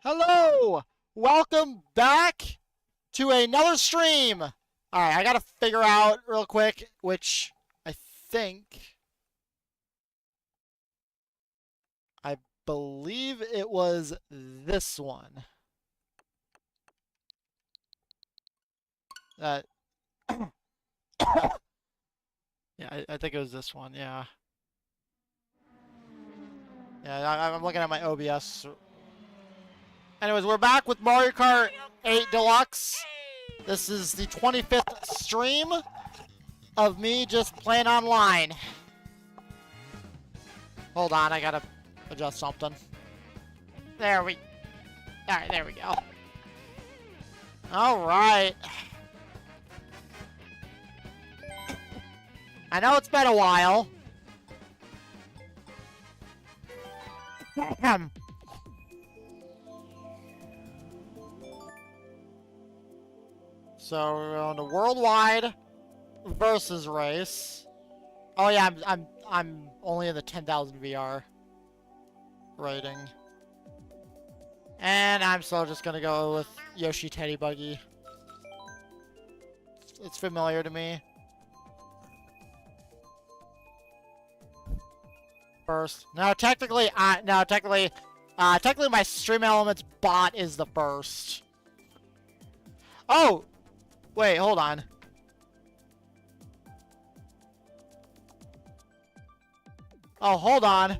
Hello! Welcome back to another stream! Alright, I gotta figure out real quick which I think... I believe it was this one. Yeah, I think it was this one, yeah. Yeah, I'm looking at my OBS. Anyways, we're back with Mario Kart 8 Deluxe. This is the 25th stream of me just playing online. Hold on, I gotta adjust something. Alright, there we go. Alright. I know it's been a while. So we're on the worldwide versus race. Oh yeah, I'm only in the 10,000 VR rating. And I'm still just gonna go with Yoshi Teddy Buggy. It's familiar to me. First. No, technically my Stream Elements bot is the first. Oh! Wait, hold on. Oh, hold on.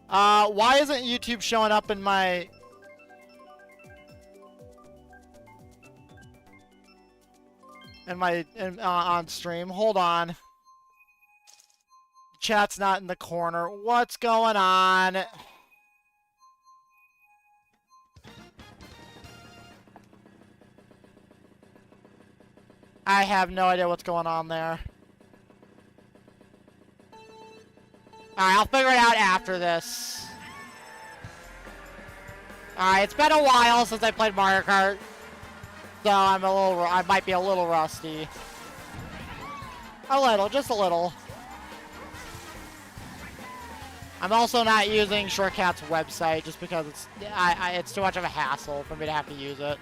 Why isn't YouTube showing up in my... on stream? Hold on. Chat's not in the corner. What's going on? I have no idea what's going on there. Alright, I'll figure it out after this. Alright, it's been a while since I played Mario Kart. So I might be a little rusty. A little, just a little. I'm also not using Shortcat's website just because it's too much of a hassle for me to have to use it.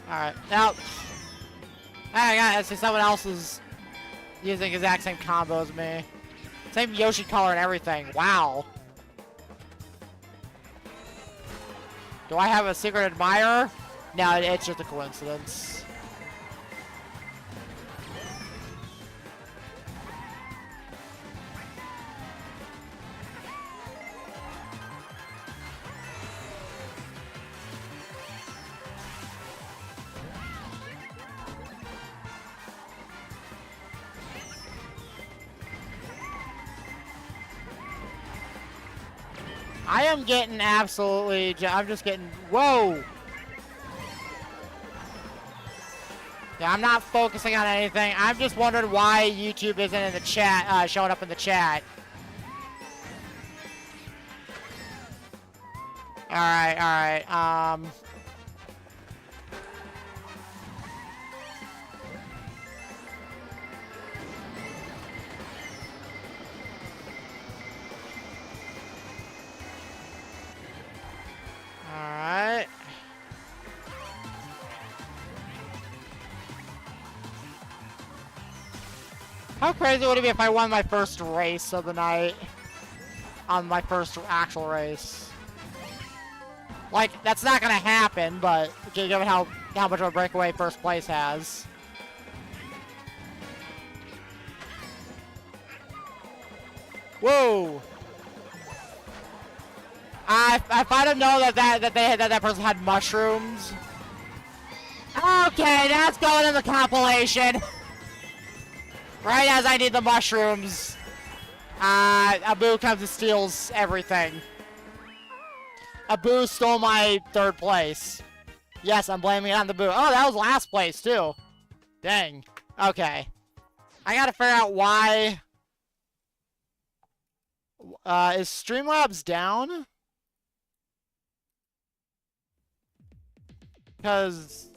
Alright, now... I see someone else is using the exact same combo as me. Same Yoshi color and everything. Wow. Do I have a secret admirer? No, it's just a coincidence. I am getting absolutely... I'm just getting... Whoa! Yeah, I'm not focusing on anything. I'm just wondering why YouTube isn't in the chat, showing up in the chat. Alright. Alright. How crazy would it be if I won my first race of the night? On my first actual race. Like, that's not gonna happen, but given how much of a breakaway first place has. Whoa! If I'd have known that person had mushrooms. Okay, that's going in the compilation. Right as I need the mushrooms, Abu comes and steals everything. Abu stole my third place. Yes, I'm blaming it on the Boo. Oh, that was last place too. Dang. Okay. I gotta figure out why. Is Streamlabs down? Because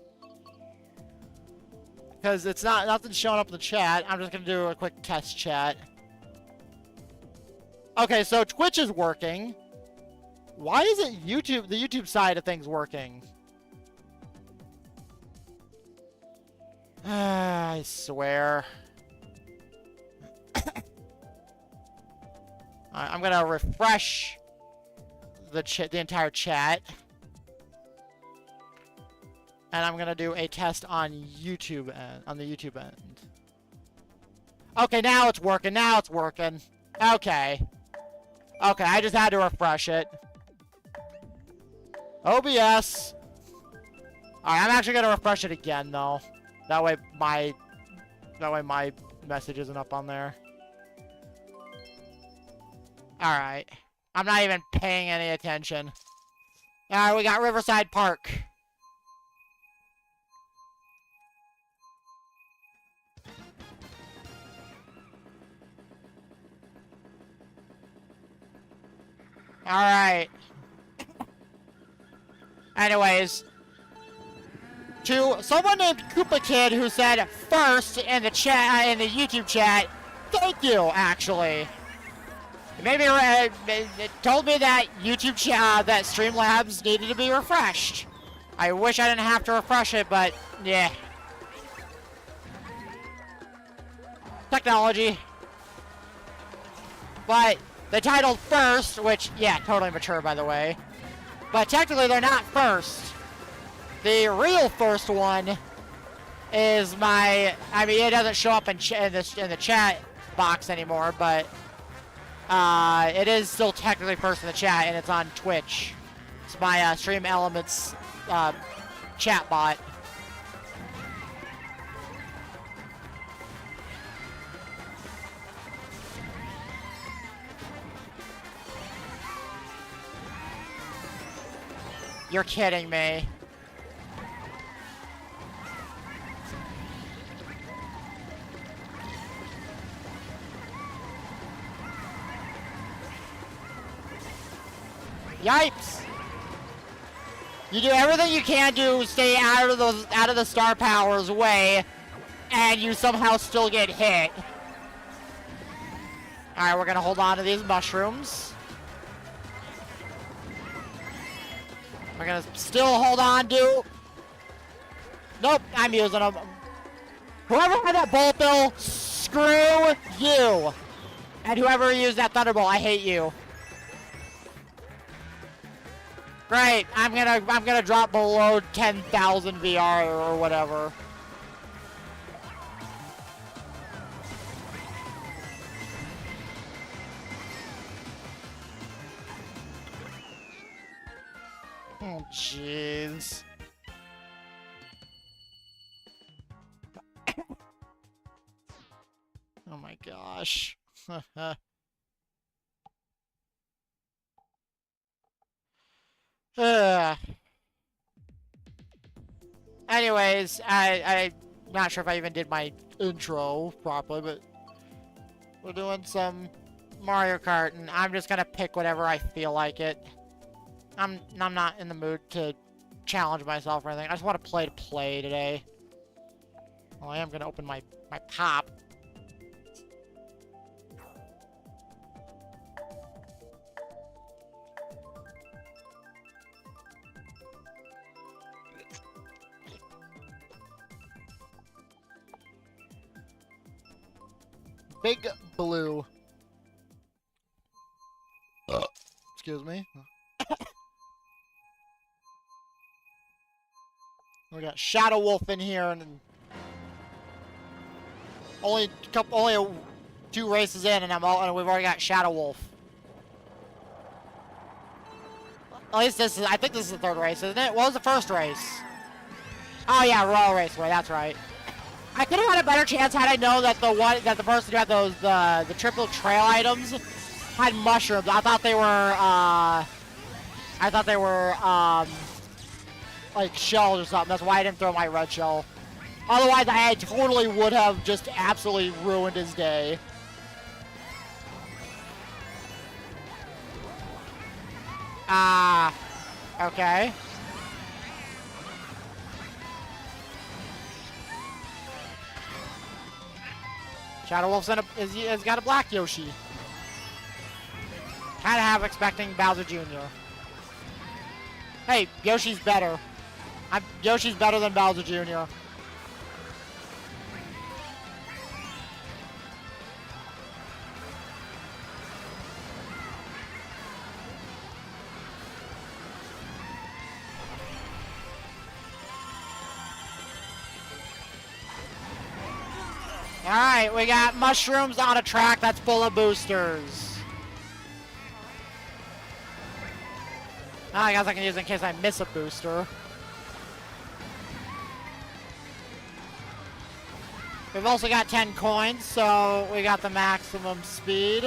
Because it's nothing's showing up in the chat. I'm just gonna do a quick test chat. Okay, so Twitch is working. Why isn't the YouTube side of things working? I swear. Alright, I'm gonna refresh the entire chat. And I'm gonna do a test on YouTube on the YouTube end. Okay, now it's working. Now it's working. Okay. Okay, I just had to refresh it. OBS. Alright, I'm actually gonna refresh it again though. That way my message isn't up on there. Alright. I'm not even paying any attention. Alright, we got Riverside Park. Alright. Anyways. To someone named Koopa Kid who said first in the chat, in the YouTube chat, thank you, actually. Maybe it told me that YouTube chat, that Streamlabs needed to be refreshed. I wish I didn't have to refresh it, but yeah. Technology. But they titled first, which, yeah, totally mature, by the way. But technically, they're not first. The real first one is my... I mean, it doesn't show up in the chat box anymore, but... it is still technically first in the chat, and it's on Twitch. It's my Stream Elements chat bot. You're kidding me. Yipes! You do everything you can to stay out of the star power's way, and you somehow still get hit. Alright, we're gonna hold on to these mushrooms. We're gonna still hold on to... Nope, I'm using them. Whoever had that bullet bill, screw you! And whoever used that thunderbolt, I hate you. Great, I'm gonna drop below 10,000 VR or whatever. Oh, jeez. Oh my gosh. Anyways, I'm not sure if I even did my intro properly, but we're doing some Mario Kart, and I'm just gonna pick whatever I feel like it. I'm not in the mood to challenge myself or anything. I just want to play today. Well, I am gonna open my pop. Big Blue. Excuse me. We got Shadow Wolf in here, and only 2 races in, and we've already got Shadow Wolf. At least this is. I think this is the 3rd race, isn't it? What was the 1st race? Oh yeah, Royal Raceway. That's right. I could have had a better chance had I known that the person who had the triple trail items had mushrooms. I thought they were like shells or something. That's why I didn't throw my red shell. Otherwise, I totally would have just absolutely ruined his day. Okay. Shadow Wolf's has got a black Yoshi. Kind of half expecting Bowser Jr. Hey, Yoshi's better. Yoshi's better than Bowser Jr. Alright, we got mushrooms on a track that's full of boosters. I guess I can use it in case I miss a booster. We've also got 10 coins, so we got the maximum speed.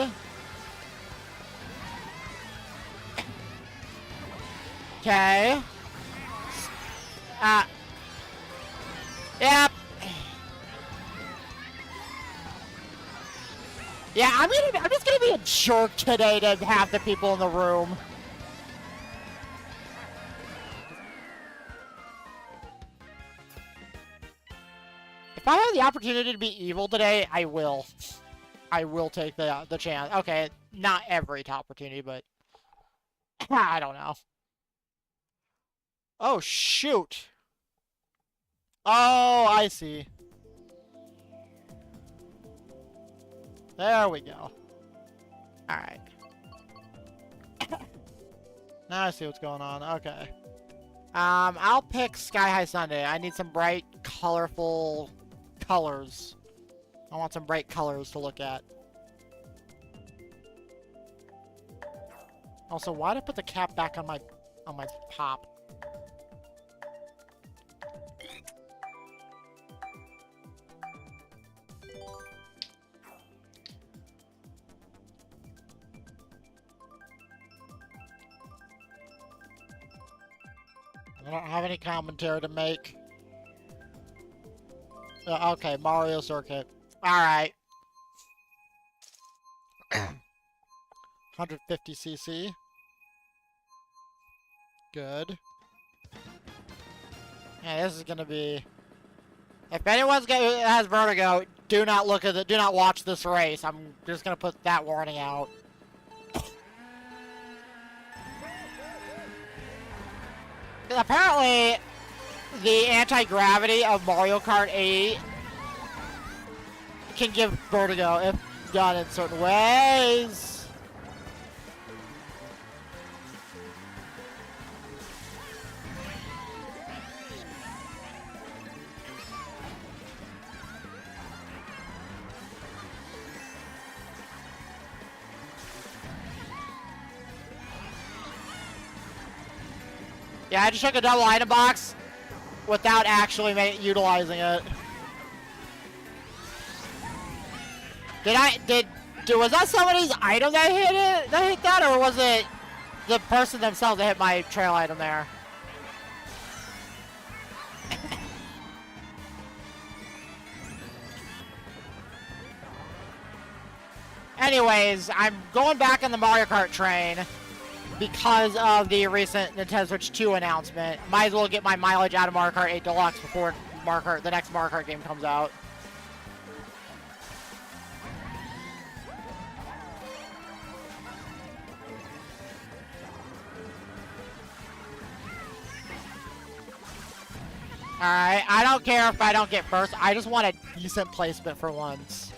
Okay. Yep. Yeah, I'm just gonna be a jerk today to half the people in the room. If I have the opportunity to be evil today, I will. I will take the chance. Okay, not every opportunity, but I don't know. Oh shoot. Oh, I see. There we go. Alright. Now I see what's going on. Okay. I'll pick Sky High Sunday. I need some bright, colorful colors. I want some bright colors to look at. Also, why did I put the cap back on my pop? I don't have any commentary to make. Okay, Mario Circuit. Alright. 150cc. Good. Yeah, this is gonna be... If anyone's has vertigo, do not watch this race. I'm just gonna put that warning out. Apparently, the anti-gravity of Mario Kart 8 can give vertigo if done in certain ways. Yeah, I just took a double item box without actually utilizing it. Was that somebody's item that hit that, or was it the person themselves that hit my trail item there? Anyways, I'm going back on the Mario Kart train because of the recent Nintendo Switch 2 announcement. Might as well get my mileage out of Mario Kart 8 Deluxe before the next Mario Kart game comes out. Alright, I don't care if I don't get first. I just want a decent placement for once.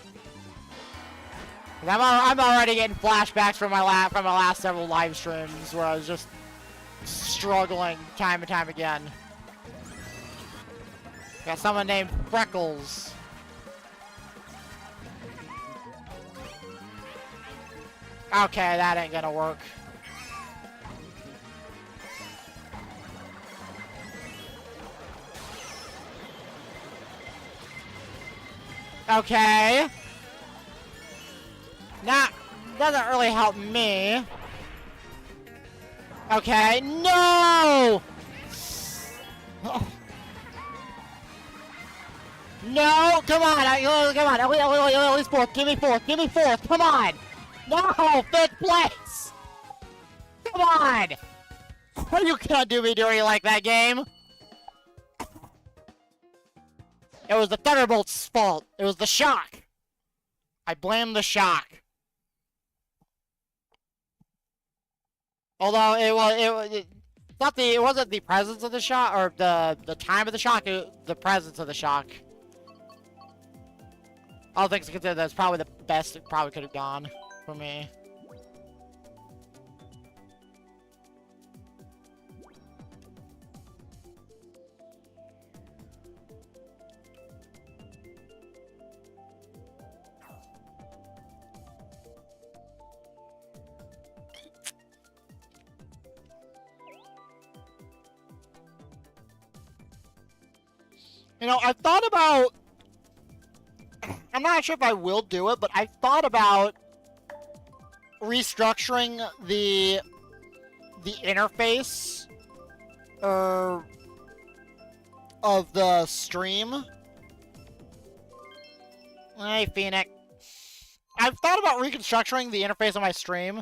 I'm already getting flashbacks from my last several live streams where I was just struggling time and time again. Got someone named Freckles. Okay, that ain't gonna work. Okay. Nah, doesn't really help me. Okay, no! No, come on, come on, at least fourth, give me fourth, come on! No, fifth place! Come on! You can't do me dirty like that, game! It was the Thunderbolt's fault, it was the shock! I blame the shock. Although it wasn't the presence of the shock or the time of the shock, the presence of the shock. All things considered, that's probably the best it probably could have gone for me. You know, I've thought about... I'm not sure if I will do it, but I've thought about restructuring the interface of the stream. Hey, Phoenix. I've thought about reconstructing the interface of my stream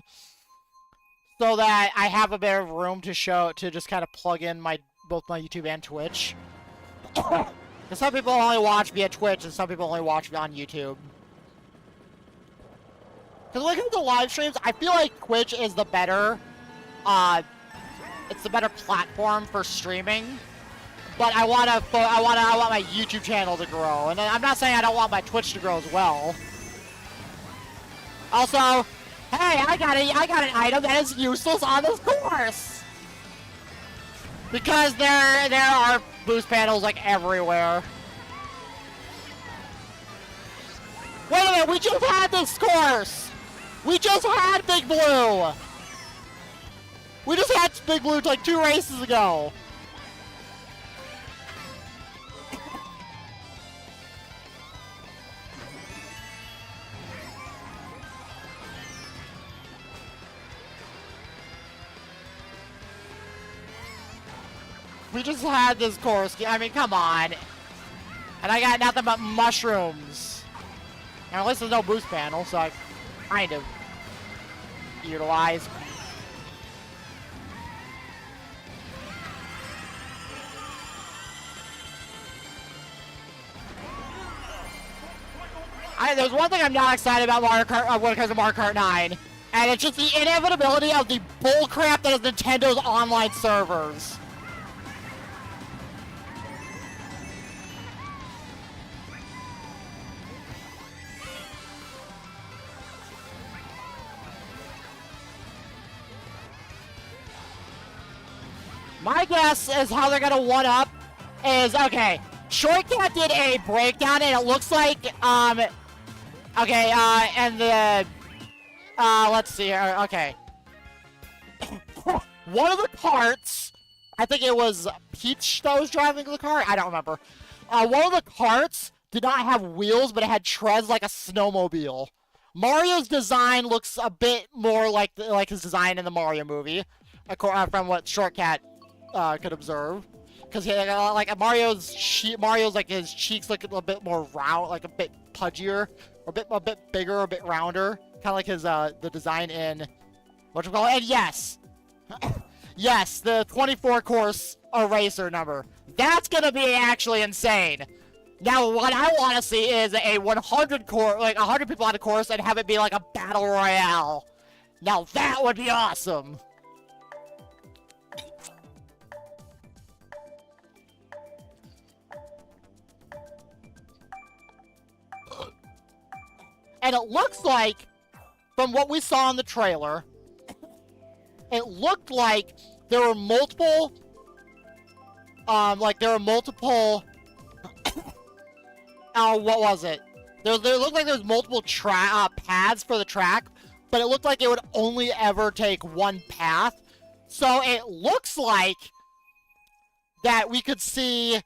so that I have a bit of room to just kind of plug in both my YouTube and Twitch. Because some people only watch via Twitch and some people only watch on YouTube. Because when it comes to live streams, I feel like Twitch is the better, it's the better platform for streaming. But I want my YouTube channel to grow, and I'm not saying I don't want my Twitch to grow as well. Also, hey, I got an item that is useless on this course because there are boost panels like everywhere. Wait a minute, we just had this course. We just had Big Blue. We just had Big Blue like 2 races ago. We just had this course. I mean, come on. And I got nothing but mushrooms. And at least there's no boost panel, so I kind of utilize. There's one thing I'm not excited about Mario Kart when it comes to Mario Kart 9, and it's just the inevitability of the bullcrap that is Nintendo's online servers. My guess is how they're gonna one-up is, okay, Shortcut did a breakdown and it looks like, okay, and the, let's see here, okay. One of the carts, I think it was Peach that was driving the car, I don't remember. One of the carts did not have wheels, but it had treads like a snowmobile. Mario's design looks a bit more like his design in the Mario movie, from what Shortcut could observe, because like Mario's like his cheeks look a little bit more round, like a bit pudgier, or a bit bigger, a bit rounder, kind of like his the design in whatchamacallit. And yes, yes, the 24 course eraser number. That's gonna be actually insane. Now, what I want to see is a 100 course, like 100 people on a course, and have it be like a battle royale. Now that would be awesome. And it looks like, from what we saw in the trailer, it looked like there were multiple, what was it? There looked like there was multiple paths for the track, but it looked like it would only ever take one path. So it looks like that we could see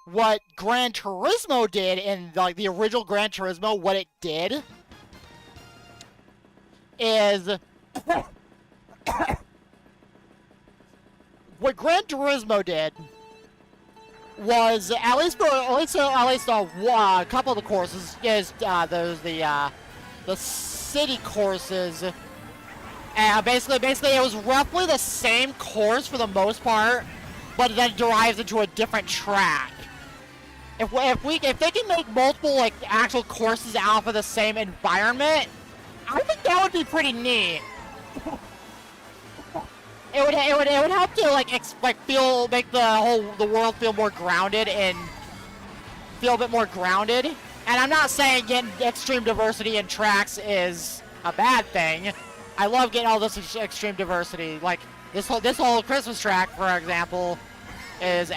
what Gran Turismo did in like the original Gran Turismo. What it did is what Gran Turismo did was at least a couple of the courses is there's the city courses, and basically it was roughly the same course for the most part, but then derives into a different track. If they can make multiple like actual courses out of the same environment, I think that would be pretty neat. It would help to like make the world feel more grounded and feel a bit more grounded. And I'm not saying getting extreme diversity in tracks is a bad thing. I love getting all this extreme diversity. Like this whole Christmas track, for example, is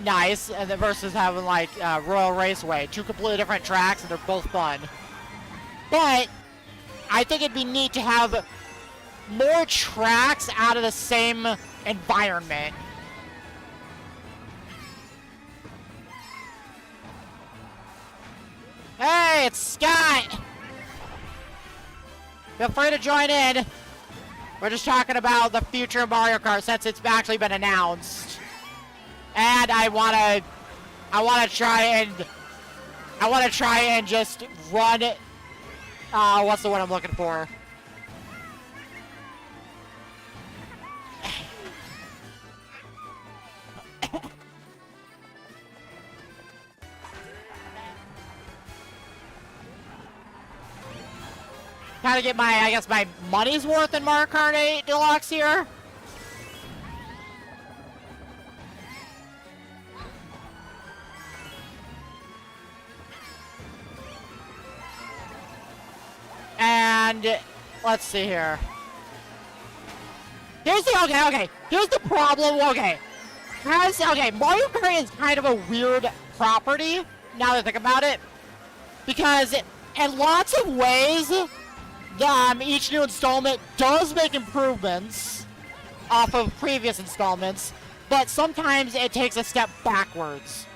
nice, and then versus having like Royal Raceway, two completely different tracks, and they're both fun. But I think it'd be neat to have more tracks out of the same environment. Hey, it's Scott! Feel free to join in. We're just talking about the future of Mario Kart since it's actually been announced. And I wanna try and just run what's the one I'm looking for? Kind of get my money's worth in Mario Kart 8 Deluxe here. And let's see here. Here's the problem. Mario Kart is kind of a weird property now that I think about it, because in lots of ways, each new installment does make improvements off of previous installments, but sometimes it takes a step backwards.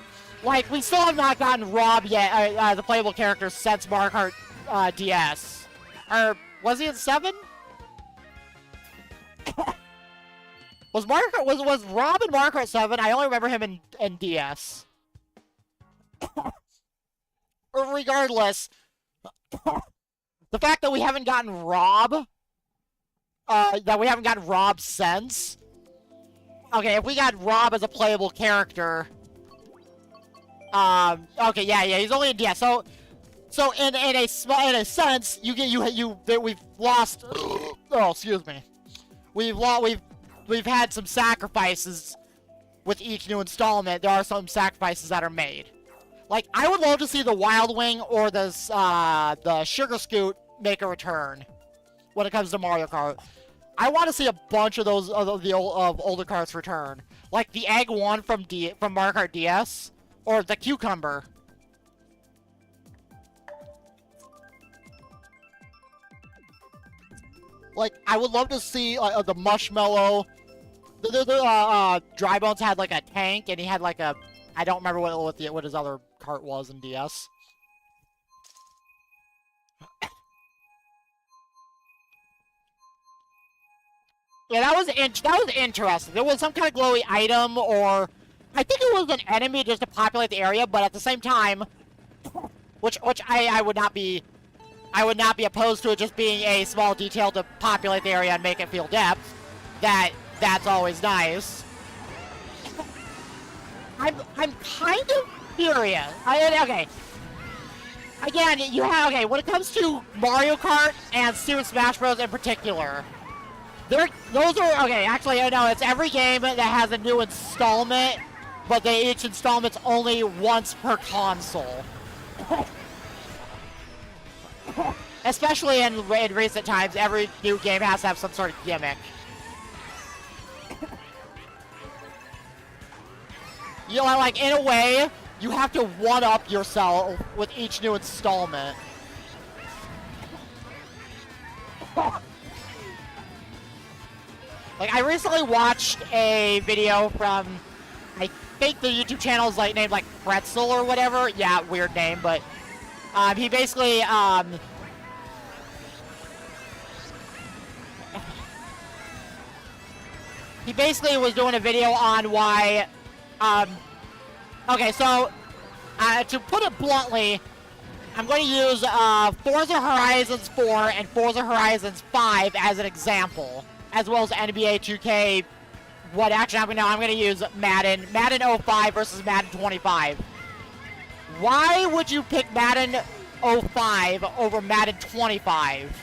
Like, we still have not gotten Rob yet, the playable character, since Mario Kart DS. Or, was he in 7? was Rob in Mario Kart 7? I only remember him in DS. Regardless, the fact that we haven't gotten Rob, since. Okay, if we got Rob as a playable character, okay, yeah, he's only in DS. So in a sense, we've lost. Oh, excuse me. We've had some sacrifices with each new installment. There are some sacrifices that are made. Like, I would love to see the Wild Wing or the Sugar Scoot make a return when it comes to Mario Kart. I want to see a bunch of those of older carts return, like the Egg 1 from Mario Kart DS, or the Cucumber. Like, I would love to see the Mushmallow. Dry Bones had like a tank, and he had like a, I don't remember what his other cart was in DS. Yeah, that was interesting. There was some kind of glowy item, or I think it was an enemy just to populate the area. But at the same time, which I would not be opposed to it just being a small detail to populate the area and make it feel depth. That's always nice. I'm kind of curious. Okay. Again, when it comes to Mario Kart and Super Smash Bros. In particular, it's every game that has a new installment, but each installment's only once per console. Especially in recent times, every new game has to have some sort of gimmick. You know, like, in a way, you have to one-up yourself with each new installment. Like, I recently watched a video from, I think the YouTube channel is named Pretzel or whatever. Yeah, weird name, but he basically was doing a video on why okay, so to put it bluntly, I'm going to use Forza Horizons 4 and Forza Horizons 5 as an example, as well as NBA 2K. I'm going to use Madden 05 versus Madden 25. Why would you pick Madden 05 over Madden 25?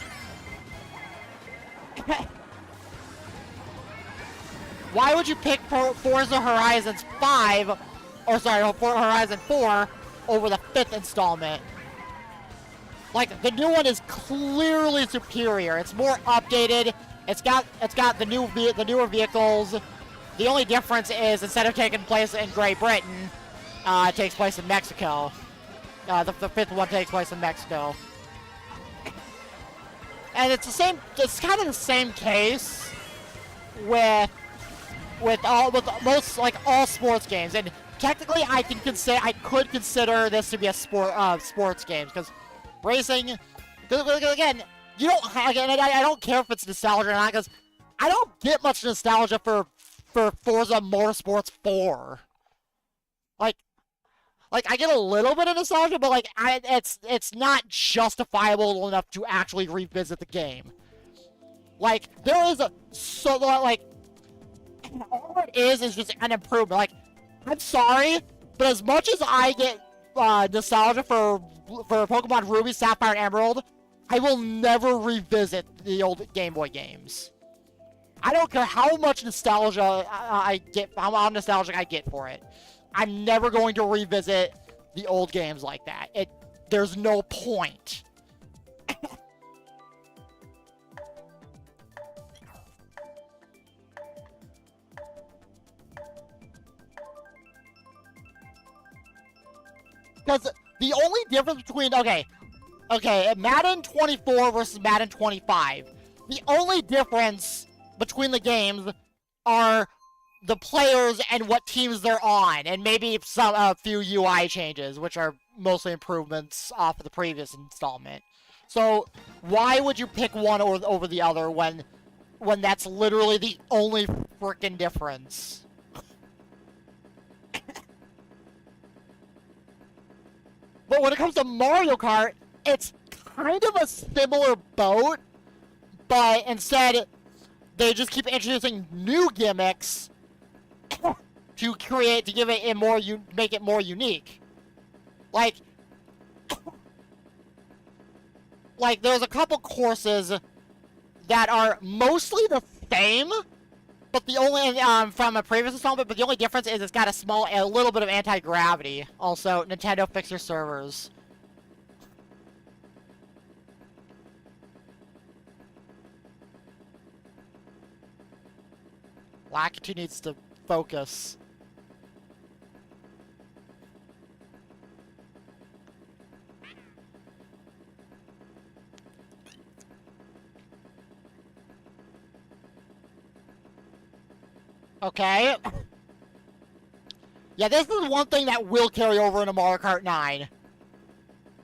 Why would you pick Forza Horizon 5, or sorry, Horizon 4 over the 5th installment? Like, the new one is clearly superior. It's more updated. It's got the newer vehicles. The only difference is instead of taking place in Great Britain, it takes place in Mexico. The 5th one takes place in Mexico. And it's the same. It's kind of the same case with most like all sports games. And technically, I could consider this to be a sports game because racing. Again, you don't. Again, I don't care if it's nostalgia or not because I don't get much nostalgia for Forza Motorsports 4. Like I get a little bit of nostalgia, but like it's not justifiable enough to actually revisit the game. Like there is all it is just an improvement. Like I'm sorry, but as much as I get nostalgia for Pokemon Ruby, Sapphire, and Emerald, I will never revisit the old Game Boy games. I don't care how much nostalgia I get, how nostalgic I get for it. I'm never going to revisit the old games like that. There's no point. Because the only difference between, okay, Madden 24 versus Madden 25. The only difference between the games are the players and what teams they're on, and maybe a few UI changes, which are mostly improvements off of the previous installment. So why would you pick one over the other when that's literally the only freaking difference? But when it comes to Mario Kart, it's kind of a similar boat, but instead they just keep introducing new gimmicks to give it a make it more unique. Like there's a couple courses that are mostly the same, but the only from a previous installment, but the only difference is it's got a little bit of anti-gravity. Also, Nintendo fix your servers. Lakitu needs to focus. Okay. Yeah, this is one thing that will carry over into Mario Kart 9.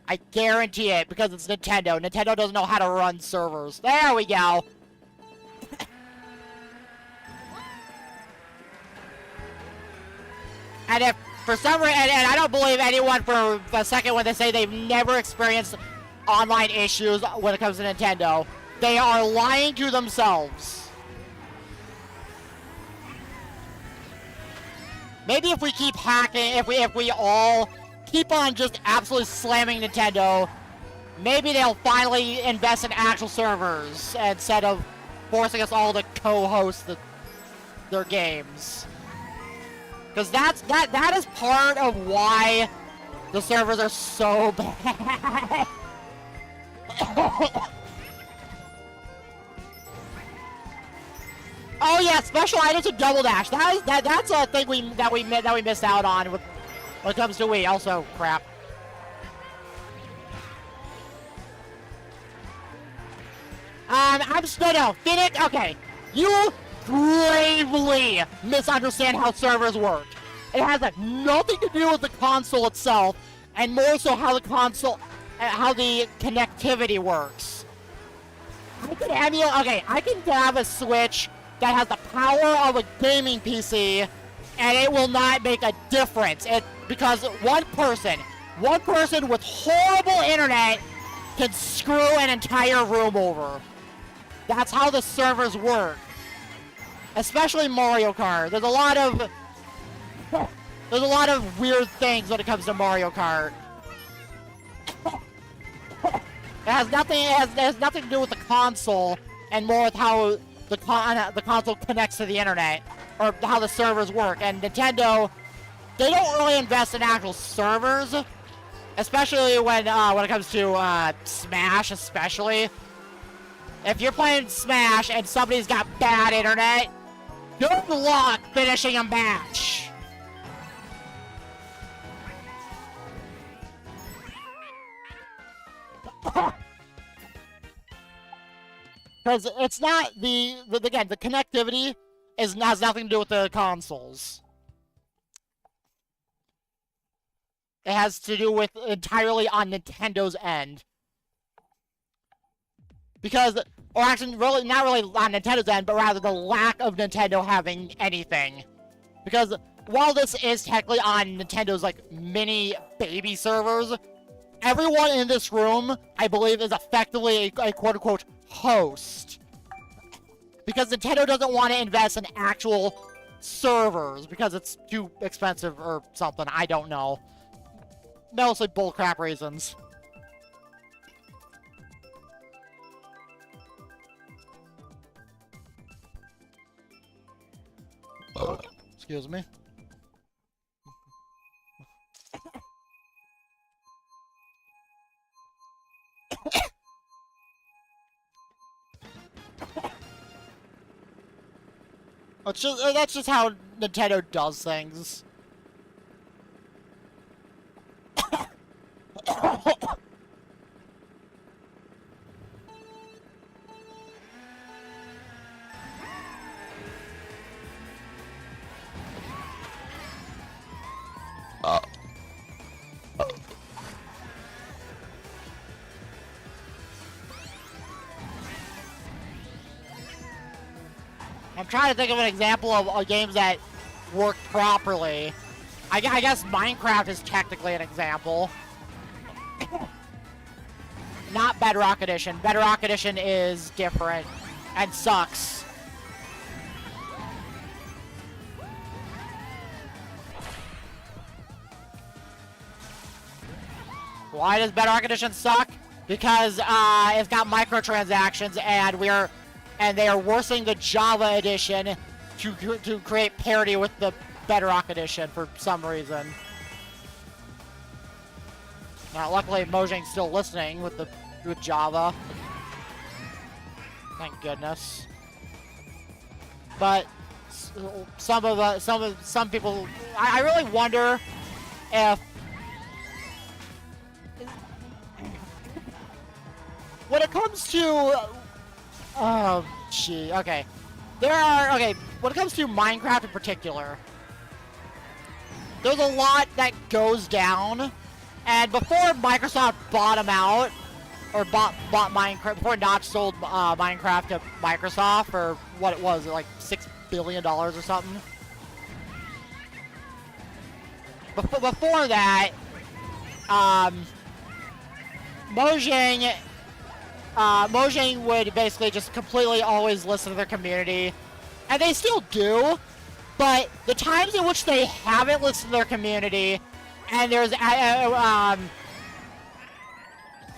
I guarantee it, because it's Nintendo. Nintendo doesn't know how to run servers. There we go. And if, for some reason, and I don't believe anyone for a second when they say they've never experienced online issues when it comes to Nintendo, they are lying to themselves. Maybe if we keep hacking, if we all keep on just absolutely slamming Nintendo, maybe they'll finally invest in actual servers instead of forcing us all to co-host their games. Because that is part of why the servers are so bad. Oh yeah, special items and double dash. That's a thing that we missed out on when it comes to Wii. Also, crap. No, Phoenix. Okay, you gravely misunderstand how servers work. It has nothing to do with the console itself, and more so how the connectivity works. I can have a Switch that has the power of a gaming PC, and it will not make a difference. Because one person with horrible internet can screw an entire room over. That's how the servers work. Especially Mario Kart. There's a lot of There's a lot of weird things when it comes to Mario Kart. It has nothing to do with the console, and more with how the console connects to the internet, or how the servers work. And Nintendo, they don't really invest in actual servers, especially when it comes to Smash, especially. If you're playing Smash and somebody's got bad internet, good luck finishing a match. Because it's not again, the connectivity has nothing to do with the consoles. It has to do with entirely on Nintendo's end. Because, or actually, really, not really on Nintendo's end, but rather the lack of Nintendo having anything. Because while this is technically on Nintendo's, like, mini baby servers, everyone in this room, I believe, is effectively a quote-unquote host. Because Nintendo doesn't want to invest in actual servers, because it's too expensive or something, I don't know. Mostly bullcrap reasons. Excuse me. That's just how Nintendo does things. I'm trying to think of an example of games that work properly. I guess Minecraft is technically an example. Not Bedrock Edition. Bedrock Edition is different and sucks. Why does Bedrock Edition suck? Because it's got microtransactions, and they are worsening the Java edition to create parity with the Bedrock edition for some reason. Now, luckily, Mojang's still listening with Java. Thank goodness. But some people, I really wonder if when it comes to oh, gee, okay. When it comes to Minecraft in particular, there's a lot that goes down, and before Microsoft bought them out, or bought Minecraft, before Notch sold Minecraft to Microsoft for what it was, like $6 billion or something. Before that, Mojang would basically just completely always listen to their community, and they still do, but the times in which they haven't listened to their community, and there's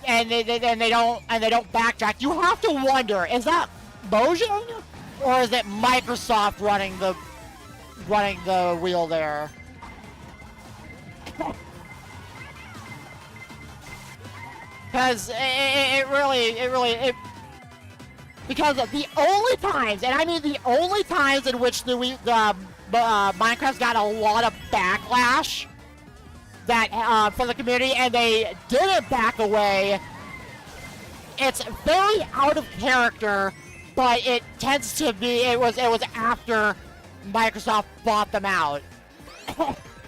and they don't backtrack, you have to wonder, is that Mojang or is it Microsoft running the wheel there? Because because the only times, and I mean the only times in which Minecraft's got a lot of backlash that from the community, and they didn't back away, it's very out of character, but it tends to be, it was after Microsoft bought them out.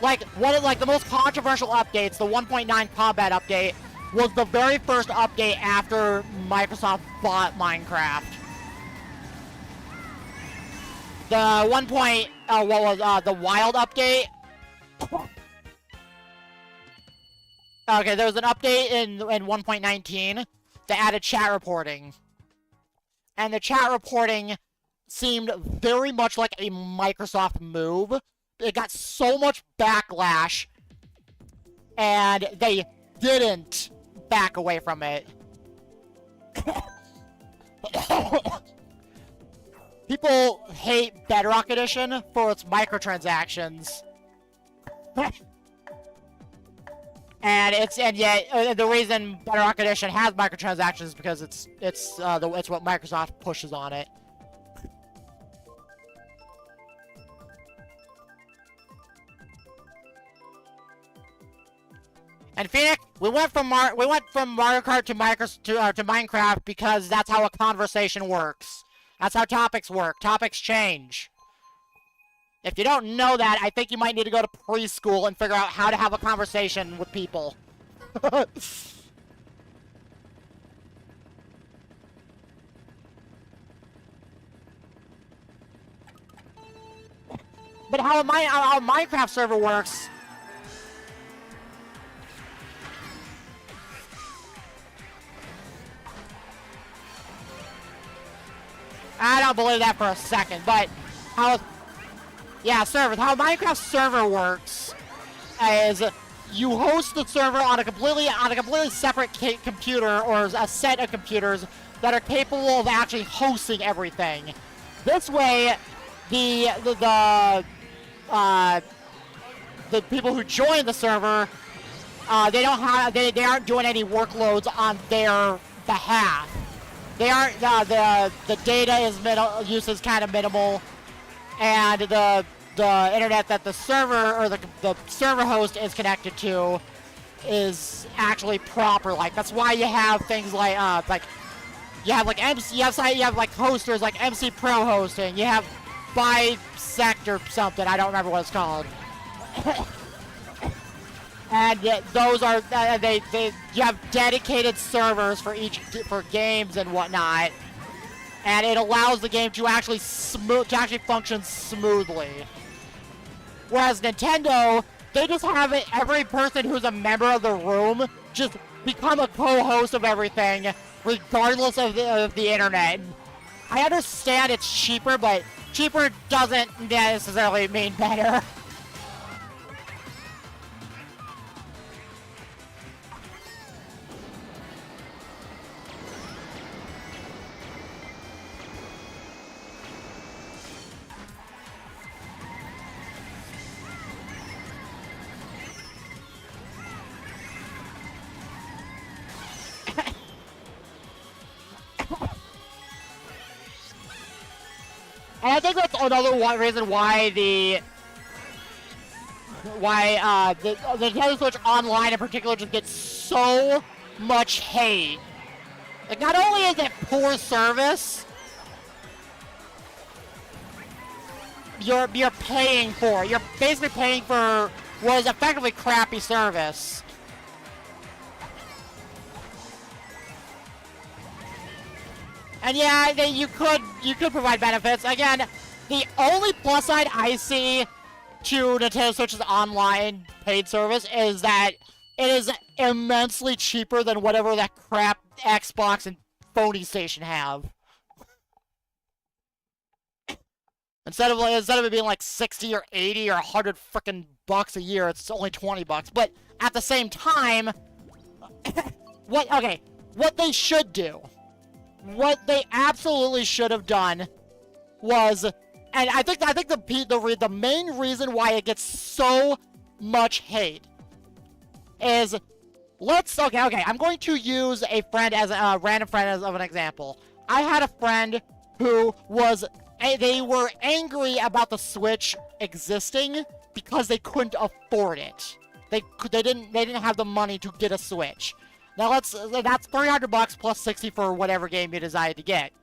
Like the most controversial updates, the 1.9 combat update, was the very first update after Microsoft bought Minecraft. The the Wild update? Okay, there was an update in 1.19 that added chat reporting. And the chat reporting seemed very much like a Microsoft move, it got so much backlash, and they didn't back away from it. People hate Bedrock Edition for its microtransactions. And yet the reason Bedrock Edition has microtransactions is because it's what Microsoft pushes on it. And Phoenix, we went from Mario Kart to Minecraft because that's how a conversation works. That's how topics work. Topics change. If you don't know that, I think you might need to go to preschool and figure out how to have a conversation with people. But how a Minecraft server works... I don't believe that for a second, but how... Yeah, server. How a Minecraft server works is you host the server on a completely separate computer or a set of computers that are capable of actually hosting everything. This way, the people who join the server, they aren't doing any workloads on their behalf. They aren't the data use is kind of minimal, and the internet that the server or the server host is connected to is actually proper. Like that's why you have things like you have hosters like MC Pro hosting. You have Bisect or something. I don't remember what it's called. And those are you have dedicated servers for games and whatnot, and it allows the game to actually function smoothly. Whereas Nintendo, they just have every person who's a member of the room just become a co-host of everything, regardless of the internet. I understand it's cheaper, but cheaper doesn't necessarily mean better. And I think that's another reason why the Nintendo Switch Online in particular just gets so much hate. Like, not only is it poor service, you're paying for it. You're basically paying for what is effectively crappy service. And yeah, you could provide benefits. Again, the only plus side I see to Nintendo Switch's online paid service is that it is immensely cheaper than whatever that crap Xbox and Phony Station have. Instead of it being like 60 or 80 or 100 frickin' bucks a year, it's only 20 bucks. But at the same time, what they should do. What they absolutely should have done was, and I think the main reason why it gets so much hate is, I'm going to use a friend as a random friend as of an example. I had a friend who they were angry about the Switch existing because they couldn't afford it. They didn't have the money to get a Switch. Now that's $300 plus 60 for whatever game you decide to get.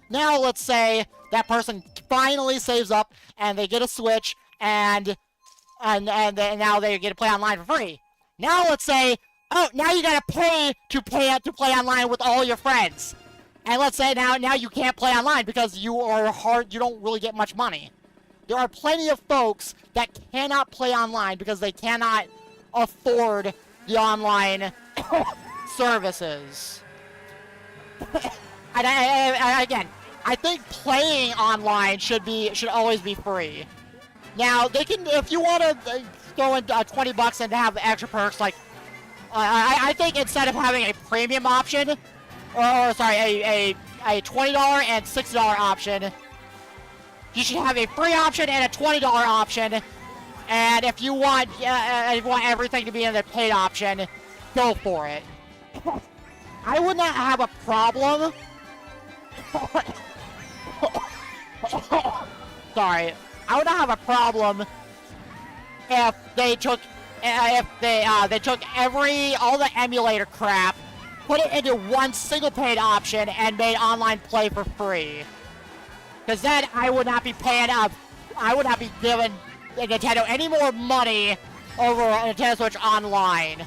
Now let's say that person finally saves up and they get a Switch and now they get to play online for free. Now let's say, now you gotta pay to play online with all your friends. And let's say now you can't play online because you don't really get much money. There are plenty of folks that cannot play online because they cannot afford the online services. And again, I think playing online should always be free. Now, they can, if you want to throw in $20 and have extra perks, like, I think instead of having a premium option, or sorry, a $20 and $60 option, you should have a free option and a $20 option. And if you want everything to be in the paid option, go for it. I would not have a problem. Sorry, I would not have a problem if they took they took all the emulator crap, put it into one single paid option, and made online play for free. Because then I would not be paying up. I would not be giving Nintendo any more money over Nintendo Switch Online.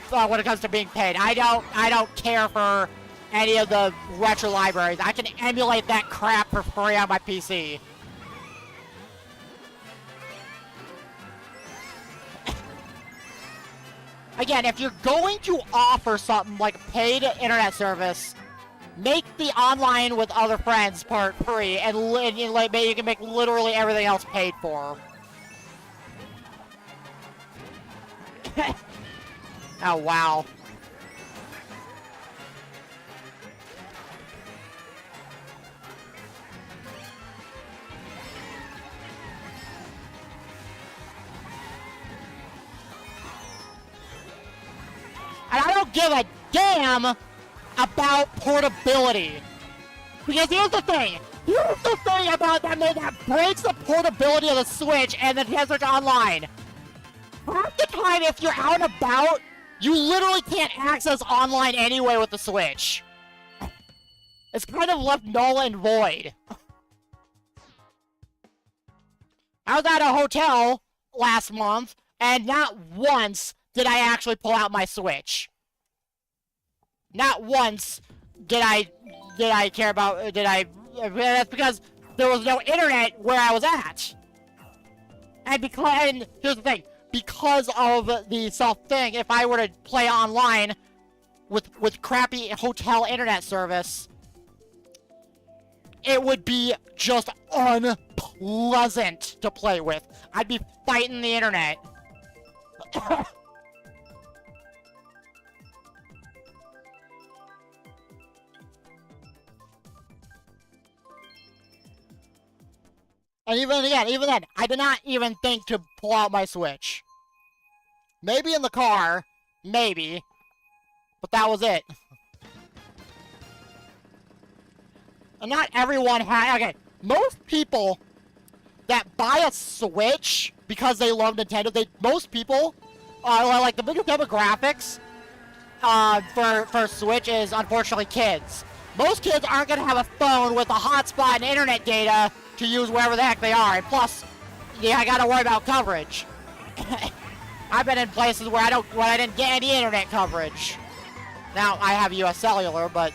When it comes to being paid, I don't care for any of the retro libraries. I can emulate that crap for free on my PC. Again, if you're going to offer something like paid internet service, make the online with other friends part free, and you can make literally everything else paid for. Oh, wow. And I don't give a damn about portability. Because here's the thing. Here's the thing about that breaks the portability of the Switch and the Nintendo Switch Online. Half the time, if you're out and about, you literally can't access online anyway with the Switch. It's kind of left null and void. I was at a hotel last month, and not once did I actually pull out my Switch. Not once did I care about, that's because there was no internet where I was at. And here's the thing, because of the self-thing, if I were to play online with crappy hotel internet service, it would be just unpleasant to play with. I'd be fighting the internet. And even then, I did not even think to pull out my Switch. Maybe in the car, maybe, but that was it. And not everyone okay, most people that buy a Switch because they love Nintendo, most people, like the biggest demographics for Switch is unfortunately kids. Most kids aren't going to have a phone with a hotspot and internet data to use wherever the heck they are. And plus, yeah, I got to worry about coverage. I've been in places where I didn't get any internet coverage. Now, I have US Cellular, but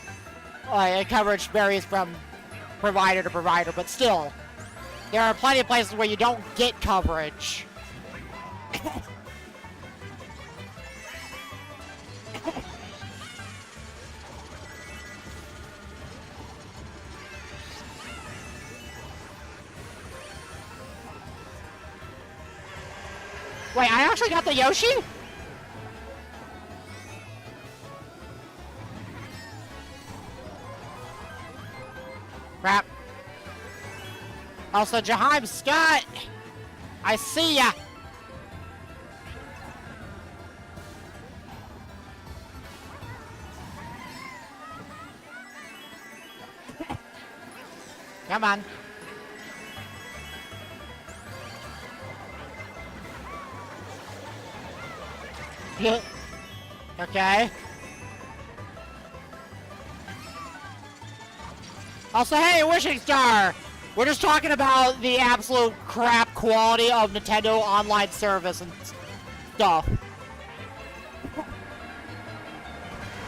coverage varies from provider to provider. But still, there are plenty of places where you don't get coverage. Wait, I actually got the Yoshi? Crap. Also, Jaheim Scott, I see ya. Come on. Okay. Also, hey, Wishing Star! We're just talking about the absolute crap quality of Nintendo online service and stuff.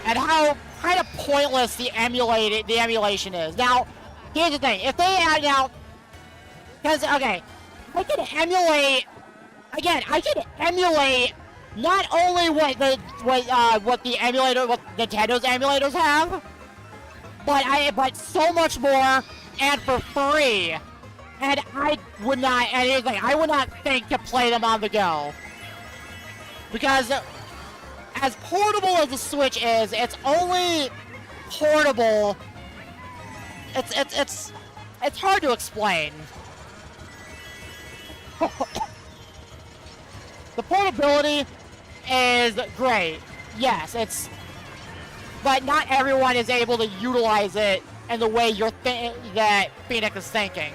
And how kind of pointless the emulation is. Now, here's the thing. If they add now... Because, okay, I can emulate... Again, I can emulate not only what Nintendo's emulators have, but so much more, and for free. And I would not, and here's the thing, I would not think to play them on the go. Because as portable as the Switch is, it's only portable. It's hard to explain. The portability is great. Yes, but not everyone is able to utilize it in the way that Phoenix is thinking.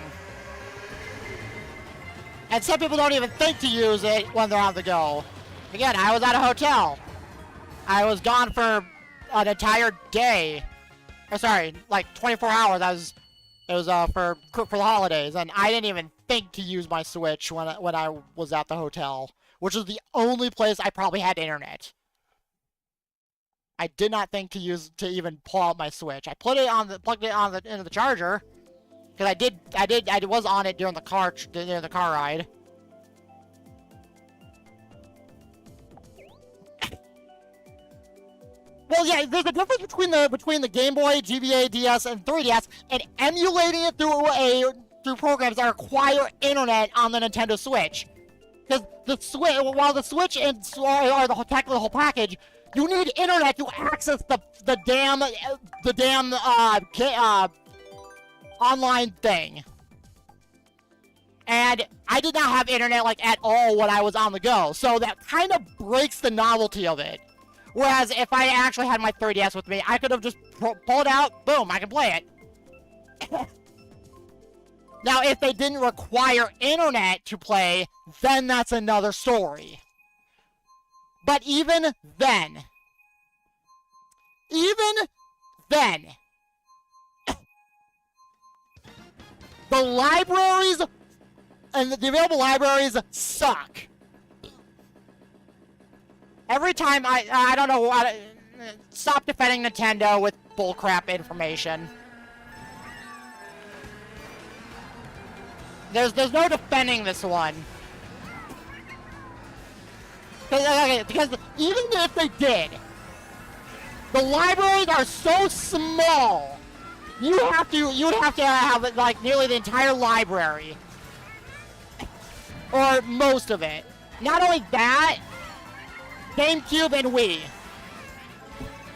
And some people don't even think to use it when they're on the go. Again, I was at a hotel. I was gone for an entire day. Sorry, like 24 hours. It was for the holidays, and I didn't even think to use my Switch when I was at the hotel, which is the only place I probably had internet. I did not think to even pull out my Switch. I plugged it into the charger, because I was on it during the car ride. Well, yeah, there's a difference between the Game Boy, GBA, DS, and 3DS, and emulating it through programs that require internet on the Nintendo Switch. Because while the Switch are technically the whole package, you need internet to access the damn online thing. And I did not have internet at all when I was on the go, so that kind of breaks the novelty of it. Whereas if I actually had my 3DS with me, I could have just pulled it out, boom, I can play it. Now, if they didn't require internet to play, then that's another story. But even then, the libraries and the available libraries suck. Every time I don't know, stop defending Nintendo with bullcrap information. There's no defending this one. Because even if they did, the libraries are so small. You would have to have like nearly the entire library, or most of it. Not only that, GameCube and Wii.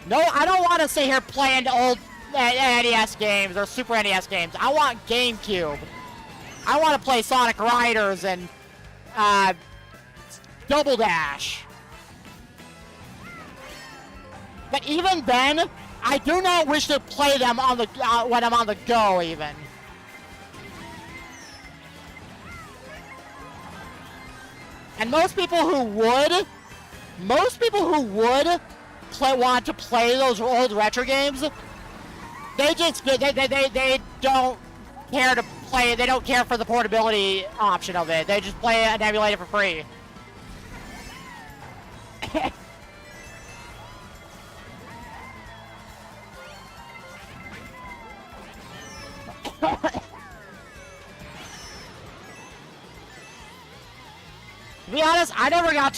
No, I don't want to sit here playing old NES games or Super NES games. I want GameCube. I want to play Sonic Riders and Double Dash. But even then, I do not wish to play them on the when I'm on the go. Even. And most people who would want to play those old retro games, they don't care to play. They don't care for the portability option of it. They just play it and emulate it for free. To be honest, I never got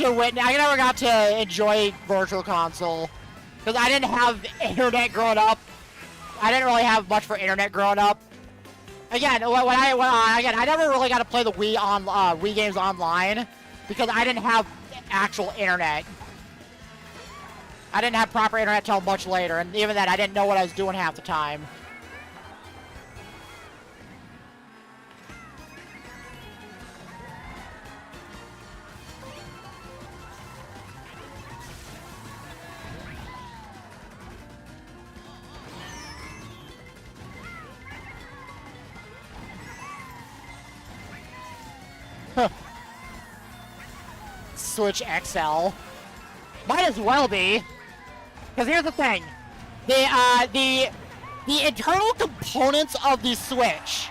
to enjoy Virtual Console because I didn't have internet growing up. I didn't really have much for internet growing up. Again, I never really got to play the Wii games online because I didn't have actual internet. I didn't have proper internet till much later, and even then, I didn't know what I was doing half the time. Switch XL. Might as well be. Because here's the thing. The internal components of the Switch.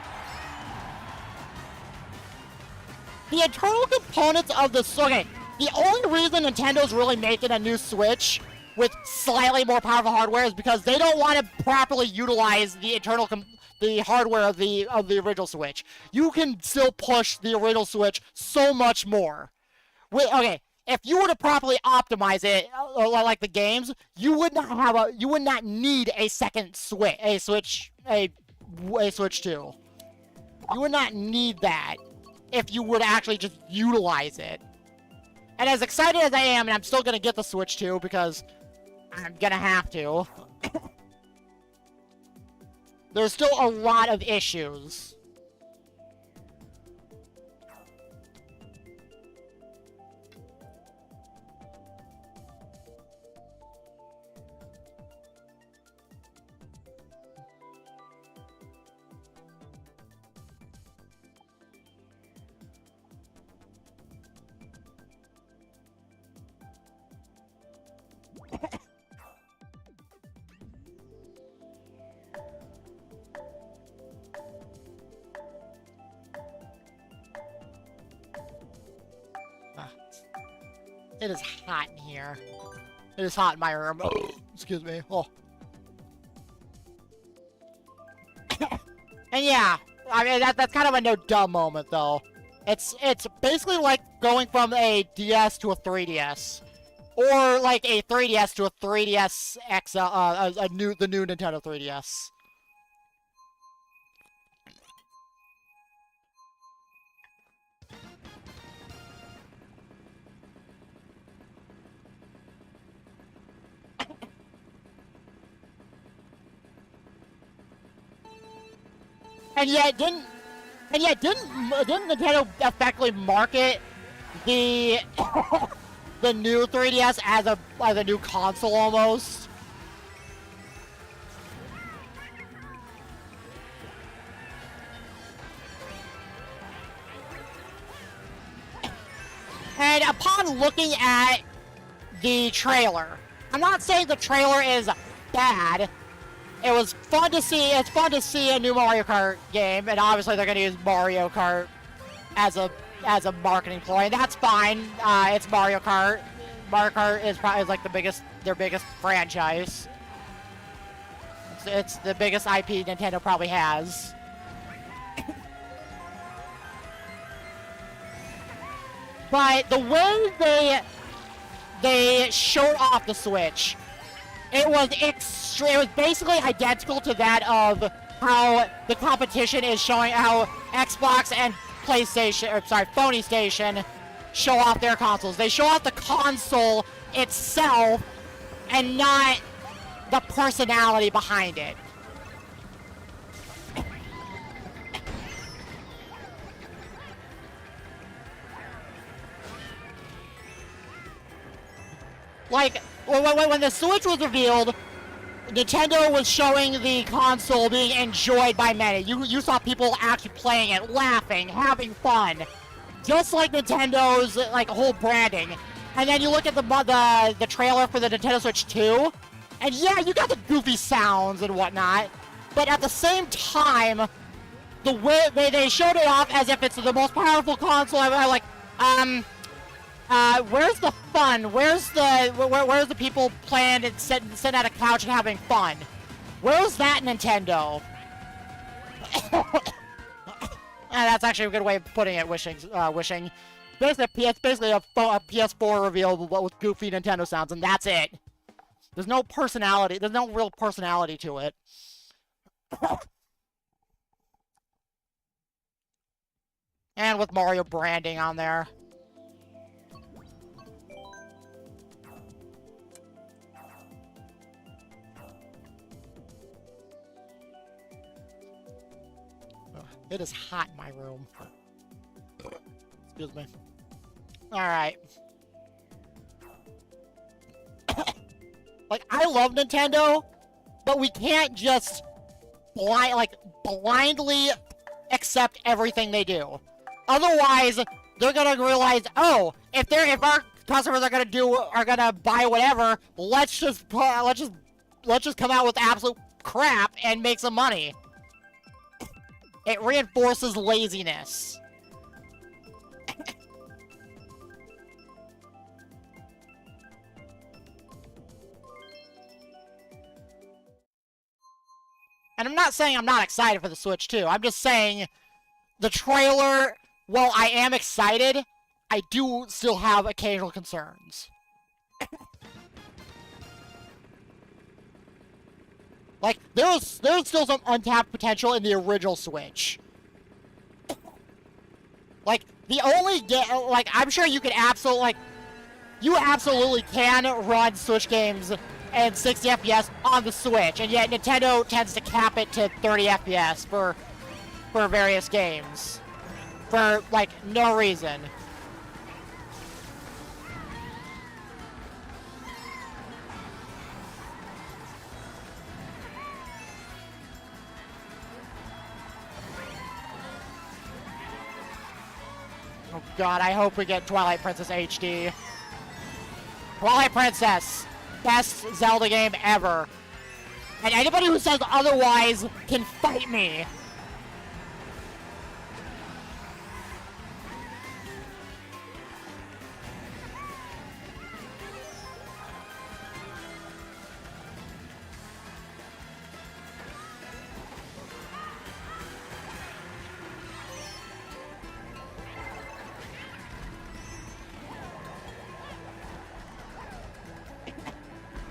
The internal components of the Switch. Okay, the only reason Nintendo's really making a new Switch with slightly more powerful hardware is because they don't want to properly utilize the the hardware of the original Switch. You can still push the original Switch so much more. Okay, if you were to properly optimize it, like the games, you would not need a second Switch, a Switch 2. You would not need that if you would actually just utilize it. And as excited as I am, and I'm still gonna get the Switch too, because I'm gonna have to, there's still a lot of issues. It is hot in here. It is hot in my room. Oh, excuse me. Oh. And yeah, I mean, that's kind of a no-duh moment, though. It's basically like going from a DS to a 3DS. Or like a 3DS to a 3DS XL, the new Nintendo 3DS. And yet didn't Nintendo effectively market the the new 3DS as a new console almost? And upon looking at the trailer, I'm not saying the trailer is bad. It was fun to see. It's fun to see a new Mario Kart game, and obviously they're gonna use Mario Kart as a marketing ploy, and that's fine. It's Mario Kart. Mario Kart is probably like their biggest franchise. It's the biggest IP Nintendo probably has. But the way they showed off the Switch, it was basically identical to that of how the competition is showing how Xbox and Sony Station show off their consoles. They show off the console itself and not the personality behind it. Like, when the Switch was revealed, Nintendo was showing the console being enjoyed by many. You saw people actually playing it, laughing, having fun. Just like Nintendo's, like, whole branding. And then you look at the trailer for the Nintendo Switch 2, and yeah, you got the goofy sounds and whatnot, but at the same time, the way they showed it off as if it's the most powerful console ever, like, where's the fun? Where's the people playing and sitting at a couch and having fun? Where's that Nintendo? That's actually a good way of putting it, wishing. Basically, it's basically a PS4 reveal with goofy Nintendo sounds, and that's it. There's no personality. There's no real personality to it. And with Mario branding on there. It is hot in my room. Excuse me. Alright. Like, I love Nintendo, but we can't just blindly accept everything they do. Otherwise, they're gonna realize, oh, if our customers are gonna buy whatever, let's just come out with absolute crap and make some money. It reinforces laziness. And I'm not saying I'm not excited for the Switch 2. I'm just saying the trailer, while I am excited, I do still have occasional concerns. Like, there's still some untapped potential in the original Switch. Like, the only like, I'm sure you could absolutely, like, you absolutely can run Switch games and 60 FPS on the Switch, and yet Nintendo tends to cap it to 30 FPS for various games. For, like, no reason. Oh god, I hope we get Twilight Princess HD. Twilight Princess! Best Zelda game ever. And anybody who says otherwise can fight me.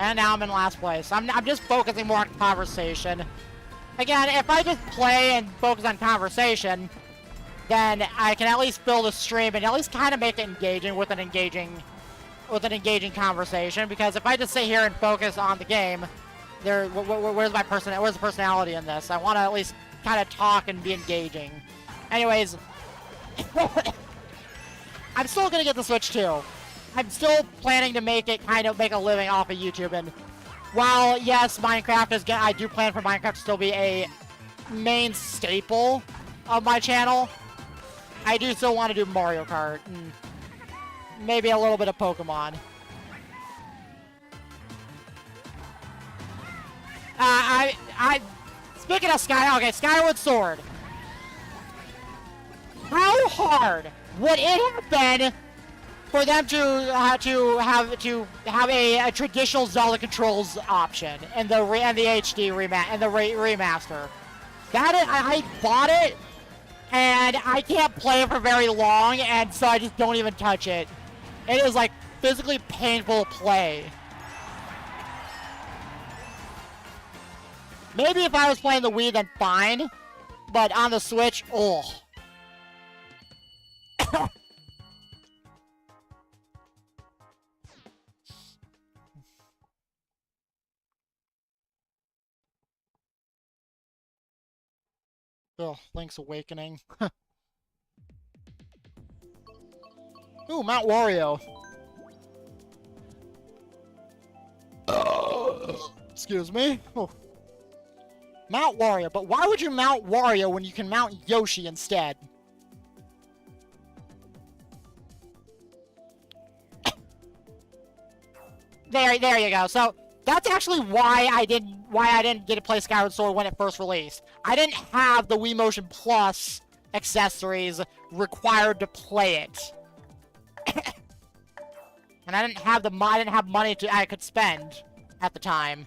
And now I'm in last place. I'm just focusing more on conversation. Again, if I just play and focus on conversation, then I can at least fill the stream and at least kind of make it engaging with an engaging conversation. Because if I just sit here and focus on the game, where's the personality in this? I want to at least kind of talk and be engaging. Anyways, I'm still gonna get the Switch too. I'm still planning to make a living off of YouTube, and while yes, Minecraft is I do plan for Minecraft to still be a main staple of my channel, I do still want to do Mario Kart and maybe a little bit of Pokemon. Speaking of Skyward Sword. How hard would it have been for them to have a traditional Zelda controls option and the HD remaster? I bought it and I can't play it for very long, and so I just don't even touch it. It is like physically painful to play. Maybe if I was playing the Wii, then fine, but on the Switch, oh. Oh, Link's Awakening. Ooh, Mount Wario. Excuse me. Oh. Mount Wario, but why would you mount Wario when you can mount Yoshi instead? There you go. So that's actually why I didn't get to play Skyward Sword when it first released. I didn't have the Wii Motion Plus accessories required to play it. And I didn't have money I could spend at the time.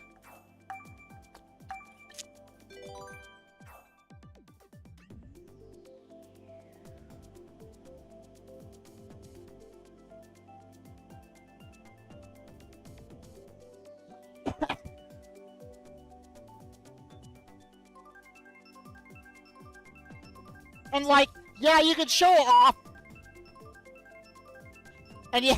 And like, yeah, you can show off. And yeah.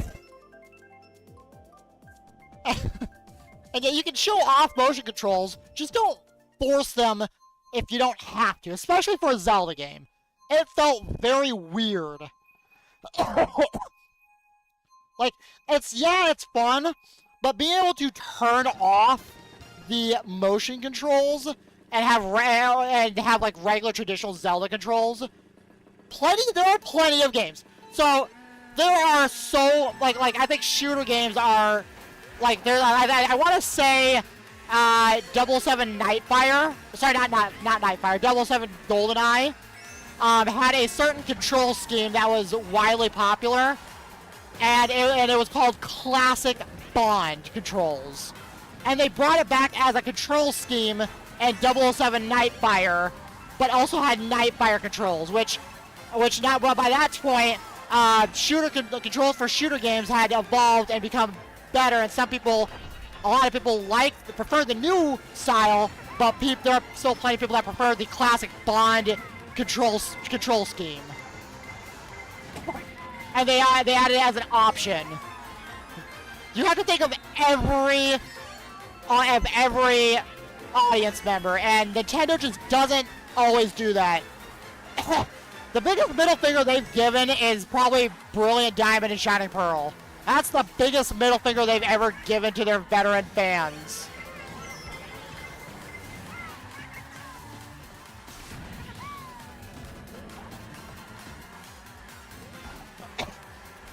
And yeah, you can show off motion controls, just don't force them if you don't have to, especially for a Zelda game. It felt very weird. Like, it's fun, but being able to turn off the motion controls and have like regular traditional Zelda controls, there are plenty of games. So there are I think shooter games are like I want to say 007 Nightfire. Sorry, not Nightfire. 007 GoldenEye had a certain control scheme that was widely popular, and it was called Classic Bond Controls. And they brought it back as a control scheme in 007 Nightfire, but also had Nightfire controls, which now, well, by that point, controls for shooter games had evolved and become better, and a lot of people prefer the new style, but there are still plenty of people that prefer the classic Bond control scheme. and they added it as an option. You have to think of every audience member, and Nintendo just doesn't always do that. The biggest middle finger they've given is probably Brilliant Diamond and Shining Pearl. That's the biggest middle finger they've ever given to their veteran fans.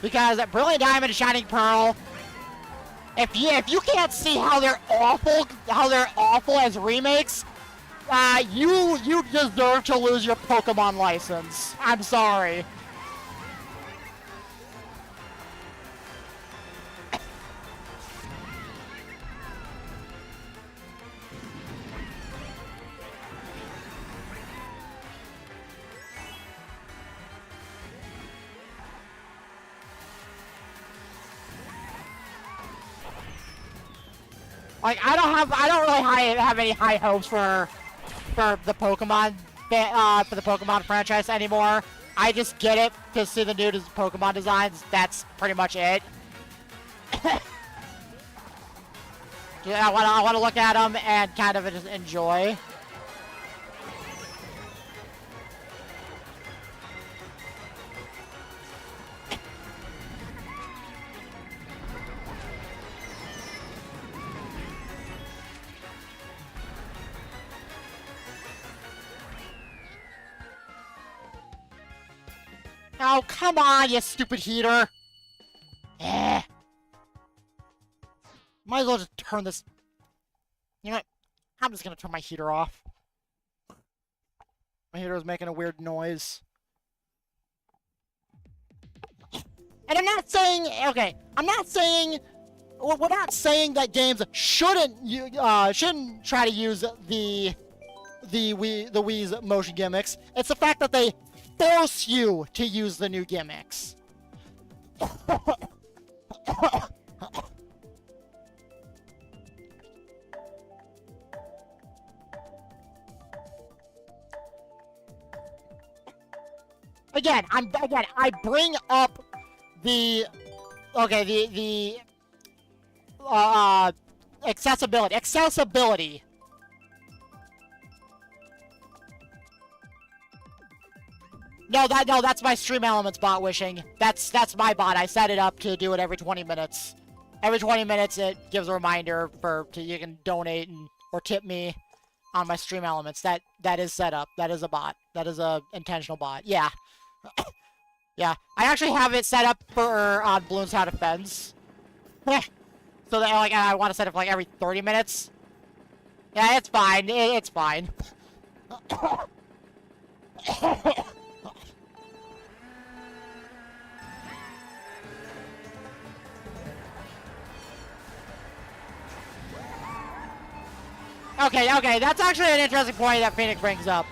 Because Brilliant Diamond and Shining Pearl, if you can't see how they're awful as remakes, you deserve to lose your Pokemon license. I'm sorry. Like, I don't really have any high hopes for the Pokemon franchise anymore. I just get it to see the new Pokemon designs. That's pretty much it. I want to look at them and kind of just enjoy. Oh, come on, you stupid heater! Eh. Might as well just turn this... You know what? I'm just gonna turn my heater off. My heater is making a weird noise. And I'm not saying... Okay, I'm not saying... We're not saying that games shouldn't try to use the Wii's motion gimmicks. It's the fact that they force you to use the new gimmicks. Again, I bring up the accessibility. No, that's my Stream Elements bot wishing. That's my bot. I set it up to do it every 20 minutes. Every 20 minutes, it gives a reminder you can donate or tip me on my Stream Elements. That is set up. That is a bot. That is a intentional bot. Yeah. Yeah. I actually have it set up for on Bloons How to Fence. So that I want to set it for every 30 minutes. Yeah, it's fine. It's fine. Okay, that's actually an interesting point that Phoenix brings up.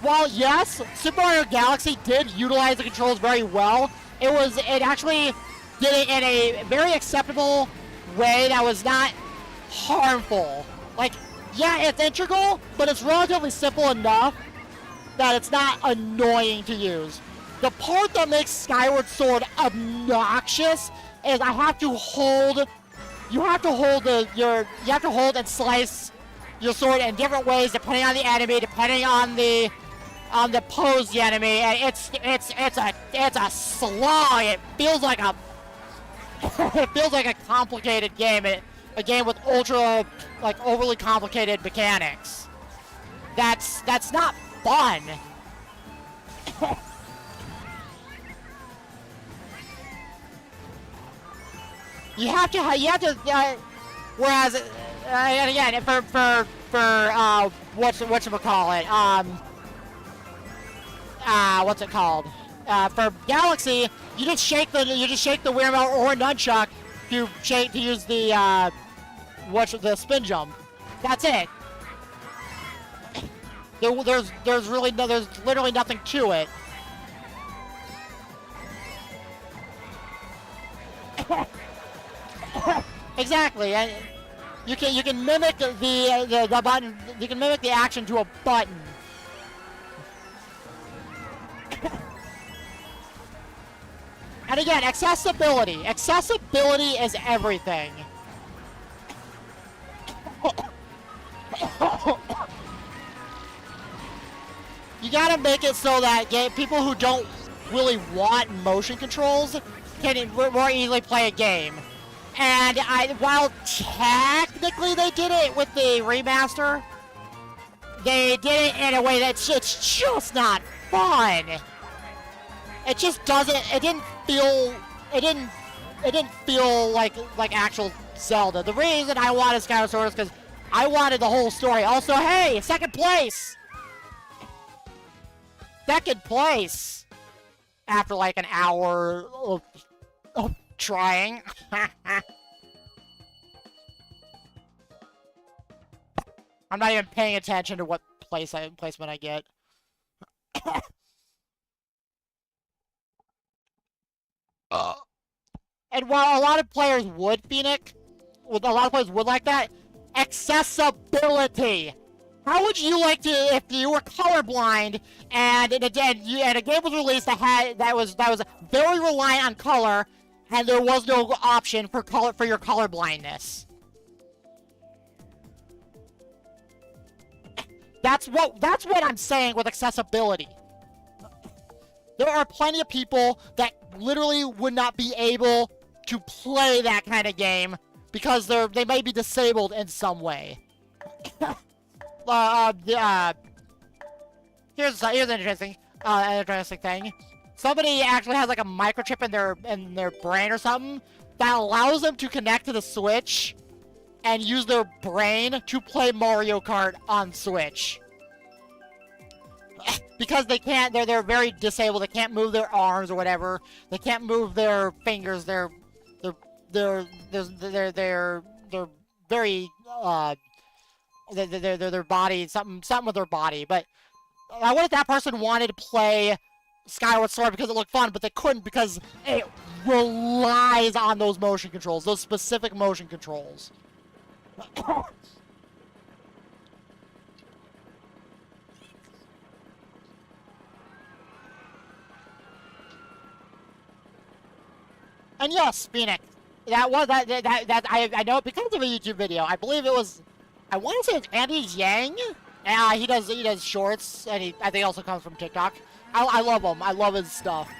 While yes, Super Mario Galaxy did utilize the controls very well, it actually did it in a very acceptable way that was not harmful. Like, yeah, it's integral, but it's relatively simple enough that it's not annoying to use. The part that makes Skyward Sword obnoxious is you have to hold and slice your sword in different ways depending on the enemy, depending on the pose of the enemy, and it's a slog. It feels like a complicated game, a game with overly complicated mechanics. That's not fun. You have to. Whereas, and again, for whatchamacallit, what's it called? For Galaxy, you just shake the Wiimote or nunchuck to use the spin jump. That's it. There's literally nothing to it. Exactly, and you can mimic the button. You can mimic the action to a button. And again, accessibility. Accessibility is everything. You gotta make it so that people who don't really want motion controls can more easily play a game. And while technically they did it with the remaster, they did it in a way that's just not fun. It just doesn't. It didn't feel like actual Zelda. The reason I wanted Skyward Sword is because I wanted the whole story. Also, hey, second place. Second place. After like an hour of trying. I'm not even paying attention to what placement I get. And while a lot of players would, Phoenix, a lot of players would like that, accessibility. How would you like to, if you were colorblind and a game was released that was very reliant on color, and there was no option for your color blindness? That's what I'm saying with accessibility. There are plenty of people that literally would not be able to play that kind of game because they may be disabled in some way. Here's an interesting thing. Somebody actually has like a microchip in their brain or something that allows them to connect to the Switch and use their brain to play Mario Kart on Switch. Because they can't, they're very disabled. They can't move their arms or whatever. They can't move their fingers. They're very their body, something with their body. But what if that person wanted to play Skyward Sword because it looked fun, but they couldn't because it relies on those motion controls, those specific motion controls. And yes, Phoenix, I know because of a YouTube video. I believe it was, I want to say it's Andy Yang. He does shorts, and I think he also comes from TikTok. I love him. I love his stuff.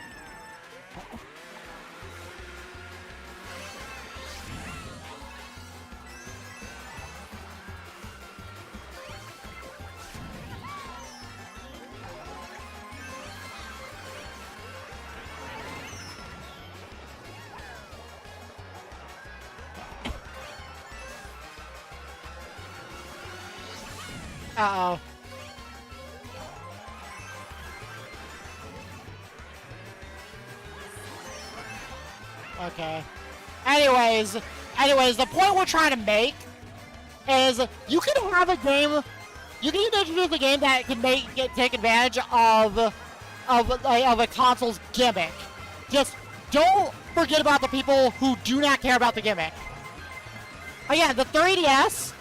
Uh-oh. Okay. Anyways, the point we're trying to make is you can have a game, you can introduce a game that can take advantage of a console's gimmick. Just don't forget about the people who do not care about the gimmick. Again, the 3DS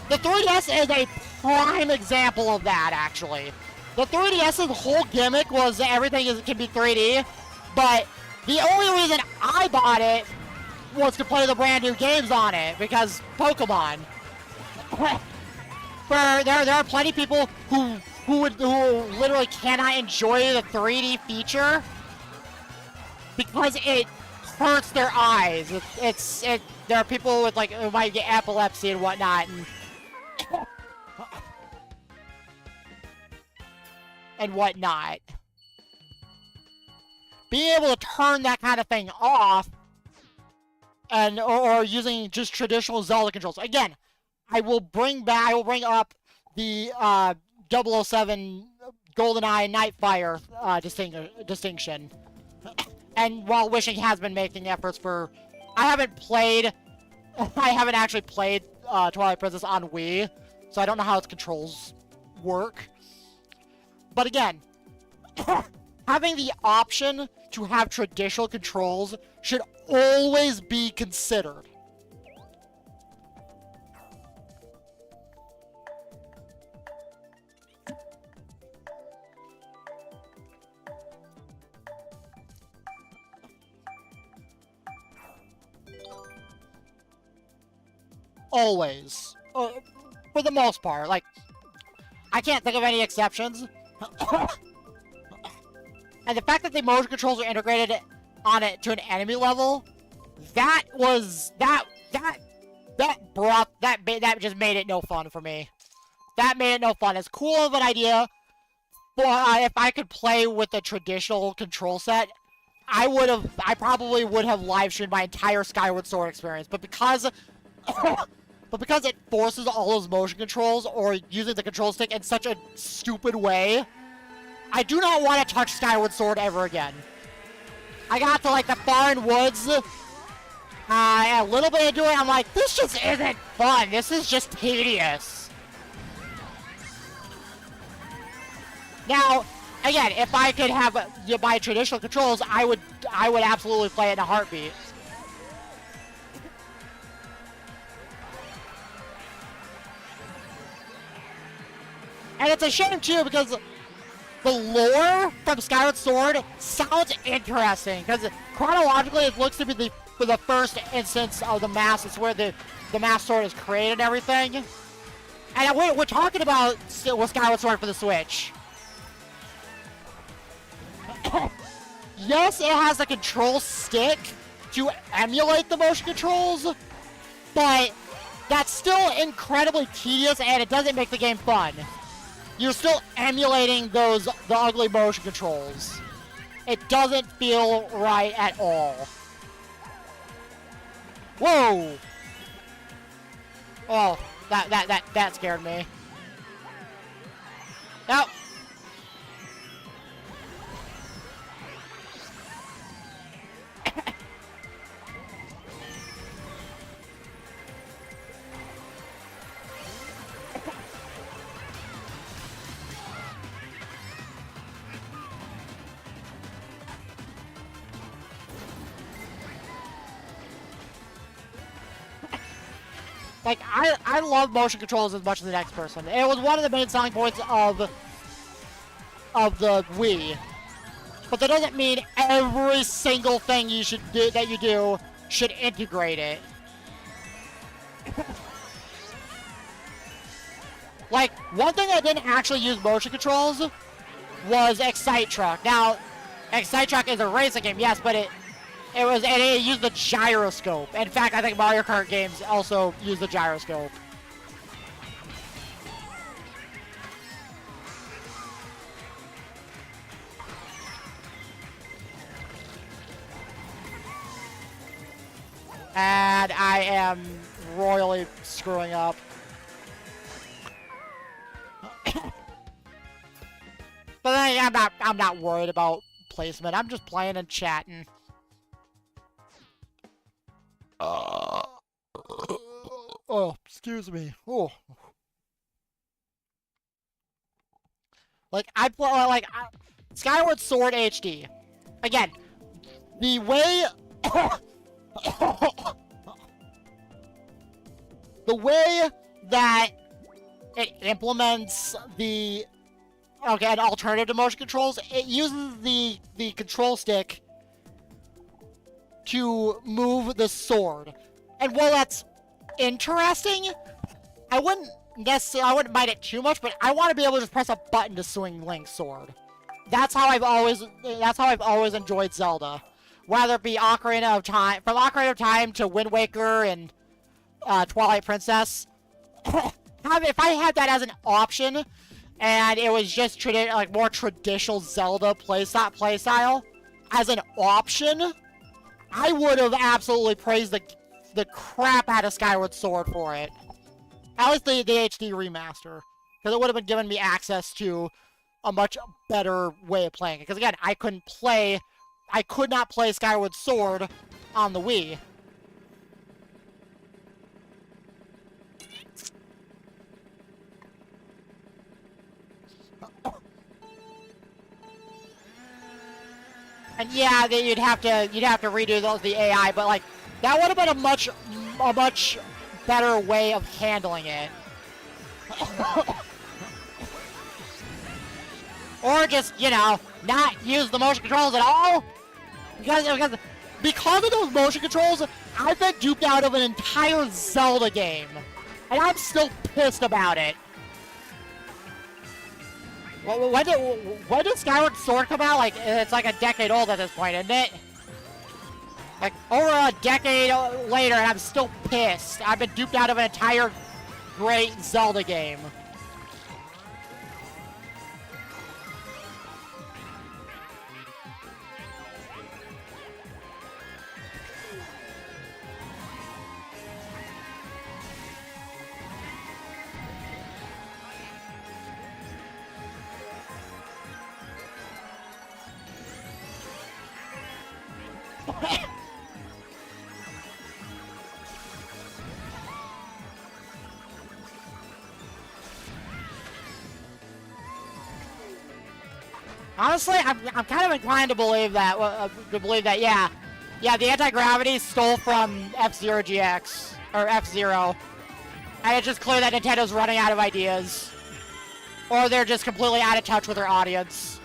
is a prime example of that, actually. The 3DS's whole gimmick was everything can be 3D, but the only reason I bought it was to play the brand new games on it, because Pokemon. There are plenty of people who literally cannot enjoy the 3D feature because it hurts their eyes. There are people with who might get epilepsy and whatnot, and whatnot. Being able to turn that kind of thing off, or using just traditional Zelda controls. Again, I will bring up the 007 GoldenEye Nightfire distinction. And while wishing has been making efforts for, I haven't actually played Twilight Princess on Wii, so I don't know how its controls work. But again, having the option to have traditional controls should always be considered. always. For the most part. Like, I can't think of any exceptions. And the fact that the motion controls are integrated on it to an enemy level, that just made it no fun for me. That made it no fun. As cool of an idea, but if I could play with the traditional control set, I probably would have live streamed my entire Skyward Sword experience. But because it forces all those motion controls or using the control stick in such a stupid way, I do not want to touch Skyward Sword ever again. I got to like the foreign woods, a little bit into it, I'm like, this just isn't fun. This is just tedious. Now, again, if I could have my traditional controls, I would absolutely play it in a heartbeat. And it's a shame too because the lore from Skyward Sword sounds interesting because chronologically it looks to be the first instance of the mask. It's where the mask sword is created and everything. And we're talking about with Skyward Sword for the Switch. Yes, it has a control stick to emulate the motion controls, but that's still incredibly tedious and it doesn't make the game fun. You're still emulating the ugly motion controls. It doesn't feel right at all. Whoa! Oh, that scared me. Now, like, I love motion controls as much as the next person. It was one of the main selling points of the Wii. But that doesn't mean every single thing you do should integrate it. Like, one thing that didn't actually use motion controls was Excite Truck. Now, Excite Truck is a racing game, yes, but it used the gyroscope. In fact, I think Mario Kart games also use the gyroscope. And I am royally screwing up. But then I'm not worried about placement. I'm just playing and chatting. Oh, excuse me. Oh. Like, Skyward Sword HD. Again, the way... the way that it implements an alternative to motion controls, it uses the control stick to move the sword. And while that's interesting, I wouldn't mind it too much, but I want to be able to just press a button to swing Link's sword. That's how I've always enjoyed Zelda. Whether it be Ocarina of Time, from Ocarina of Time to Wind Waker and Twilight Princess. If I had that as an option, and it was just more traditional Zelda playstyle as an option, I would have absolutely praised the crap out of Skyward Sword for it. At least the HD remaster. Because it would have been giving me access to a much better way of playing it. Because again, I could not play Skyward Sword on the Wii. And yeah, you'd have to redo the AI, but like that would have been a much better way of handling it. Or just, not use the motion controls at all. Because of those motion controls, I've been duped out of an entire Zelda game, and I'm still pissed about it. When did Skyward Sword come out? Like, it's like a decade old at this point, isn't it? Like, over a decade later, and I'm still pissed. I've been duped out of an entire great Zelda game. Honestly, I'm kind of inclined to believe that. Yeah, the anti-gravity stole from F-Zero GX or F-Zero, and it's just clear that Nintendo's running out of ideas, or they're just completely out of touch with their audience.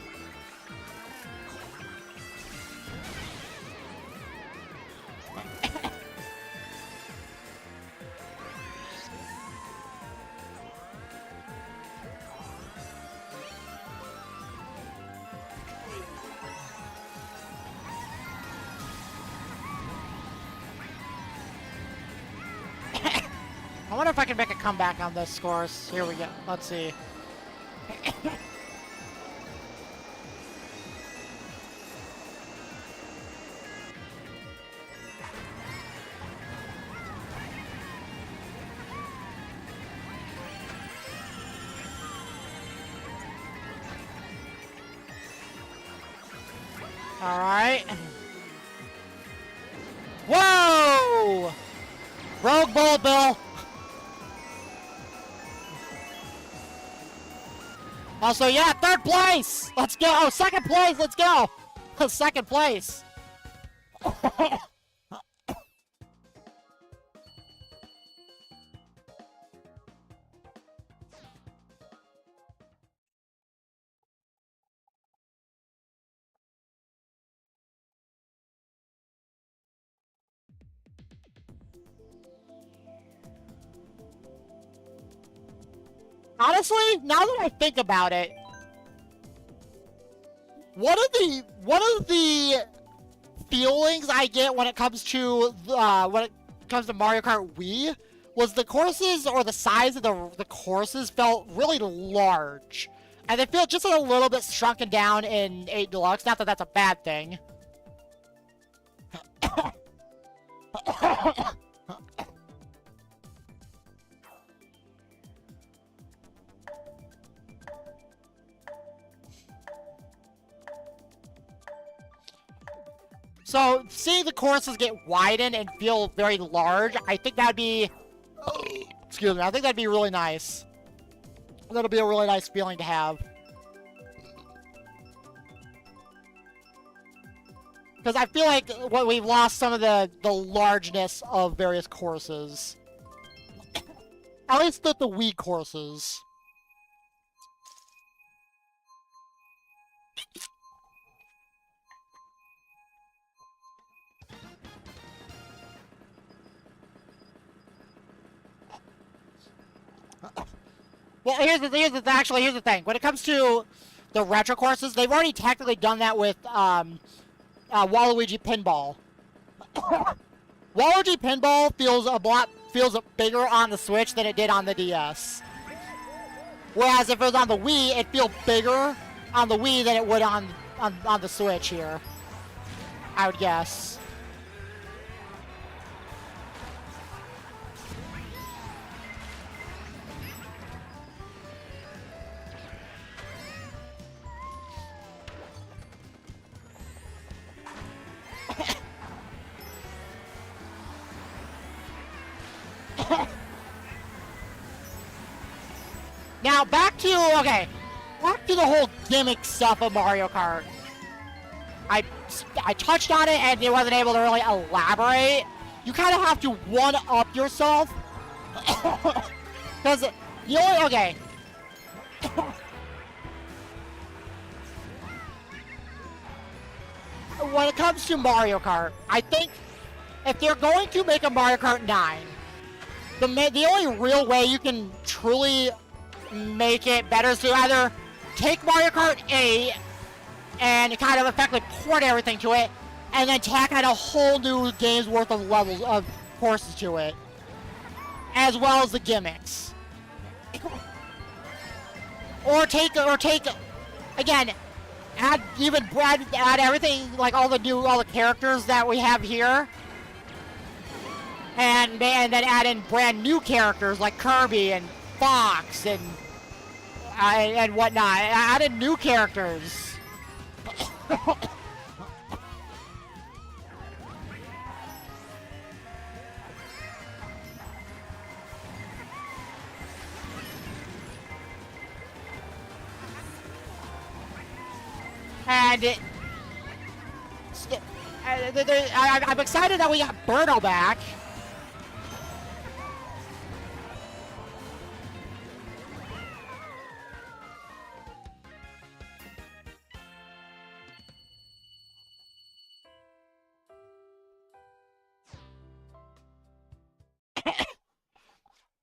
I wonder if I can make a comeback on this course. Here we go. Let's see. All right. Whoa! Rogue Bullet Bill. Also, yeah, third place! Let's go! Oh, second place, let's go! Second place! Honestly, now that I think about it, one of the feelings I get when it comes to Mario Kart Wii was the courses, or the size of the courses, felt really large, and they feel just a little bit shrunken down in 8 Deluxe. Not that that's a bad thing. So, seeing the courses get widened and feel very large, I think that'd be... Excuse me, I think that'd be really nice. That'll be a really nice feeling to have. Because I feel like we've lost some of the largeness of various courses. At least the Wii courses. Well, here's the thing. When it comes to the retro courses, they've already technically done that with Waluigi Pinball. Waluigi Pinball feels bigger on the Switch than it did on the DS. Whereas if it was on the Wii, it'd feel bigger on the Wii than it would on the Switch here, I would guess. Now, back to the whole gimmick stuff of Mario Kart. I touched on it and it wasn't able to really elaborate. You kind of have to one-up yourself. Because, okay. When it comes to Mario Kart, I think if they're going to make a Mario Kart 9, the only real way you can truly make it better is to either take Mario Kart 8 and kind of effectively port everything to it, and then tack on a whole new game's worth of levels of courses to it, as well as the gimmicks. Or take again, add everything, like all the characters that we have here, and then add in brand new characters like Kirby and Fox and whatnot. Add in new characters. And I'm excited that we got Birdo back.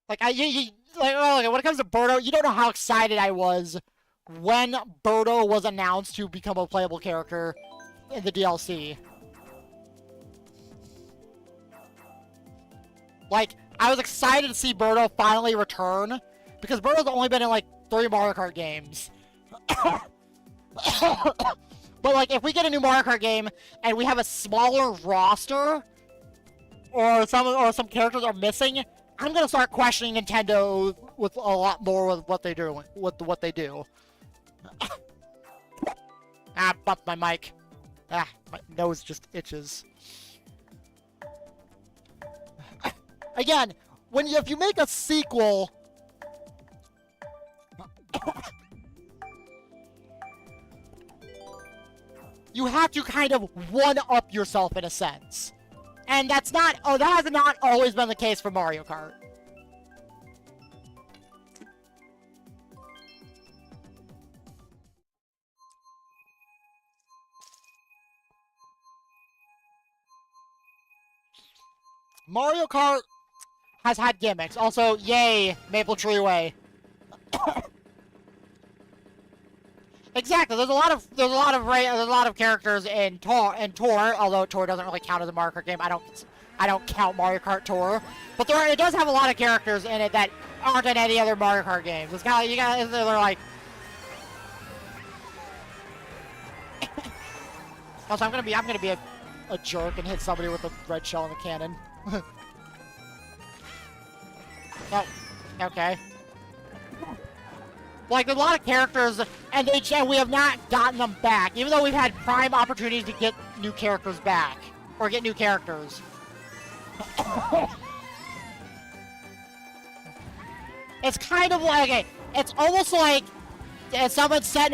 Like when it comes to Birdo, you don't know how excited I was when Birdo was announced to become a playable character in the DLC. Like, I was excited to see Birdo finally return, because Birdo's only been in like 3 Mario Kart games. But like, if we get a new Mario Kart game and we have a smaller roster, or some characters are missing, I'm gonna start questioning Nintendo with a lot more with what they do. Bumped my mic. My nose just itches. Again, if you make a sequel, you have to kind of one-up yourself in a sense. And that has not always been the case for Mario Kart. Mario Kart has had gimmicks. Also, yay, Maple Tree Way. Exactly. There's a lot of characters in Tour, although Tour doesn't really count as a Mario Kart game. I don't count Mario Kart Tour, but it does have a lot of characters in it that aren't in any other Mario Kart games. It's kind of they're like. Also, I'm gonna be a jerk and hit somebody with a red shell in the cannon. Oh, okay. Like, there's a lot of characters, and we have not gotten them back, even though we've had prime opportunities to get new characters back, or get new characters. It's kind of like, it's almost like someone set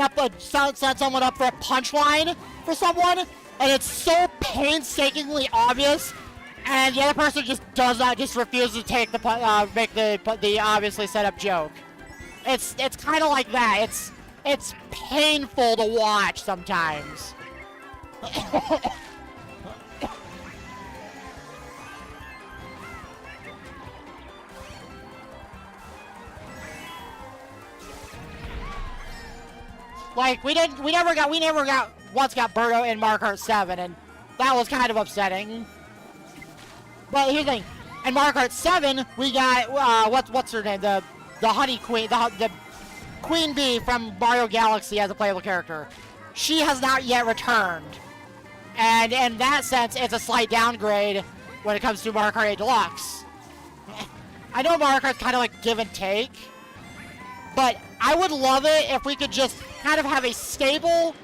someone up for a punchline for someone, and it's so painstakingly obvious, and the other person just refuses to take make the obviously set up joke. It's kind of like that. It's painful to watch sometimes. Like, we never got Birdo in Mario Kart 7, and that was kind of upsetting. But here's the thing, in Mario Kart 7, we got what's her name, the Honey Queen, the Queen Bee from Mario Galaxy as a playable character. She has not yet returned, and in that sense, it's a slight downgrade when it comes to Mario Kart 8 Deluxe. I know Mario Kart's kind of like give and take, but I would love it if we could just kind of have a stable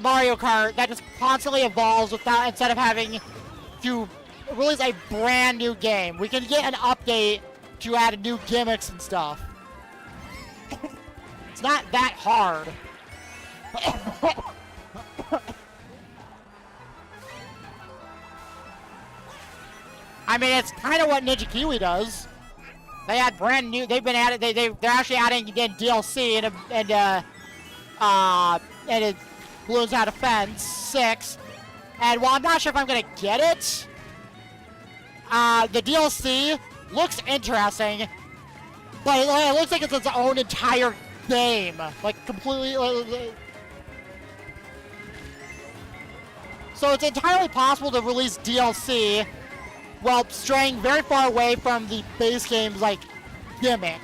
Mario Kart that just constantly evolves instead of having to release a brand new game. We can get an update to add new gimmicks and stuff. It's not that hard. I mean, it's kind of what Ninja Kiwi does. They add brand new. They've been added. They're actually adding again DLC and it Balloons Out of Fence 6. And while I'm not sure if I'm gonna get it, the DLC looks interesting, but it looks like it's its own entire game. Like, completely... So it's entirely possible to release DLC while straying very far away from the base game's, like, gimmick.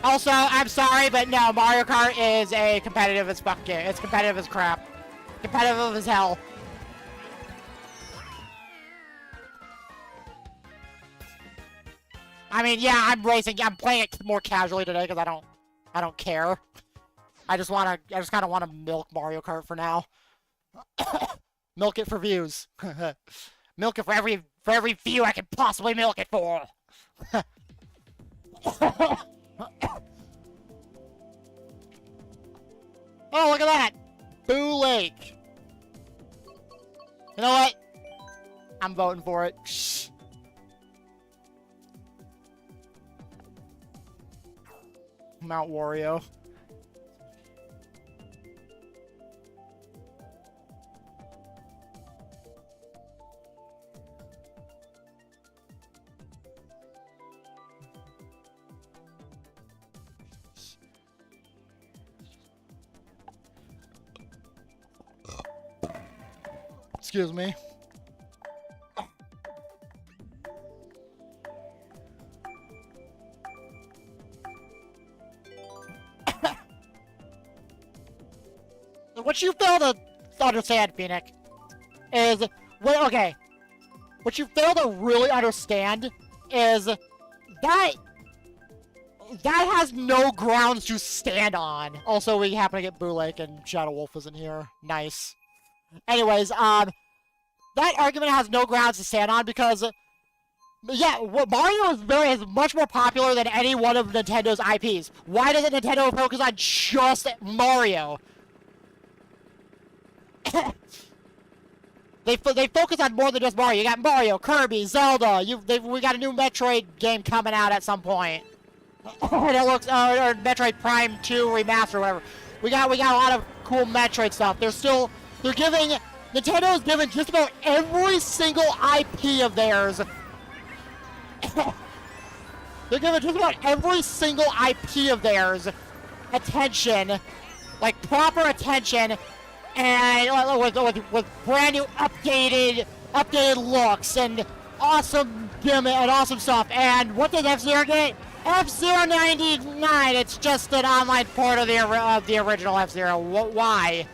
Also, I'm sorry, but no, Mario Kart is a competitive as fuck game. It's competitive as crap. Competitive as hell. I mean, yeah, I'm playing it more casually today because I don't care. I just kind of want to milk Mario Kart for now. Milk it for views. Milk it for every view I can possibly milk it for. Oh, look at that! Boo Lake. You know what? I'm voting for it. Shh. Mount Wario. Excuse me. What you fail to understand, Phoenix, is what you fail to really understand is that has no grounds to stand on. Also, we happen to get Boo Lake and Shadow Wolf isn't here. Nice. Anyways, that argument has no grounds to stand on because, yeah, Mario is much more popular than any one of Nintendo's IPs. Why doesn't Nintendo focus on just Mario? They focus on more than just Mario. You got Mario, Kirby, Zelda. We got a new Metroid game coming out at some point. And it looks or Metroid Prime 2 remaster, or whatever. We got a lot of cool Metroid stuff. Nintendo's giving just about every single IP of theirs. They're giving just about every single IP of theirs attention, like proper attention, and with brand new updated looks and awesome gimmick and awesome stuff. And what does F-Zero get? F-Zero 99. It's just an online port of the original F-Zero. Why?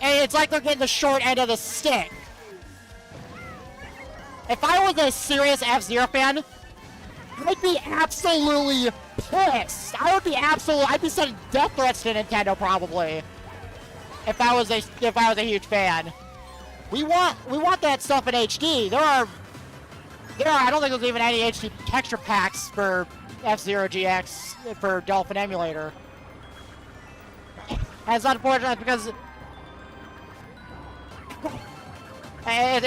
And it's like they're getting the short end of the stick. If I was a serious F-Zero fan, I'd be absolutely pissed. I'd be sending death threats to Nintendo probably. If I was a huge fan. We want that stuff in HD. I don't think there's even any HD texture packs for F-Zero GX for Dolphin Emulator. And it's unfortunate because they've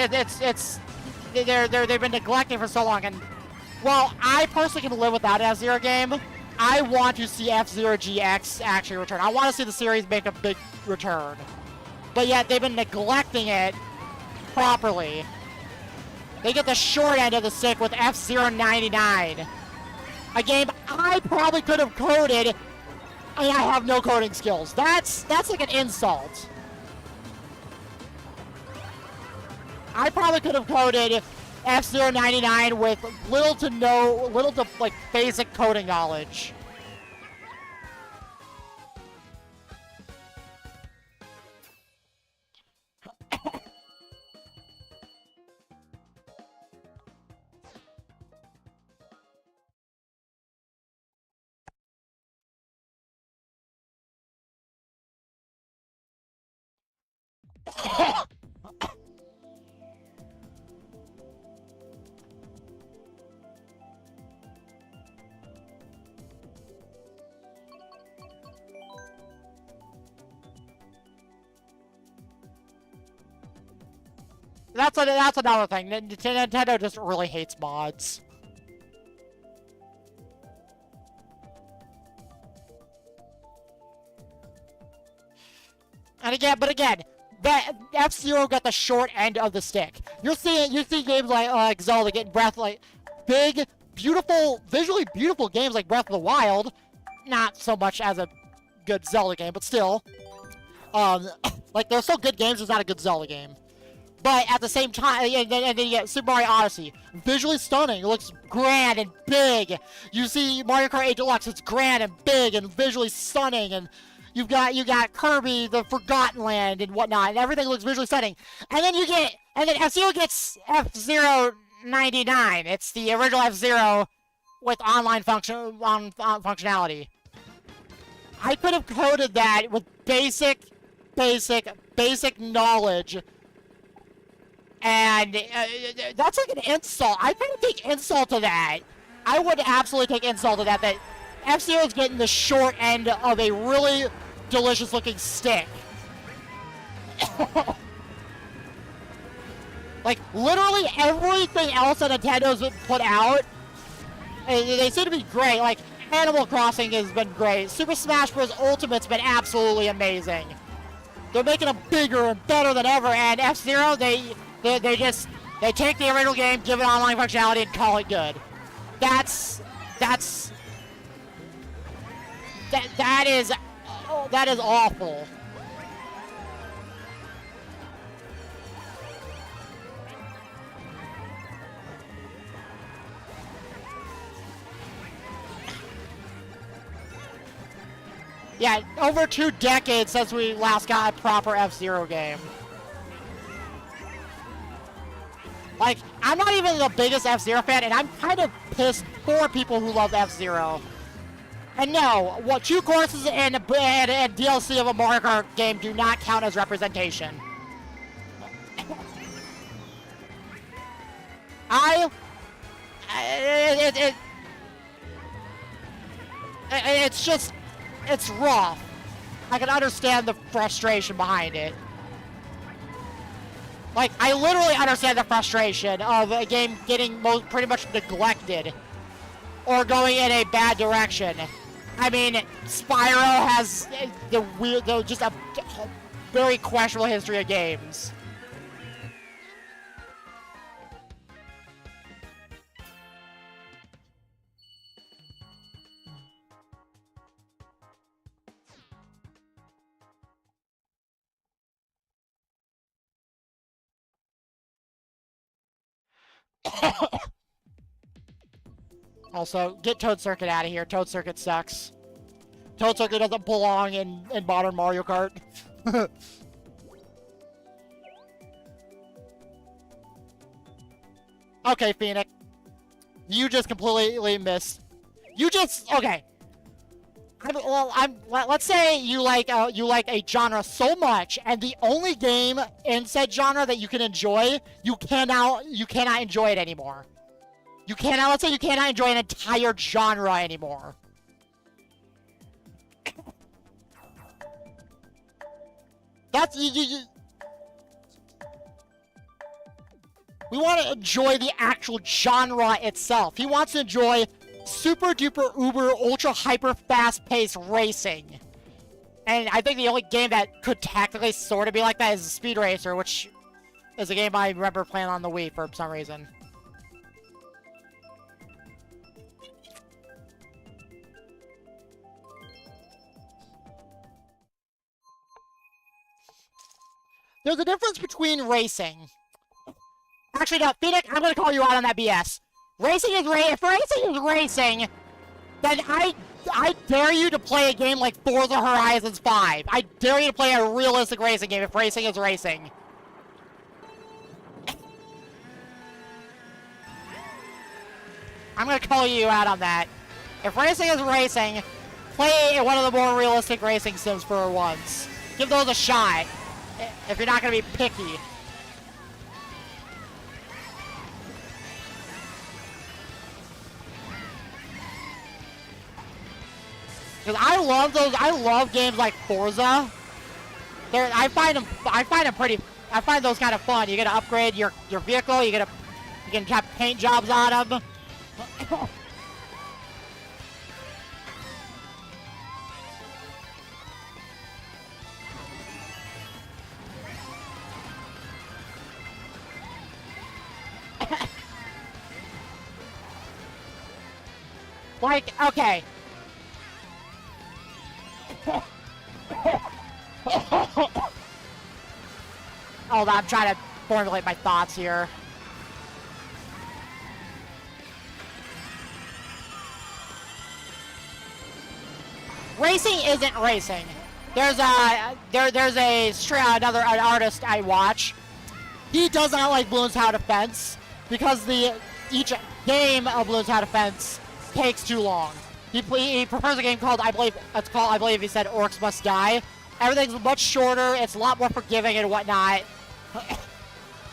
been neglecting for so long, and while I personally can live without an F-Zero game, I want to see F-Zero GX actually return. I want to see the series make a big return. But yet they've been neglecting it properly. They get the short end of the stick with F-Zero 99. A game I probably could have coded, and I have no coding skills. That's like an insult. I probably could have coded F-Zero 99 with little to like basic coding knowledge. That's another thing. Nintendo just really hates mods. And again, but again, that F-Zero got the short end of the stick. You see games like Zelda getting big, beautiful, visually beautiful games like Breath of the Wild. Not so much as a good Zelda game, but still. Like, they're so good games, it's not a good Zelda game. But at the same time, and then you get Super Mario Odyssey. Visually stunning. It looks grand and big. You see Mario Kart 8 Deluxe. It's grand and big and visually stunning. And you got Kirby, the Forgotten Land, and whatnot. And everything looks visually stunning. And then F-Zero gets F-Zero 99. It's the original F-Zero with online functionality. I could have coded that with basic knowledge. And that's like an insult. I couldn't take insult to that. I would absolutely take insult to that F-Zero's getting the short end of a really delicious looking stick. Like, literally everything else that Nintendo's put out, they seem to be great. Like, Animal Crossing has been great. Super Smash Bros. Ultimate's been absolutely amazing. They're making them bigger and better than ever, and F-Zero, they take the original game, give it online functionality, and call it good. That is awful. Yeah, over 2 decades since we last got a proper F-Zero game. Like, I'm not even the biggest F-Zero fan, and I'm kind of pissed for people who love F-Zero. And no, 2 courses and DLC of a Mario Kart game do not count as representation. It's rough. I can understand the frustration behind it. Like, I literally understand the frustration of a game getting pretty much neglected or going in a bad direction. I mean, Spyro has just a very questionable history of games. Also, get Toad Circuit out of here. Toad Circuit sucks. Toad Circuit doesn't belong in modern Mario Kart. Okay, Phoenix. You just completely missed. Okay. Let's say you like a genre so much, and the only game in said genre that you can enjoy, you cannot enjoy it anymore. Let's say you cannot enjoy an entire genre anymore. That's we want to enjoy the actual genre itself. He wants to enjoy super duper uber ultra hyper fast paced racing. And I think the only game that could technically sort of be like that is Speed Racer, which is a game I remember playing on the Wii for some reason. There's a difference between racing. Actually, no, Phoenix, I'm gonna call you out on that BS. If racing is racing, then I dare you to play a game like Forza Horizons 5. I dare you to play a realistic racing game if racing is racing. I'm gonna call you out on that. If racing is racing, play one of the more realistic racing sims for once. Give those a shot. If you're not gonna be picky. Because I love games like Forza. I find those kind of fun. You get to upgrade your vehicle, you can have paint jobs on them. Like, okay. Hold on, I'm trying to formulate my thoughts here. Racing isn't racing. There's another artist I watch. He does not like Bloons Tower Defense because each game of Bloons Tower Defense takes too long. He prefers a game called I believe he said Orcs Must Die. Everything's much shorter. It's a lot more forgiving and whatnot.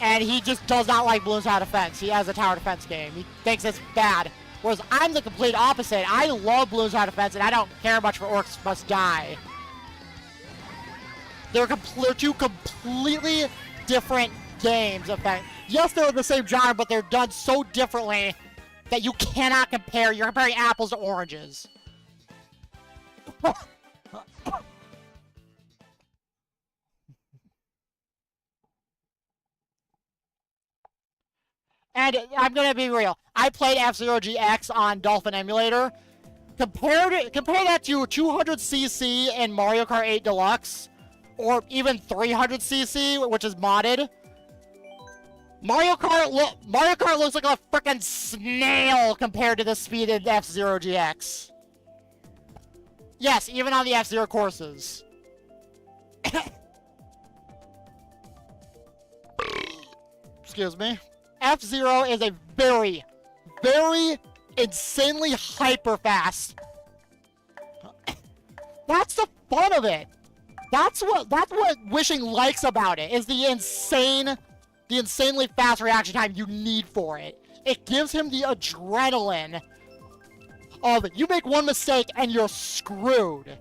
And he just does not like Bloons Tower Defense. He has a tower defense game. He thinks it's bad. Whereas I'm the complete opposite. I love Bloons Tower Defense, and I don't care much for Orcs Must Die. They're two completely different games. In fact, yes, they're the same genre, but they're done so differently that you cannot compare. You're comparing apples to oranges. And I'm gonna be real. I played F-Zero GX on Dolphin Emulator. Compare that to 200cc in Mario Kart 8 Deluxe, or even 300cc, which is modded. Mario Kart looks like a freaking snail compared to the speed in F-Zero GX. Yes, even on the F-Zero courses. Excuse me. F-Zero is a very, very insanely hyper fast. That's the fun of it. That's what Wishing likes about it, is the insanely fast reaction time you need for it. It gives him the adrenaline of you make one mistake and you're screwed.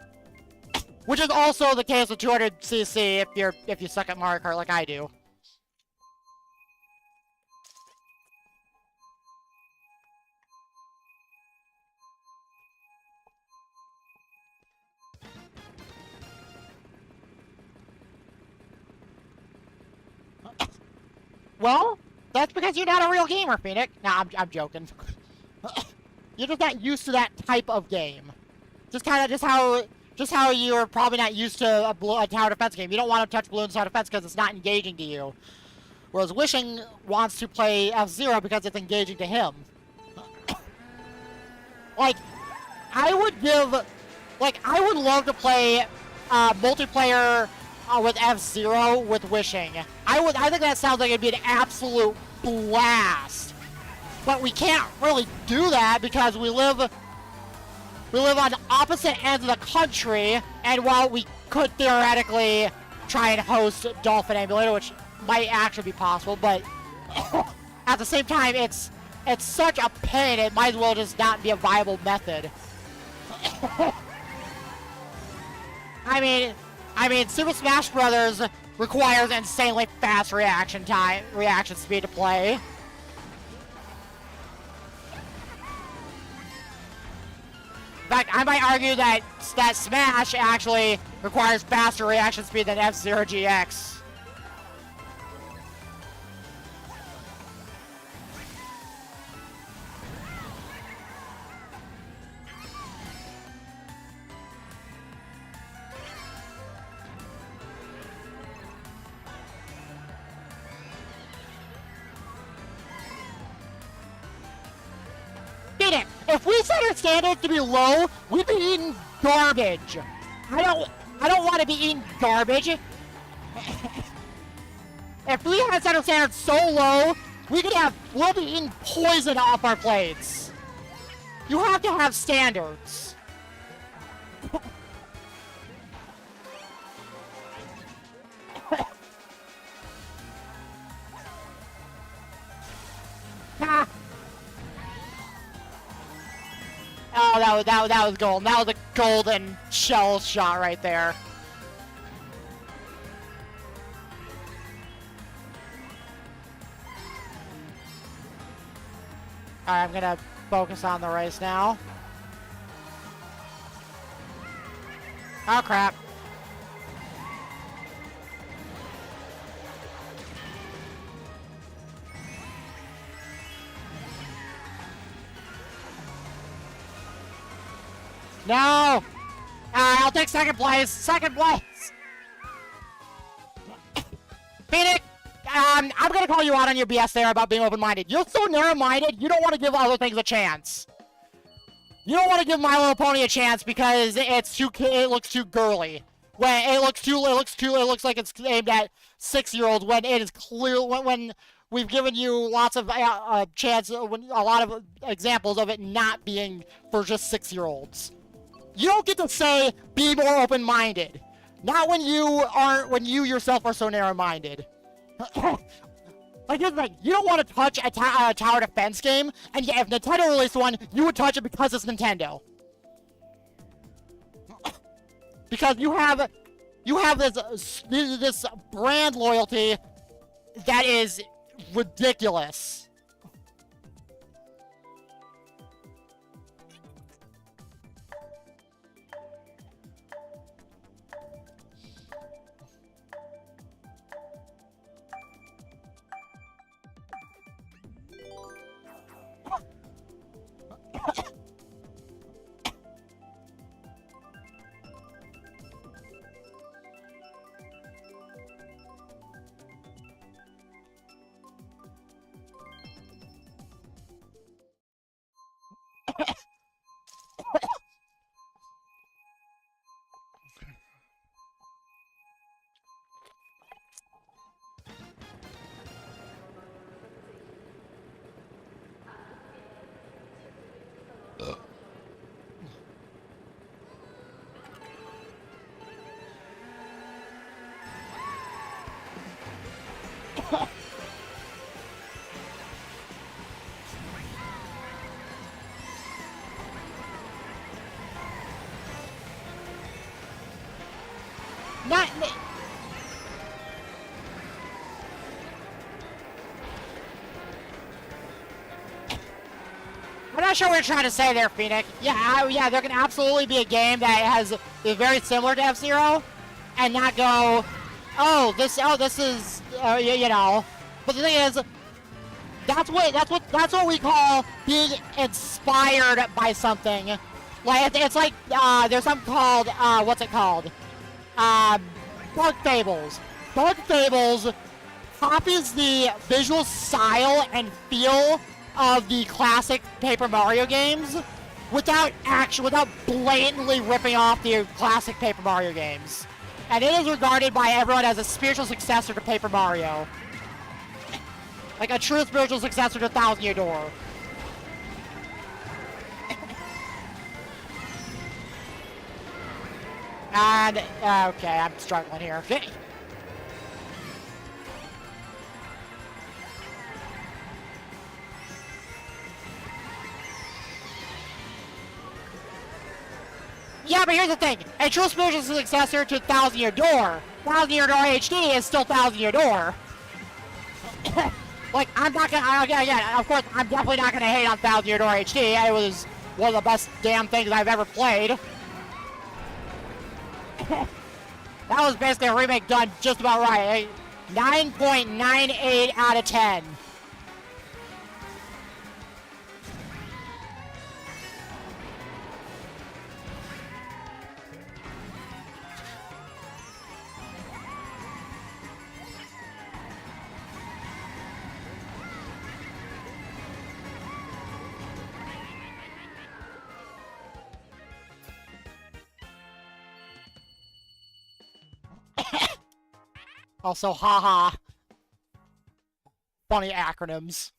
Which is also the case with 200cc if you suck at Mario Kart like I do. Well, that's because you're not a real gamer, Phoenix. Nah, I'm joking. You're just not used to that type of game. Just how you're probably not used to a tower defense game. You don't want to touch Bloons Tower Defense because it's not engaging to you. Whereas Wishing wants to play F-Zero because it's engaging to him. Like, I would love to play multiplayer with F-Zero with Wishing. I think that sounds like it'd be an absolute blast. But we can't really do that because we live on opposite ends of the country, and while we could theoretically try and host Dolphin Emulator, which might actually be possible, but at the same time, it's such a pain, it might as well just not be a viable method. I mean, Super Smash Brothers requires insanely fast reaction speed to play. In fact, I might argue that Smash actually requires faster reaction speed than F-Zero GX. If we set our standards to be low, we'd be eating garbage. I don't want to be eating garbage. If we had set our standards so low, we'll be eating poison off our plates. You have to have standards. Oh, that was gold. That was a golden shell shot right there. Alright, I'm gonna focus on the race now. Oh, crap. No! I'll take second place! Second place! Phoenix, I'm gonna call you out on your BS there about being open-minded. You're so narrow-minded, you don't want to give other things a chance. You don't want to give My Little Pony a chance because it looks too girly. When it looks like it's aimed at 6-year-olds when it is clear when we've given you lots of chance, a lot of examples of it not being for just 6-year-olds. You don't get to say be more open-minded. Not when you yourself are so narrow-minded. Like, here's the thing, you don't want to touch a tower defense game, and yet if Nintendo released one, you would touch it because it's Nintendo. Because you have this brand loyalty that is ridiculous. I'm not sure what you're trying to say there, Phoenix. Yeah, there can absolutely be a game that is very similar to F-Zero, and not go, this is, you know. But the thing is, that's what we call being inspired by something. Like it's like there's something called what's it called? Bug Fables. Bug Fables copies the visual style and feel of the classic Paper Mario games without blatantly ripping off the classic Paper Mario games. And it is regarded by everyone as a spiritual successor to Paper Mario. Like a true spiritual successor to Thousand Year Door. And, okay, I'm struggling here. Yeah, but here's the thing. A true spiritual successor to Thousand Year Door. Thousand Year Door HD is still Thousand Year Door. Like, I'm not gonna, again, of course, I'm definitely not gonna hate on Thousand Year Door HD. It was one of the best damn things I've ever played. That was basically a remake done just about right. 9.98 out of 10. Also, haha. Funny acronyms.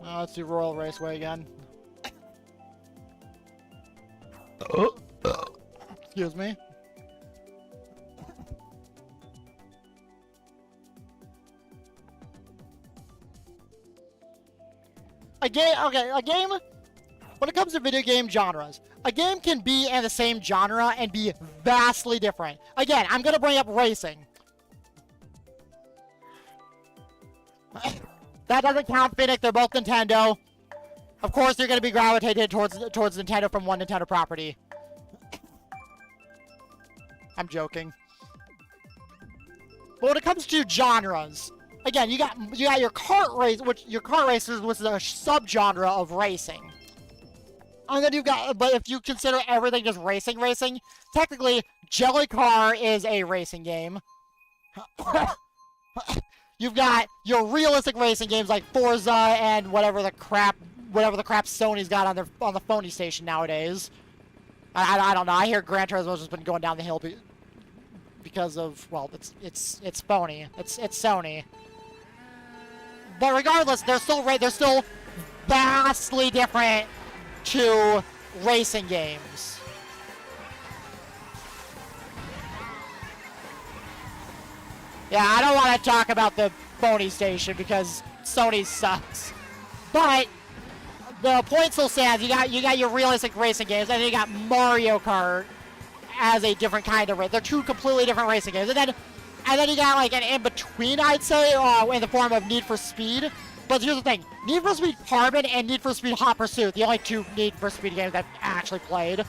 Let's do Royal Raceway again. Excuse me. A game, when it comes to video game genres, a game can be in the same genre and be vastly different. Again, I'm gonna bring up racing. That doesn't count, Phoenix, they're both Nintendo. Of course, you're gonna be gravitated towards Nintendo from one Nintendo property. I'm joking. But when it comes to genres, again, you got your kart race, which your kart racers was a subgenre of racing. And then you've got, but if you consider everything just racing, technically, Jelly Car is a racing game. You've got your realistic racing games like Forza and whatever the crap Sony's got on the phony station nowadays. I don't know. I hear Gran Turismo's just been going down the hill because of, well, it's phony. It's Sony. But regardless, they're still vastly different to racing games. Yeah, I don't want to talk about the phony station because Sony sucks. But the point still stands. You got your realistic racing games, and then you got Mario Kart as a different kind of race. They're two completely different racing games. And then you got like an in-between, I'd say, in the form of Need for Speed. But here's the thing. Need for Speed Carbon and Need for Speed Hot Pursuit, the only two Need for Speed games I've actually played,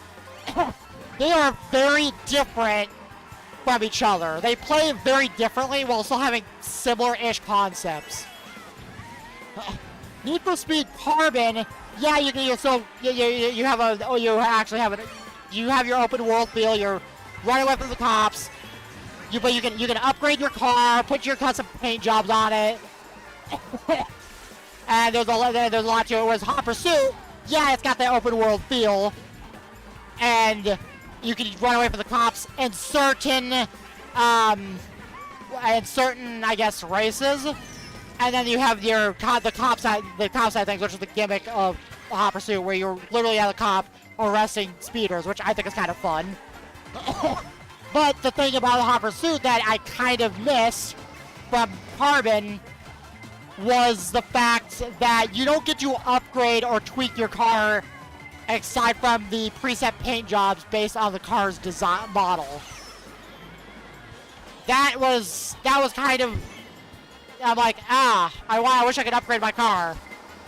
they are very different from each other. They play very differently while still having similar-ish concepts. Need for Speed Carbon, yeah, you have your open world feel. You're running away from the cops. But you can upgrade your car, put your custom paint jobs on it, and there's a lot to it. Whereas Hot Pursuit, yeah, it's got that open world feel, and you can run away from the cops in certain, I guess, races. And then you have the cop side things, which is the gimmick of Hot Pursuit, where you're literally at a cop arresting speeders, which I think is kind of fun. But the thing about Hot Pursuit that I kind of missed from Carbon was the fact that you don't get to upgrade or tweak your car aside from the preset paint jobs based on the car's design model. That was kind of, I'm like, I wish I could upgrade my car.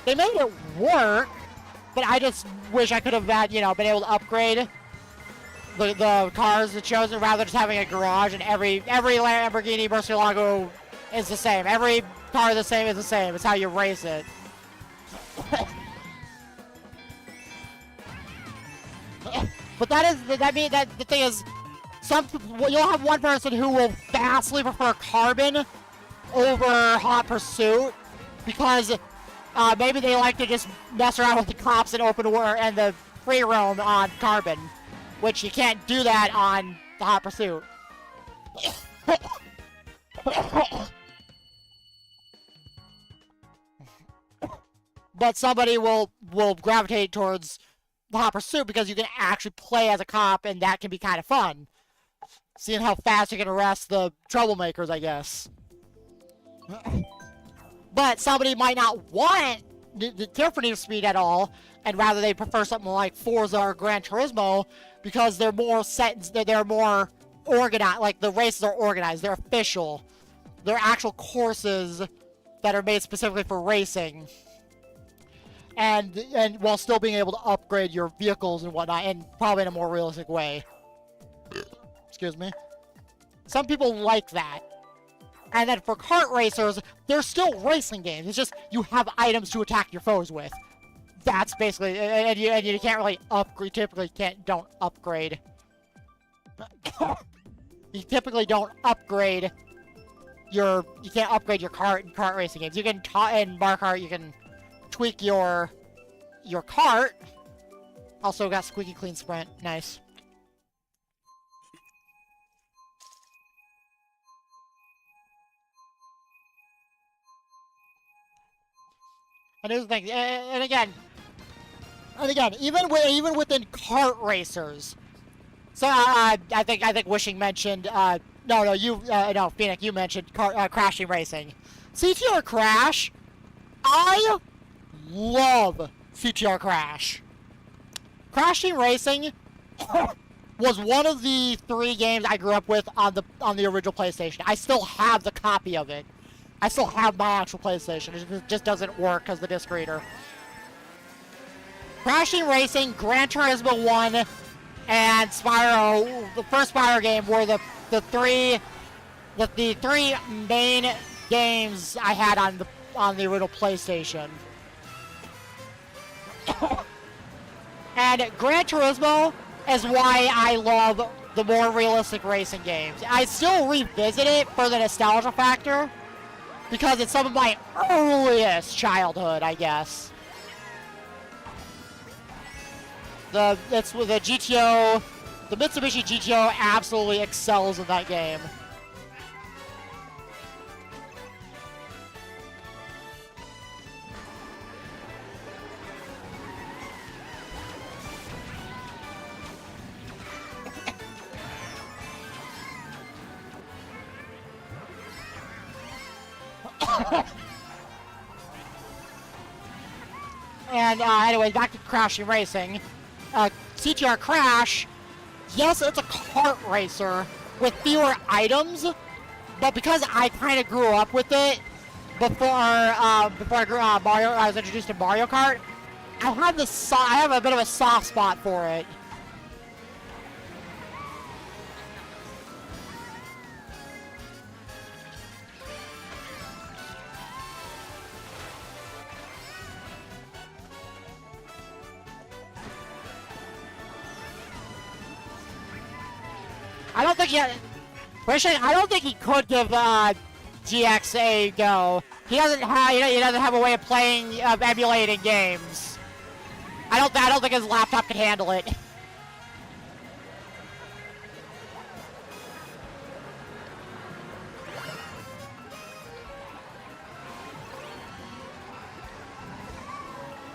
They made it work, but I just wish I could have been able to upgrade the cars that chosen rather than just having a garage and every Lamborghini Murcielago is the same. Every car is the same. It's how you race it. But the thing is, you'll have one person who will vastly prefer Carbon over Hot Pursuit because maybe they like to just mess around with the cops and open world and the free roam on Carbon, which you can't do that on the Hot Pursuit. But somebody will gravitate towards the Hot Pursuit because you can actually play as a cop, and that can be kind of fun. Seeing how fast you can arrest the troublemakers, I guess. But somebody might not want the different speed at all, and rather they prefer something like Forza or Gran Turismo because they're more set, they're more organized, like the races are organized, they're official. They're actual courses that are made specifically for racing. And while still being able to upgrade your vehicles and whatnot, and probably in a more realistic way. Excuse me. Some people like that. And then for kart racers, they're still racing games. It's just you have items to attack your foes with. That's basically, and you can't really upgrade. Typically, don't upgrade. You typically don't upgrade you can't upgrade your kart in kart racing games. You can in Mario Kart, you can tweak your kart. Also got squeaky clean sprint. Nice. And here's the thing, and again, even within kart racers. So I think Wishing mentioned no, Phoenix, you mentioned crashing racing. CTR Crash, I love CTR Crash. Crashing Racing was one of the 3 games I grew up with on the original PlayStation. I still have the copy of it. I still have my actual PlayStation. It just doesn't work because of the disc reader. Crashing Racing, Gran Turismo 1, and Spyro, the first Spyro game, were the 3 the three main games I had on the original PlayStation. And Gran Turismo is why I love the more realistic racing games. I still revisit it for the nostalgia factor because it's some of my earliest childhood, I guess. It's with the GTO, the Mitsubishi GTO absolutely excels in that game. And anyways, back to Crashing Racing. CTR Crash, yes, it's a kart racer with fewer items, but because I kind of grew up with it before I was introduced to Mario Kart, I have a bit of a soft spot for it. I don't think he could give GX a go. He doesn't have a way of playing emulating games. I don't think his laptop can handle it.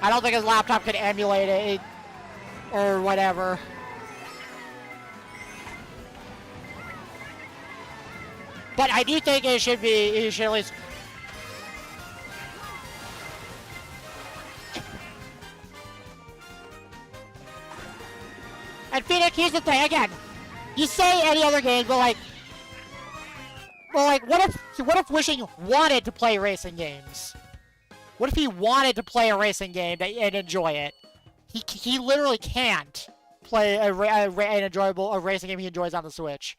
I don't think his laptop can emulate it or whatever. But I do think it should at least... And Phoenix, here's the thing, again, you say any other game, but like, what if Wishing wanted to play racing games? What if he wanted to play a racing game and enjoy it? He literally can't play an enjoyable racing game he enjoys on the Switch.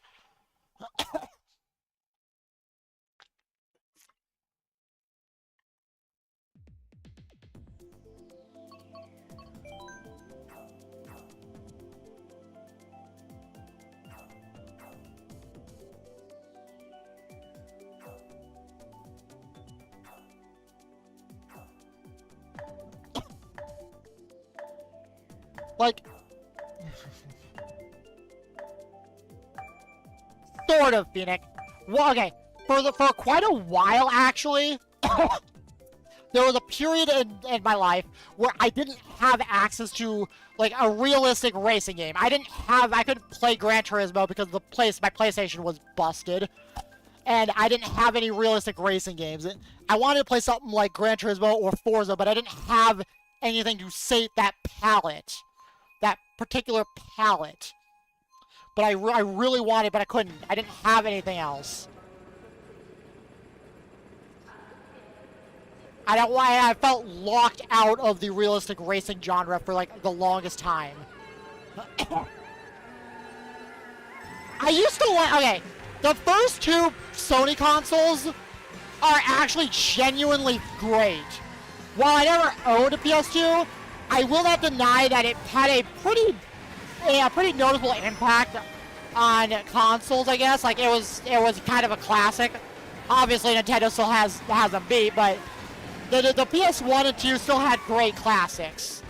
Like, sort of, Phoenix. Well, okay, for quite a while, actually, there was a period in my life where I didn't have access to, like, a realistic racing game. I couldn't play Gran Turismo because my PlayStation was busted, and I didn't have any realistic racing games. I wanted to play something like Gran Turismo or Forza, but I didn't have anything to sate that palette. That particular palette. But I really wanted, but I couldn't. I didn't have anything else. I felt locked out of the realistic racing genre for like the longest time. I used to like, okay, the first two Sony consoles are actually genuinely great. While I never owned a PS2, I will not deny that it had a pretty noticeable impact on consoles, I guess. Like, it was kind of a classic. Obviously, Nintendo still has them beat, but the PS1 and 2 still had great classics.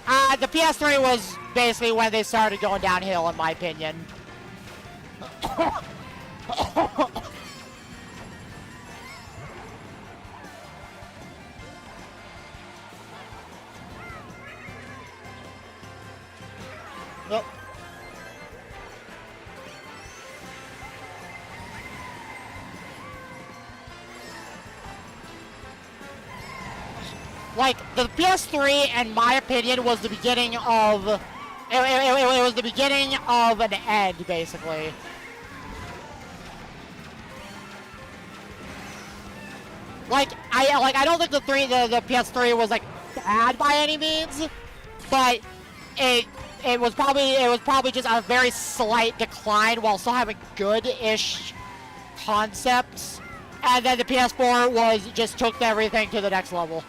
The PS3 was basically when they started going downhill, in my opinion. Nope. Like, the PS3, in my opinion, was the beginning of... It was the beginning of an end, basically. Like, I don't think the PS3 was, like, bad by any means, but it it was probably just a very slight decline while still having good-ish concepts. And then the PS4 just took everything to the next level.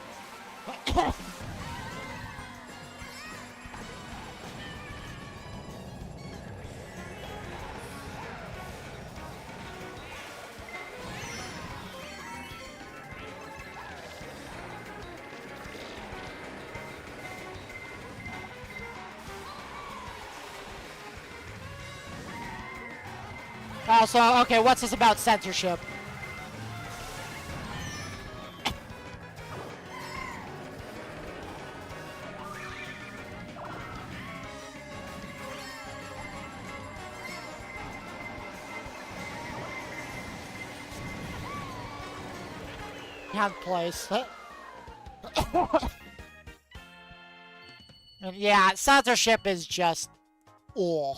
Also, okay, what's this about censorship? Have place. And yeah, censorship is just ugh.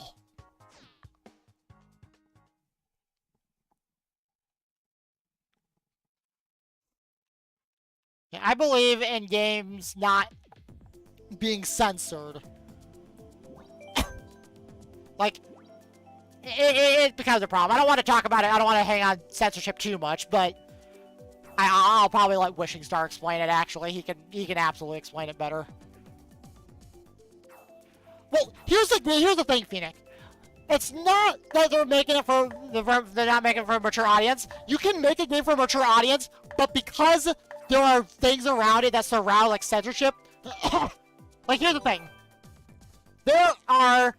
Yeah, I believe in games not being censored. Like, it becomes a problem. I don't want to talk about it. I don't want to hang on censorship too much, but I'll probably let Wishing Star explain it. Actually, he can absolutely explain it better. Well, here's the thing, Phoenix. It's not that they're making it they're not making it for a mature audience. You can make a game for a mature audience, but because there are things around it that surround like censorship. Like, here's the thing. There are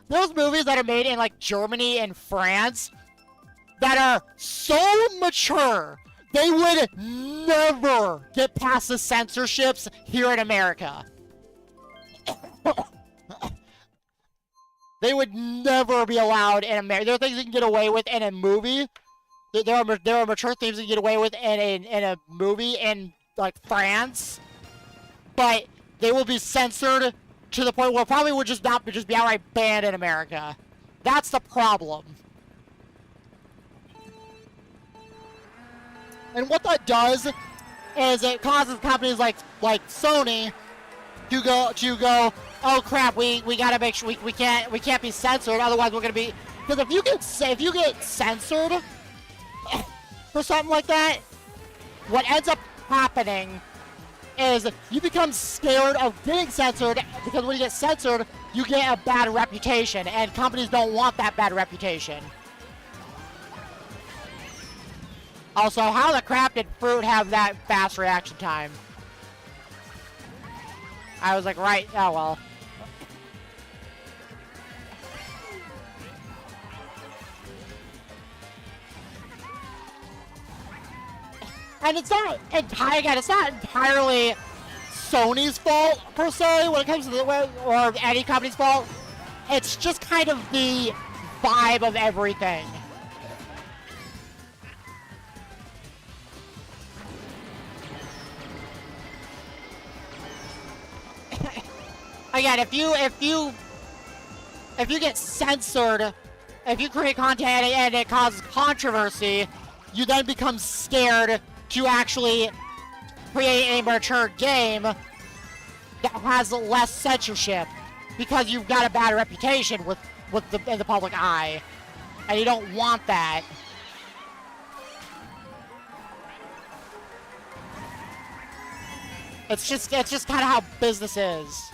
those movies that are made in like Germany and France that are so mature they would never get past the censorships here in America. They would never be allowed in America. There are things you can get away with in a movie. There are mature themes you can get away with in a movie in like France, but they will be censored to the point where it probably would just be outright banned in America. That's the problem. And what that does is it causes companies like Sony to go, oh crap, we gotta make sure we can't be censored, otherwise we're gonna be, because if you get censored for something like that, what ends up happening is you become scared of getting censored, because when you get censored, you get a bad reputation, and companies don't want that bad reputation. Also, how the crap did Fruit have that fast reaction time? I was like, right, oh well. And it's not entirely Sony's fault, per se, when it comes to the way, or any company's fault. It's just kind of the vibe of everything. Again, if you get censored, if you create content and it causes controversy, you then become scared to actually create a mature game that has less censorship, because you've got a bad reputation in the public eye, and you don't want that. It's just kind of how business is.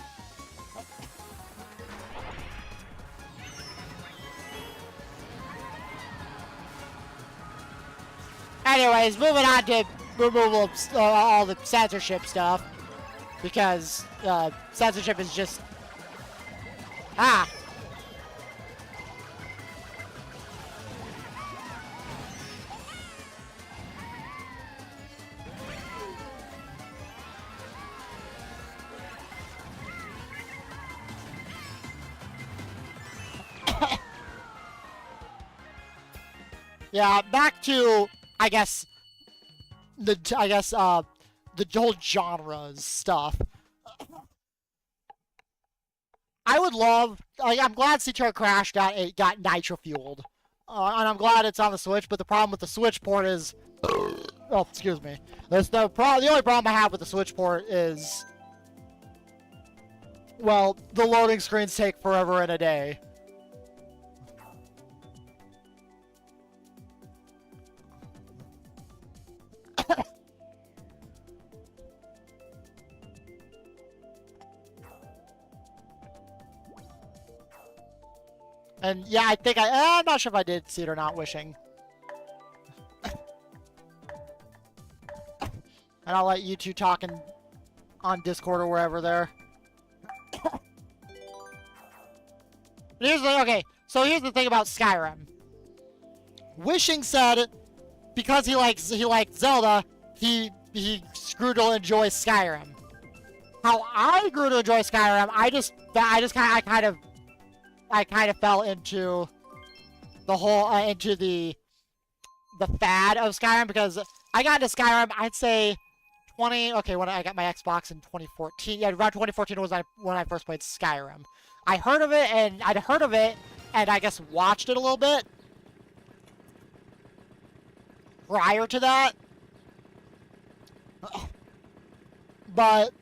Anyways, moving on to removal of all the censorship stuff, because censorship is just yeah, back to I guess the whole genres stuff. I would love, like, I'm glad CTR Crash got nitro fueled, and I'm glad it's on the Switch. But the problem with the Switch port is, oh, excuse me. The only problem I have with the Switch port is well, the loading screens take forever and a day. And yeah, I think I'm not sure if I did see it or not, Wishing. And I'll let you two talk on Discord or wherever there. Okay, so here's the thing about Skyrim. Wishing said because he likes Zelda, he grew to enjoy Skyrim. How I grew to enjoy Skyrim, I kind of fell into the whole into the fad of Skyrim because I got into Skyrim, I'd say when I got my Xbox in 2014. Yeah, around 2014 was when I first played Skyrim. I'd heard of it and I guess watched it a little bit prior to that. But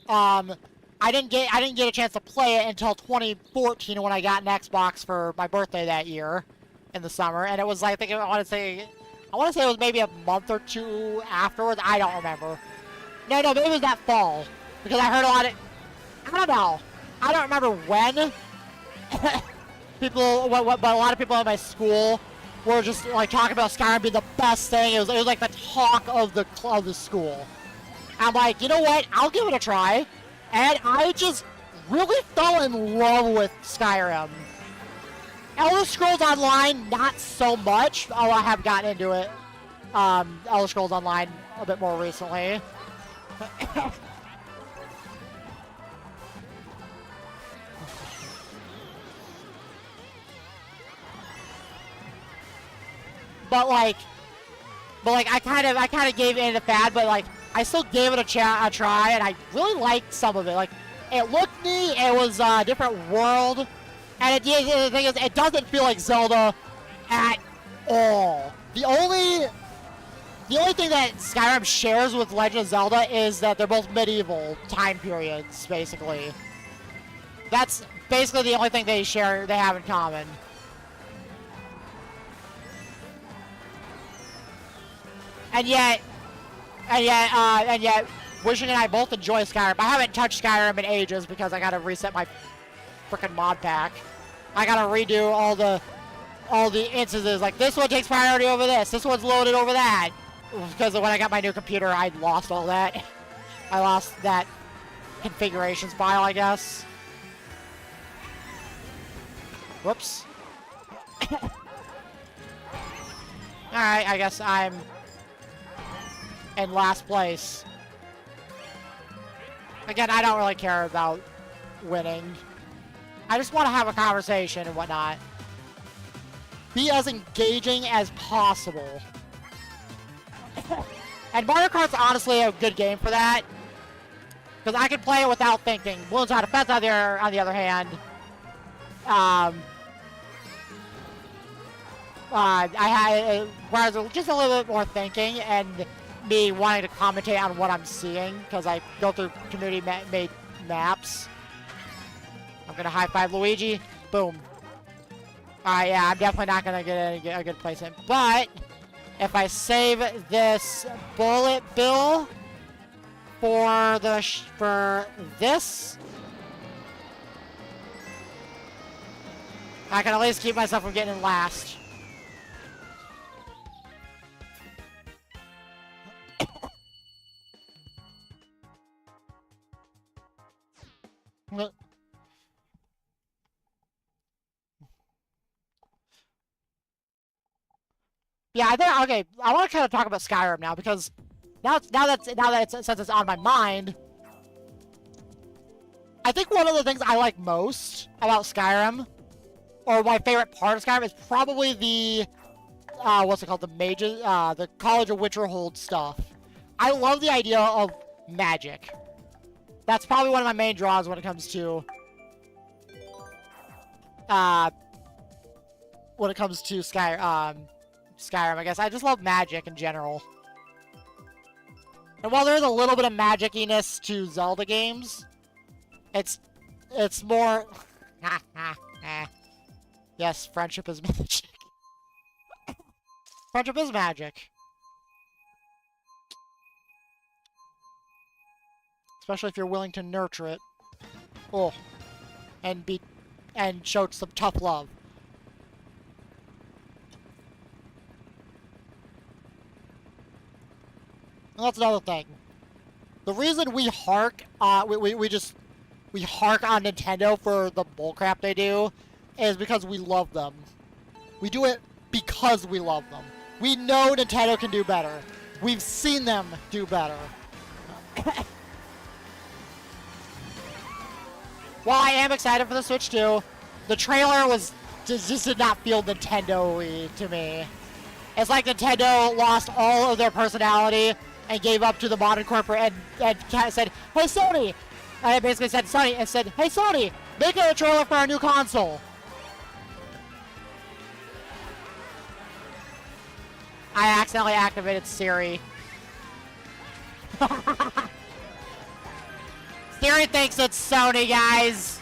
I didn't get a chance to play it until 2014 when I got an Xbox for my birthday that year in the summer, and it was like I want to say it was maybe a month or two afterwards. I don't remember. No, maybe it was that fall because I heard a lot of. I don't know. I don't remember when. But a lot of people in my school were just like talking about Skyrim being the best thing. It was like the talk of the school. I'm like, you know what? I'll give it a try. And I just really fell in love with Skyrim. Elder Scrolls Online, not so much, although I have gotten into it. Elder Scrolls Online a bit more recently. But I kind of gave in the fad, but like I still gave it a try, and I really liked some of it. Like, it looked neat, it was a different world, and the thing is, it doesn't feel like Zelda at all. The only thing that Skyrim shares with Legend of Zelda is that they're both medieval time periods, basically. That's basically the only thing they have in common. And yet, Wishing and I both enjoy Skyrim. I haven't touched Skyrim in ages because I gotta reset my frickin' mod pack. I gotta redo all the instances. Like, this one takes priority over this. This one's loaded over that. Because when I got my new computer, I lost all that. I lost that configurations file, I guess. Whoops. Alright, I guess I'm in last place. Again, I don't really care about winning. I just want to have a conversation and whatnot. Be as engaging as possible. And Mario Kart's honestly a good game for that. Because I can play it without thinking. Balloons Out of Fence, on the other hand, I requires just a little bit more thinking and me wanting to commentate on what I'm seeing, because I go through community-made maps. I'm going to high-five Luigi. Boom. Alright, yeah, I'm definitely not going to get a good placement. But if I save this bullet bill for this, I can at least keep myself from getting in last. Yeah, I think, okay, I want to kind of talk about Skyrim now, because since it's on my mind, I think one of the things I like most about Skyrim, or my favorite part of Skyrim, is probably the what's it called, the College of Winterhold stuff. I love the idea of magic. That's probably one of my main draws when it comes to Skyrim, I guess. I just love magic in general. And while there's a little bit of magic-iness to Zelda games, It's more... Yes, friendship is magic. Friendship is magic. Especially if you're willing to nurture it. Oh. And show some tough love. And that's another thing. The reason we hark, we hark on Nintendo for the bullcrap they do is because we love them. We do it because we love them. We know Nintendo can do better. We've seen them do better. While I am excited for the Switch 2, the trailer just did not feel Nintendo-y to me. It's like Nintendo lost all of their personality and gave up to the modern corporate and said, "Hey Sony," I basically said Sony and said, "Hey Sony, make a trailer for our new console." I accidentally activated Siri. Siri thinks it's Sony, guys.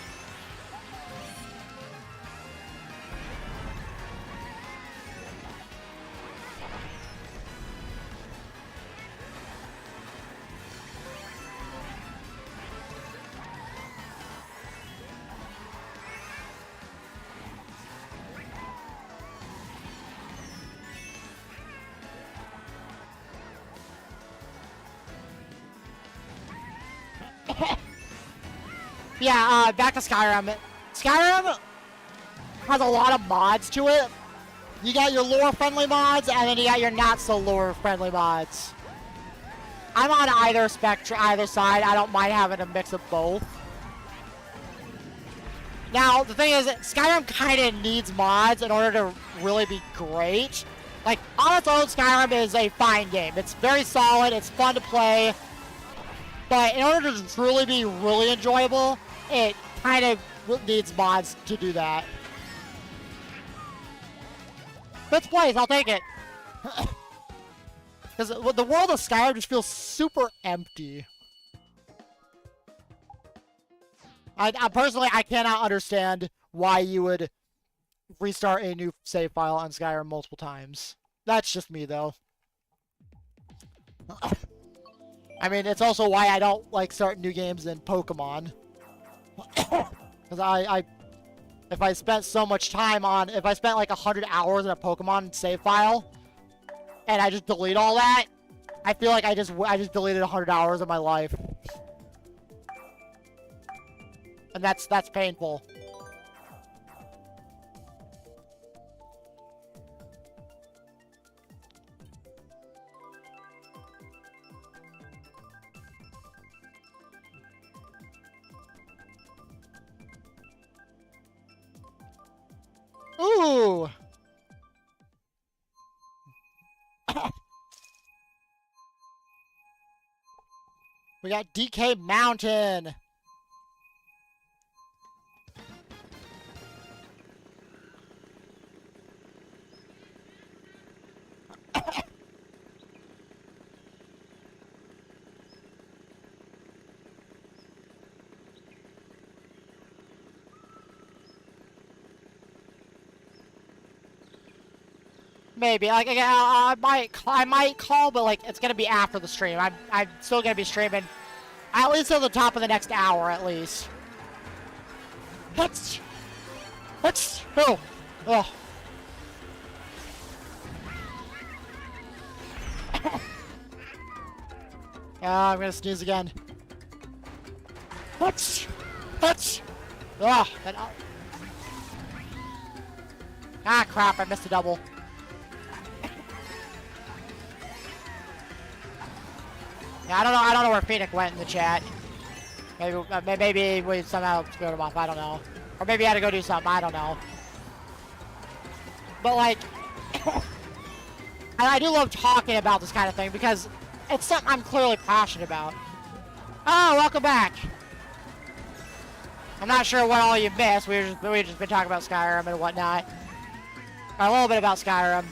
Yeah, back to Skyrim. Skyrim has a lot of mods to it. You got your lore-friendly mods, and then you got your not-so-lore-friendly mods. I'm on either side. I don't mind having a mix of both. Now, the thing is, Skyrim kind of needs mods in order to really be great. Like, on its own, Skyrim is a fine game. It's very solid, it's fun to play. But in order to truly be really enjoyable, it kind of needs mods to do that. Fifth place, I'll take it. Because the world of Skyrim just feels super empty. I personally, I cannot understand why you would restart a new save file on Skyrim multiple times. That's just me, though. I mean, it's also why I don't like starting new games in Pokemon. Because if I spent so much time on, if I spent like 100 hours in a Pokemon save file, and I just delete all that, I feel like I just deleted 100 hours of my life. And that's painful. Ooh! We got DK Mountain! Maybe, like, I might call, but like, it's gonna be after the stream. I'm still gonna be streaming, at least at the top of the next hour, at least. Let's oh. I'm gonna sneeze again. Let's. Oh, ah, crap! I missed a double. Yeah, I don't know where Phoenix went in the chat. Maybe we somehow screwed him off. I don't know, or maybe I had to go do something. I don't know. But like, and I do love talking about this kind of thing because it's something I'm clearly passionate about. Oh, welcome back. I'm not sure what all you missed. We've just been talking about Skyrim and whatnot. Or a little bit about Skyrim.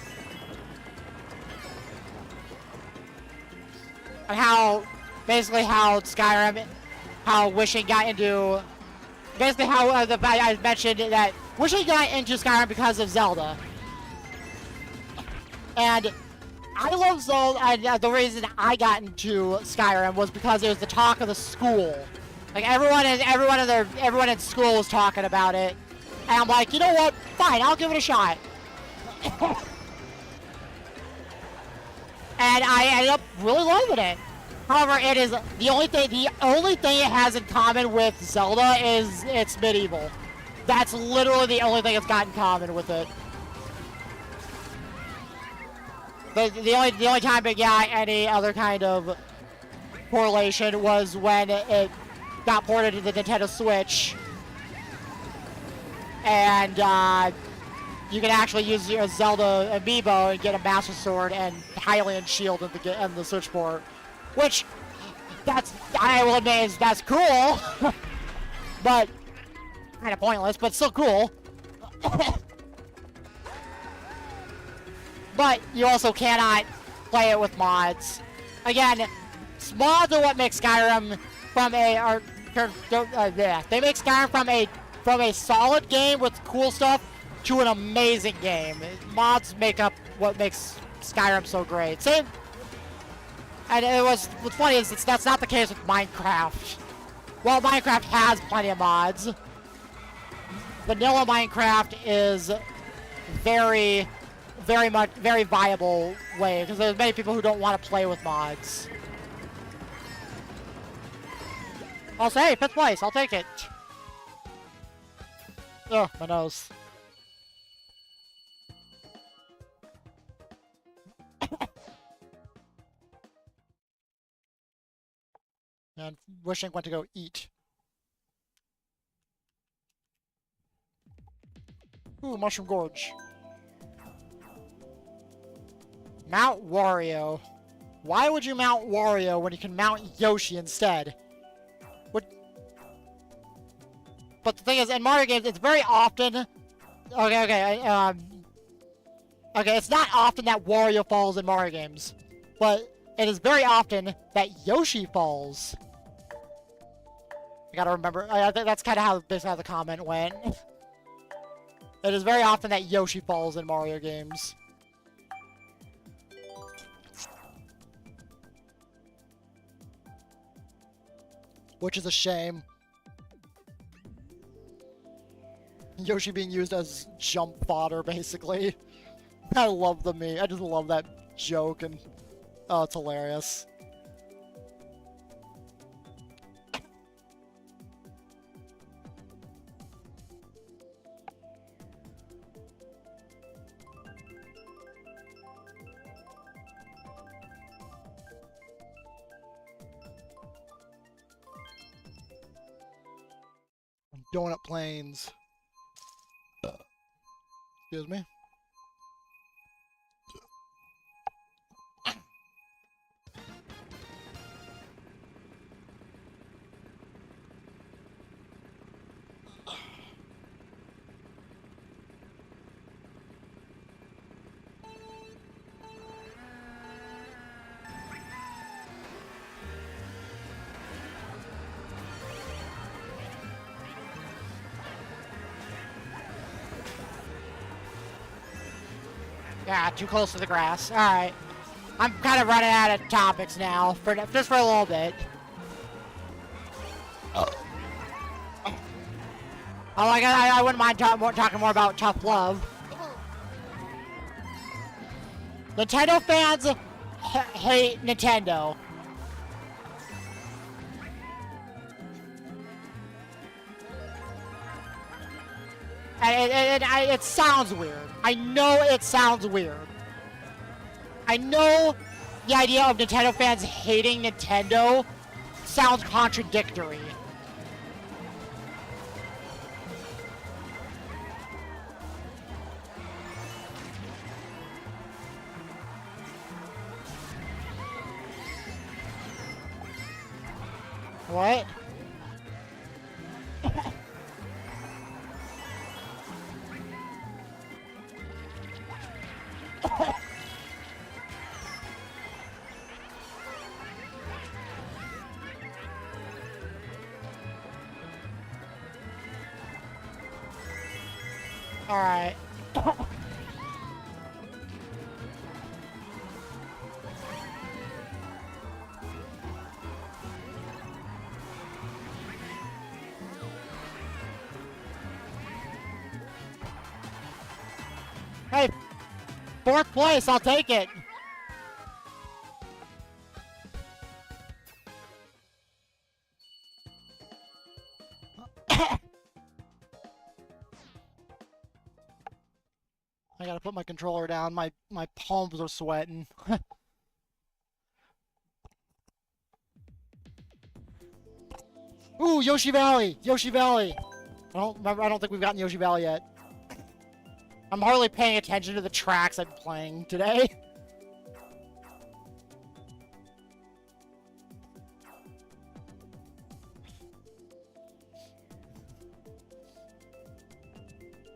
And how, basically how how Wishing got into... Basically how I mentioned that Wishing got into Skyrim because of Zelda. And I love Zelda, and the reason I got into Skyrim was because it was the talk of the school. Like everyone in school was talking about it. And I'm like, you know what? Fine, I'll give it a shot. And I ended up really loving it. However, it is the only thing it has in common with Zelda is it's medieval. That's literally the only thing it's got in common with it. The only time it got any other kind of correlation was when it got ported to the Nintendo Switch. And you can actually use your Zelda amiibo and get a Master Sword and Hylian Shield in the Switch port. Which, I will admit, that's cool. But, kind of pointless, but still cool. But you also cannot play it with mods. Again, mods are what makes Skyrim from they make Skyrim from a solid game with cool stuff to an amazing game. Mods make up what makes Skyrim so great. Same. And what's funny is that's not the case with Minecraft. Well, Minecraft has plenty of mods. Vanilla Minecraft is very viable way, because there's many people who don't want to play with mods. Also, hey, 5th place, I'll take it. Ugh, my nose. And Wishing went to go eat. Ooh, Mushroom Gorge. Mount Wario. Why would you mount Wario when you can mount Yoshi instead? But the thing is, in Mario games, it's very often... Okay, it's not often that Wario falls in Mario games. But it is very often that Yoshi falls. I gotta remember... I think that's kind of how basically how the comment went. It is very often that Yoshi falls in Mario games. Which is a shame. Yoshi being used as jump fodder, basically. I love the meme. I just love that joke, and oh, it's hilarious. Donut Plains. Excuse me. Yeah, too close to the grass. Alright. I'm kind of running out of topics now, just for a little bit. Oh, I wouldn't mind talking more about Tough Love. Nintendo fans hate Nintendo. And it sounds weird. I know it sounds weird. I know the idea of Nintendo fans hating Nintendo sounds contradictory. What? Alright. Hey, 4th place, I'll take it. I gotta put my controller down. My palms are sweating. Ooh, Yoshi Valley! Yoshi Valley! I don't think we've gotten Yoshi Valley yet. I'm hardly paying attention to the tracks I'm playing today.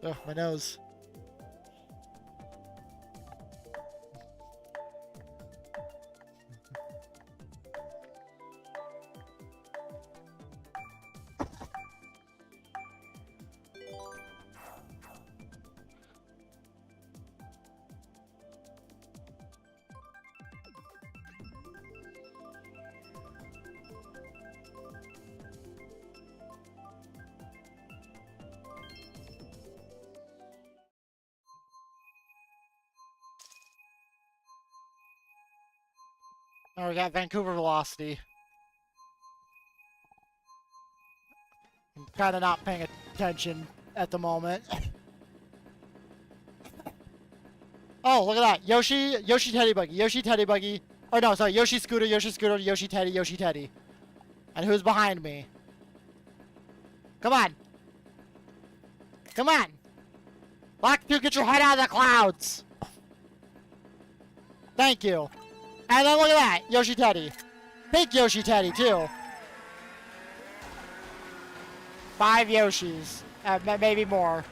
Ugh, my nose. Oh, we got Vancouver Velocity. I'm kind of not paying attention at the moment. Oh, look at that. Yoshi Teddy Buggy, Yoshi Teddy Buggy. Oh, no, sorry. Yoshi Scooter, Yoshi Scooter, Yoshi Teddy, Yoshi Teddy. And who's behind me? Come on. Come on. Black 2, get your head out of the clouds. Thank you. And then look at that. Yoshi Teddy. Pink Yoshi Teddy, too. 5 Yoshis. Maybe more.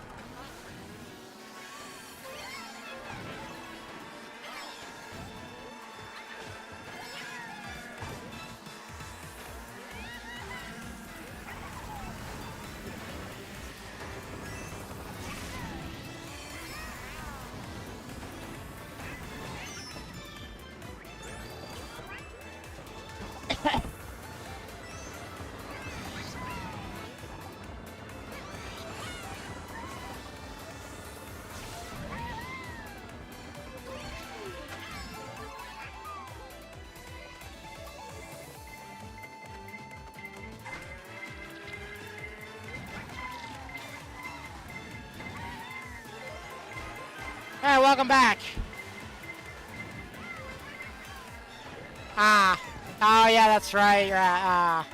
Hey, welcome back. Ah. Oh, yeah, that's right. You're at,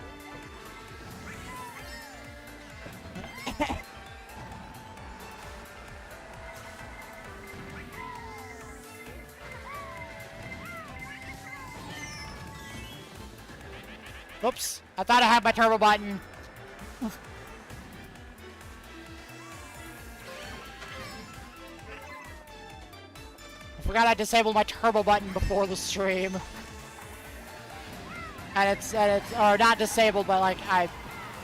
Oops. I thought I had my turbo button. I forgot I disabled my turbo button before the stream. And it's or not disabled, but like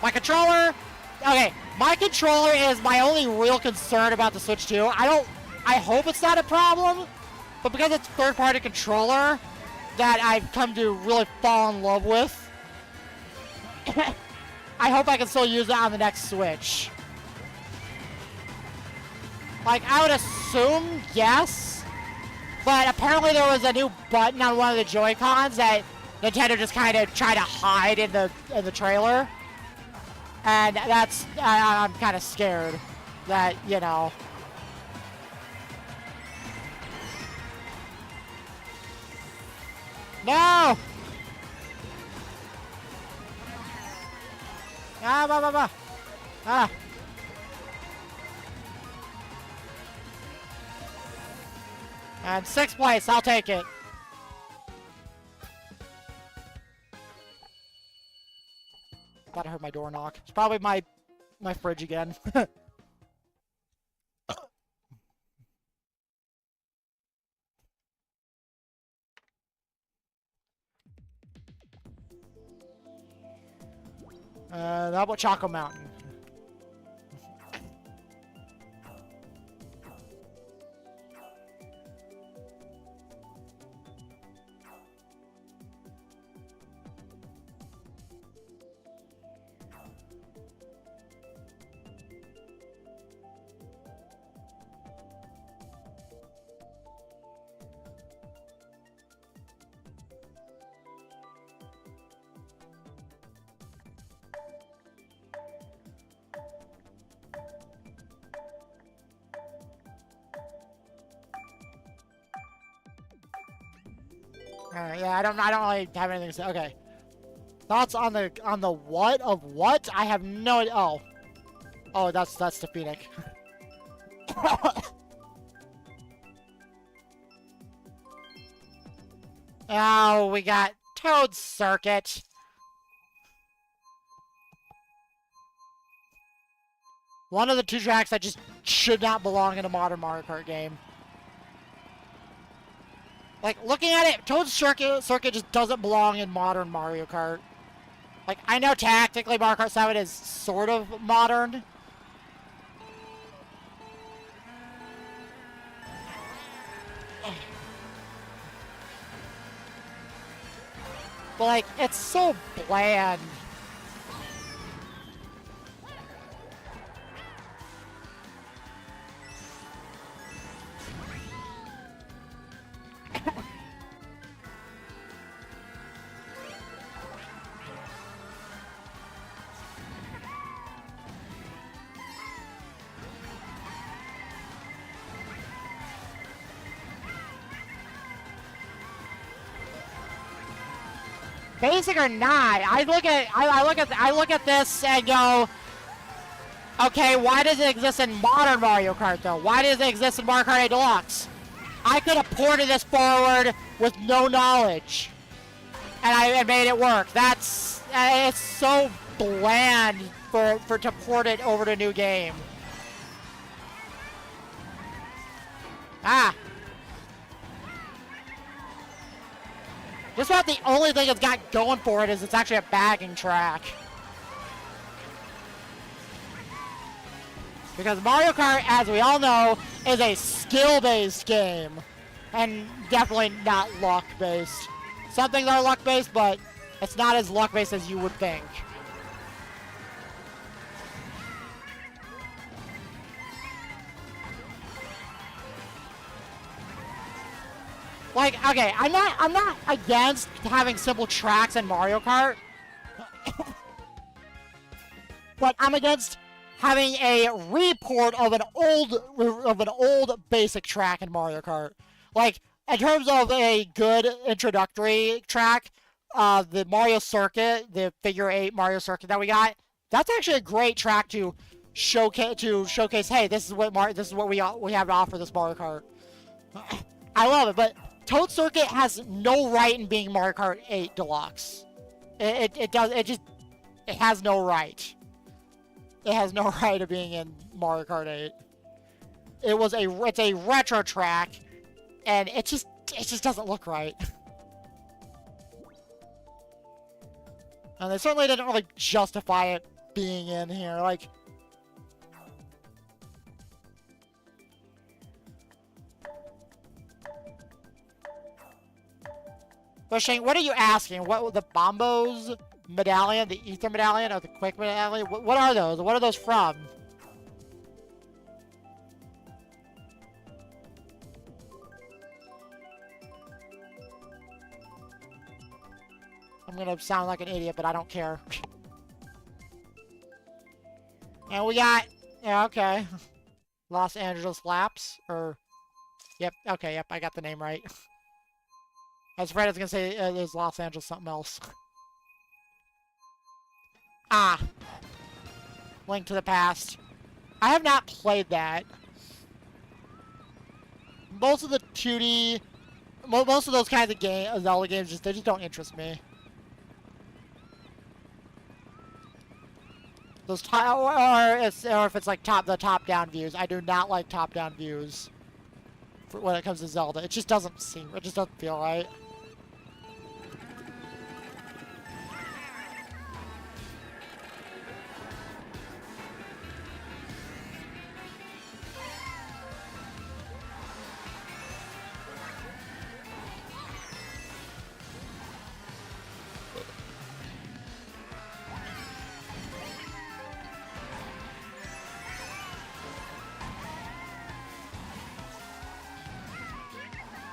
my controller, okay, my controller is my only real concern about the Switch 2. I hope it's not a problem, but because it's third-party controller that I've come to really fall in love with, I hope I can still use it on the next Switch. Like, I would assume yes, but apparently there was a new button on one of the Joy-Cons that Nintendo just kind of tried to hide in the trailer, and that's I'm kind of scared that, you know. No! Ah. And 6th place, I'll take it. Thought I heard my door knock. It's probably my fridge again. How about Choco Mountain? Alright, yeah, I don't really have anything to say. Okay. Thoughts on the what of what? I have no idea. Oh. Oh, that's the Phoenix. Oh, we got Toad Circuit. One of the two tracks that just should not belong in a modern Mario Kart game. Like, looking at it, Toad Circuit just doesn't belong in modern Mario Kart. Like, I know tactically Mario Kart 7 is sort of modern. But, like, it's so bland. Basic or not, I look at this and go, okay, why does it exist in modern Mario Kart though? Why does it exist in Mario Kart 8 Deluxe? I could have ported this forward with no knowledge, and I made it work. It's so bland for to port it over to a new game. Ah. Just about the only thing it's got going for it is it's actually a bagging track. Because Mario Kart, as we all know, is a skill-based game. And definitely not luck-based. Some things are luck-based, but it's not as luck-based as you would think. Like, okay, I'm not against having simple tracks in Mario Kart. But I'm against having a report of an old basic track in Mario Kart. Like, in terms of a good introductory track, the Mario Circuit, the Figure 8 Mario Circuit that we got, that's actually a great track to showcase. Hey, this is what we have to offer this Mario Kart. I love it, but Toad Circuit has no right in being Mario Kart 8 Deluxe. It has no right. It has no right of being in Mario Kart 8. It's a retro track, and it just doesn't look right. And they certainly didn't really justify it being in here. Like, Bushing, what are you asking? What, the Bombos medallion, the Ether medallion, or the Quick medallion? What are those? What are those from? I'm gonna sound like an idiot, but I don't care. And we got, yeah, okay. Los Angeles Laps, or, yep, okay, yep, I got the name right. I was afraid I was gonna say it was Los Angeles something else. Ah. Link to the Past. I have not played that. Most of the 2D, most of those kinds of Zelda games, they just don't interest me. Those or if it's like the top-down views, I do not like top-down views when it comes to Zelda. It just doesn't feel right.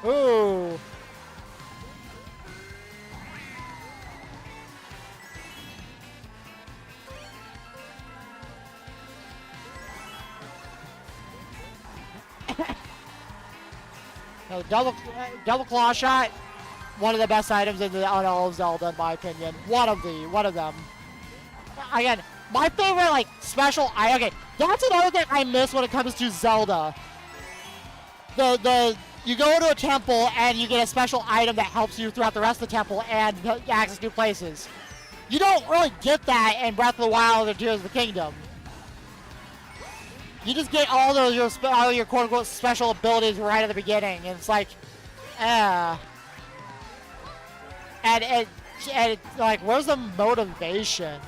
Ooh. No, double claw shot. one of the best items in all of Zelda, in my opinion. One of them. Again, my favorite, like, special item. Okay, that's another thing I miss when it comes to Zelda. You go to a temple and you get a special item that helps you throughout the rest of the temple and access new places. You don't really get that in Breath of the Wild or Tears of the Kingdom. You just get all your quote-unquote special abilities right at the beginning, and it's like, and like, where's the motivation?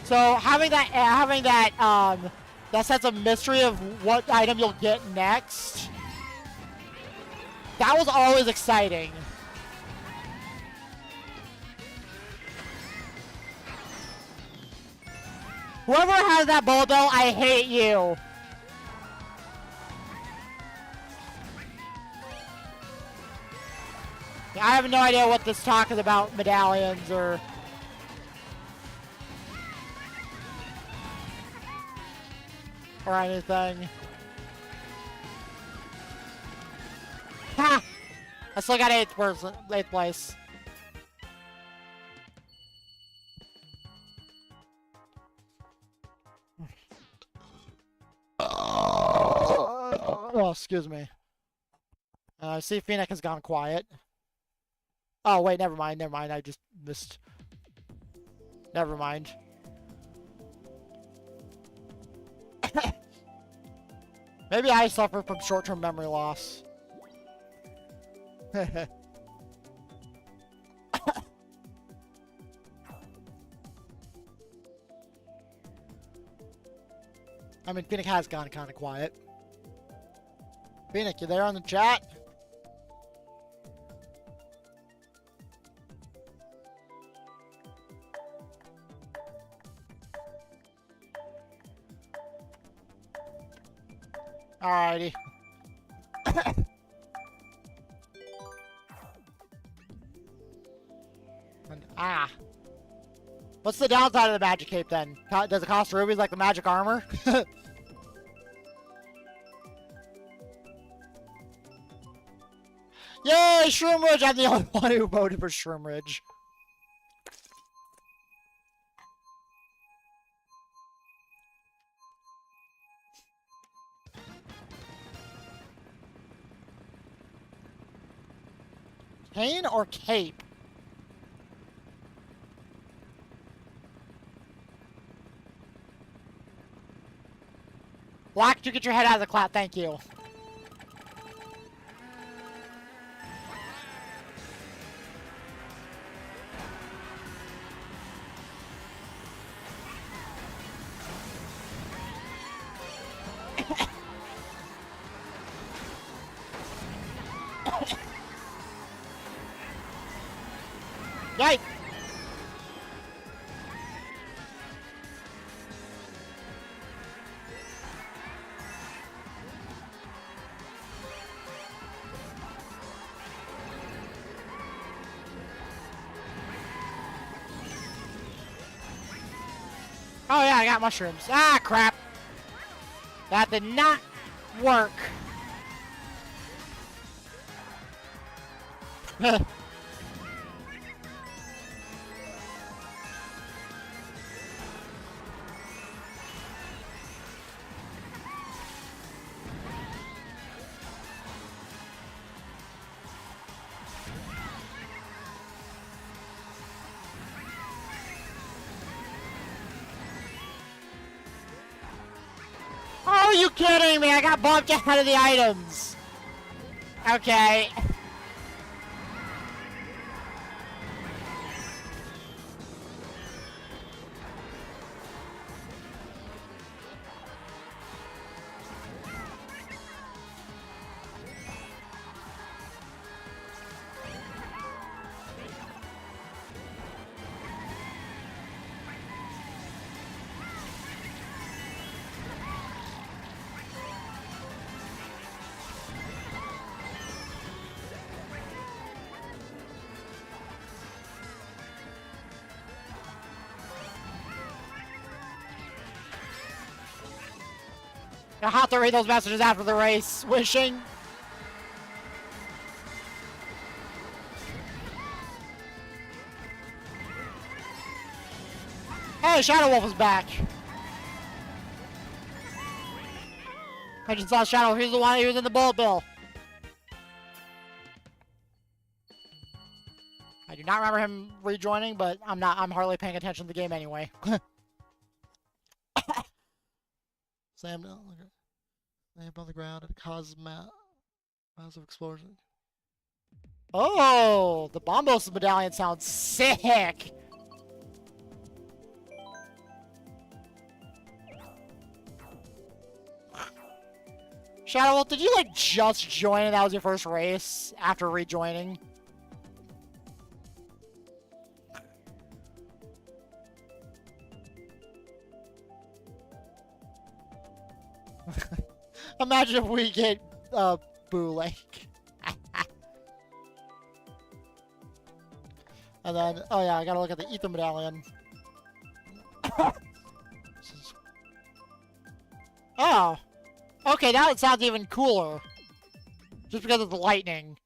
So having that sense of mystery of what item you'll get next, that was always exciting. Whoever has that bullet bill, I hate you. I have no idea what this talk is about, medallions or... or anything. Ha! I still got 8th place. Oh, excuse me. I see Phoenix has gone quiet. Oh, wait, never mind. I just missed. Never mind. Maybe I suffer from short-term memory loss. I mean, Phoenix has gone kind of quiet. Phoenix, you there on the chat? Alrighty. What's the downside of the magic cape then? Does it cost rubies like the magic armor? Yay, Shroomridge! I'm the only one who voted for Shroomridge. Cane or cape? Black, you get your head out of the cloud, thank you. Yikes! Oh yeah, I got mushrooms. Ah, crap! That did not work. Are you kidding me? I got bumped out of the items. Okay. I have to read those messages after the race. Wishing. Hey, Shadow Wolf is back. I just saw Shadow. He's the one who was in the bullet bill. I do not remember him rejoining, but I'm hardly paying attention to the game anyway. Slammed on the ground and caused massive explosion. Oh, the Bombos medallion sounds sick. Shadow Wolf, did you like just join and that was your first race after rejoining? Imagine if we get Boo Lake. And then, oh yeah, I gotta look at the Ether Medallion. Oh. Okay, now it sounds even cooler. Just because of the lightning.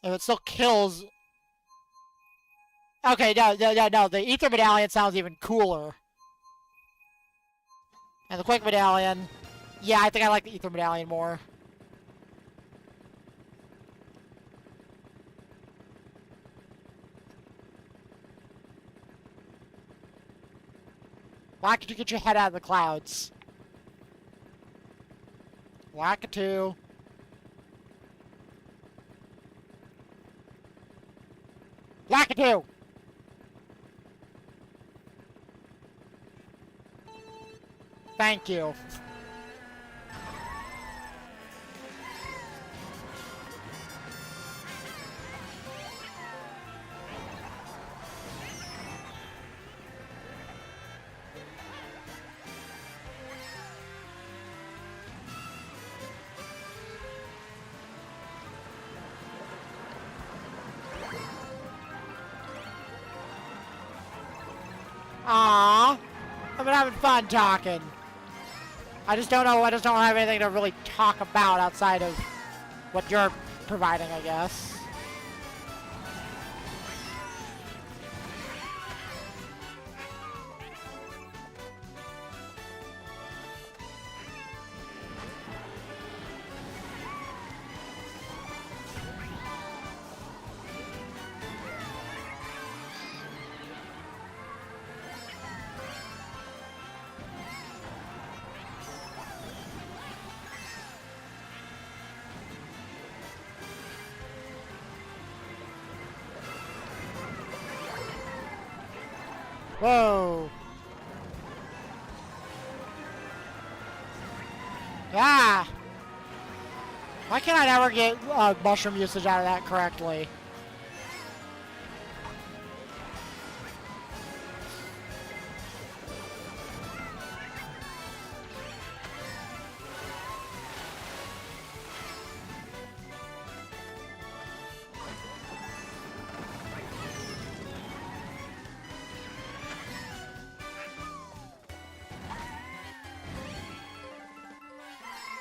If it still kills... Okay, no, the Ether Medallion sounds even cooler. And the Quick Medallion... Yeah, I think I like the Ether Medallion more. Why could you get your head out of the clouds? Wackatoo. Wackatoo! Thank you. Aww. I've been having fun talking. I just don't have anything to really talk about outside of what you're providing, I guess. Whoa. Ah! Why can't I never get mushroom usage out of that correctly?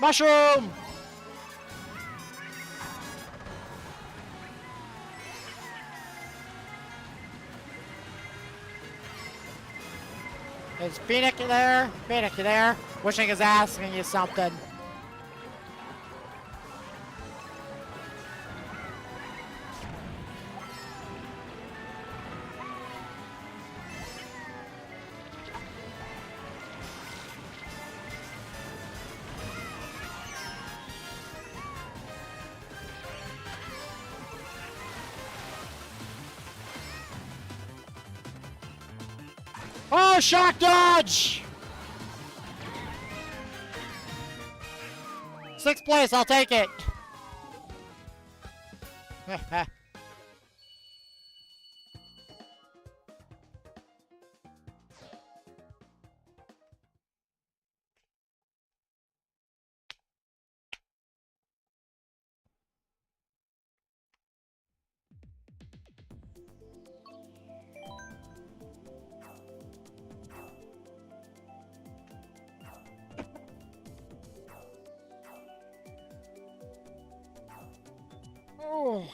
Mushroom! Is Phoenix there? Phoenix, you there? Wishing is asking you something. Oh, shock dodge! 6th place, I'll take it. Oh.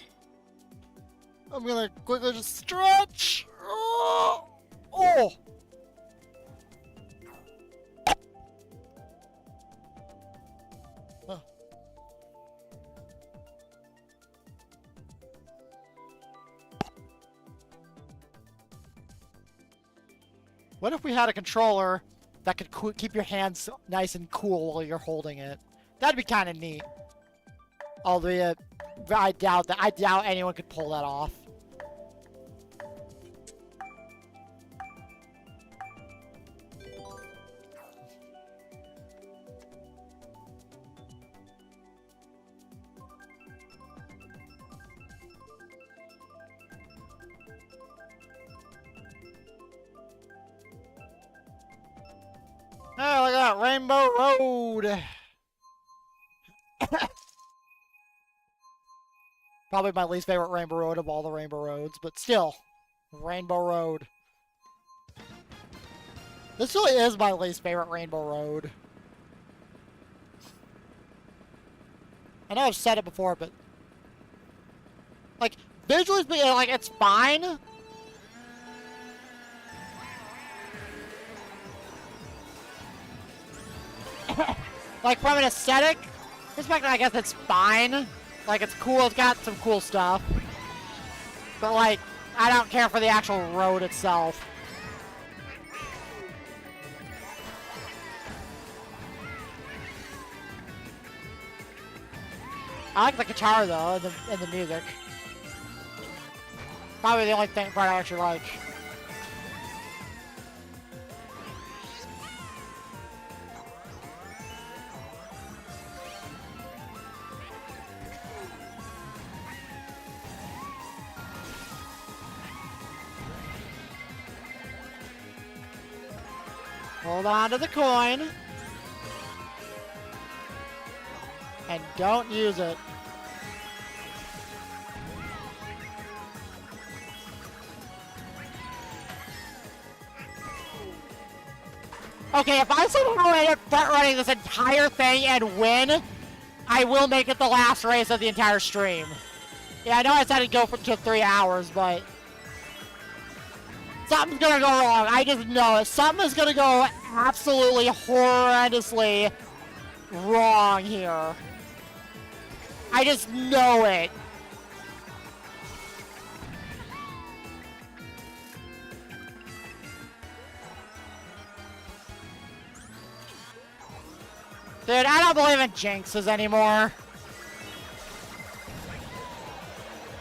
I'm gonna quickly just stretch. Oh. Oh. Oh. What if we had a controller that could keep your hands nice and cool while you're holding it? That'd be kind of neat. Although I doubt anyone could pull that off. Oh, look at that, Rainbow Road! Probably my least favorite Rainbow Road of all the Rainbow Roads, but still, Rainbow Road. This really is my least favorite Rainbow Road. I know I've said it before, but... like, visually speaking, like, it's fine. Like, from an aesthetic perspective, I guess it's fine. Like, it's cool, it's got some cool stuff. But, like, I don't care for the actual road itself. I like the guitar, though, and the music. Probably the only part I actually like. Hold on to the coin. And don't use it. Okay, if I somehow end up front running this entire thing and win, I will make it the last race of the entire stream. Yeah, I know I said it'd go to 3 hours, but... something's gonna go wrong. I just know it. Something is gonna go absolutely horrendously wrong here. I just know it. Dude, I don't believe in jinxes anymore.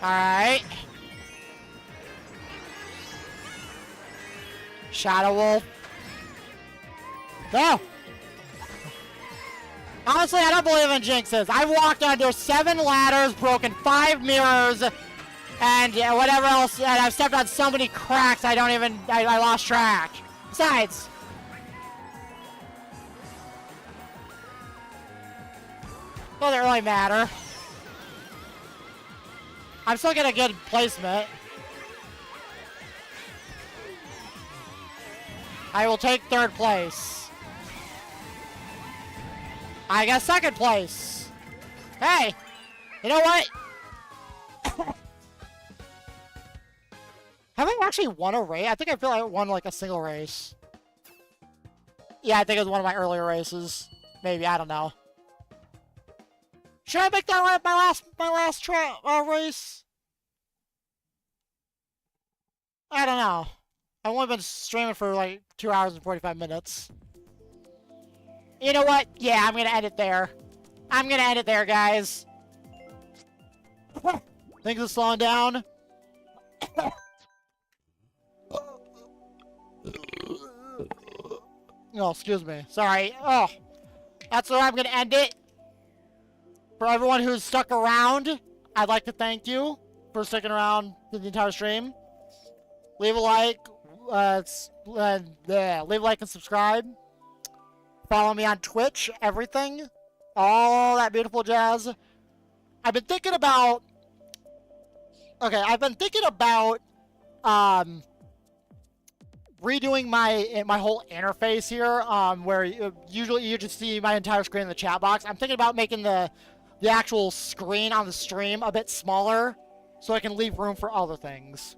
Alright. Shadow Wolf. No! Honestly, I don't believe in jinxes. I've walked under 7 ladders, broken 5 mirrors, and whatever else, and I've stepped on so many cracks I lost track. Besides... doesn't really matter. I'm still getting a good placement. I will take 3rd place. I got 2nd place. Hey, you know what? Have I actually won a race? I think I feel like I won like a single race. Yeah, I think it was one of my earlier races. Maybe, I don't know. Should I make that my last race? I don't know. I've only been streaming for like 2 hours and 45 minutes. You know what? Yeah, I'm gonna end it there. I'm gonna end it there, guys. Things are slowing down. Oh, excuse me. Sorry. Oh, that's where I'm gonna end it. For everyone who's stuck around, I'd like to thank you for sticking around for the entire stream. Leave a like, leave a like and subscribe. Follow me on Twitch, everything, all that beautiful jazz. I've been thinking about, redoing my whole interface here, where usually you just see my entire screen in the chat box. I'm thinking about making the the actual screen on the stream a bit smaller so I can leave room for other things.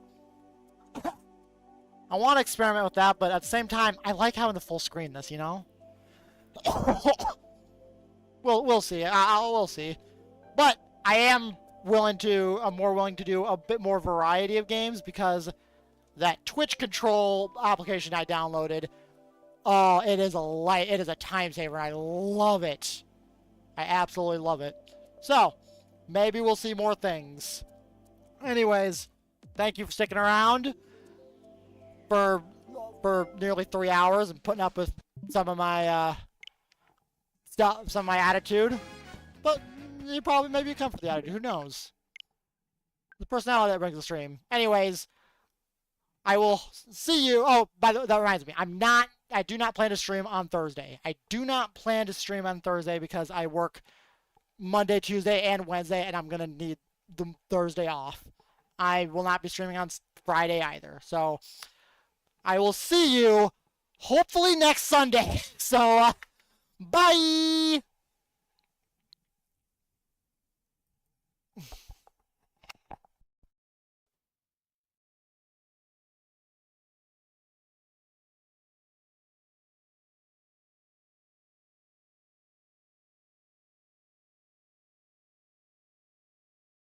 I want to experiment with that, but at the same time, I like having the full screen this, you know? we'll see. We'll see. But I am more willing to do a bit more variety of games because that Twitch control application I downloaded, oh, it is a time saver. I love it. I absolutely love it. So, maybe we'll see more things. Anyways, thank you for sticking around for nearly 3 hours and putting up with some of my some of my attitude. But maybe you come for the attitude. Who knows? The personality that brings the stream. Anyways, I will see you. Oh, that reminds me. I do not plan to stream on Thursday. I do not plan to stream on Thursday because I work Monday, Tuesday, and Wednesday, and I'm going to need the Thursday off. I will not be streaming on Friday either. So, I will see you hopefully next Sunday. So, bye!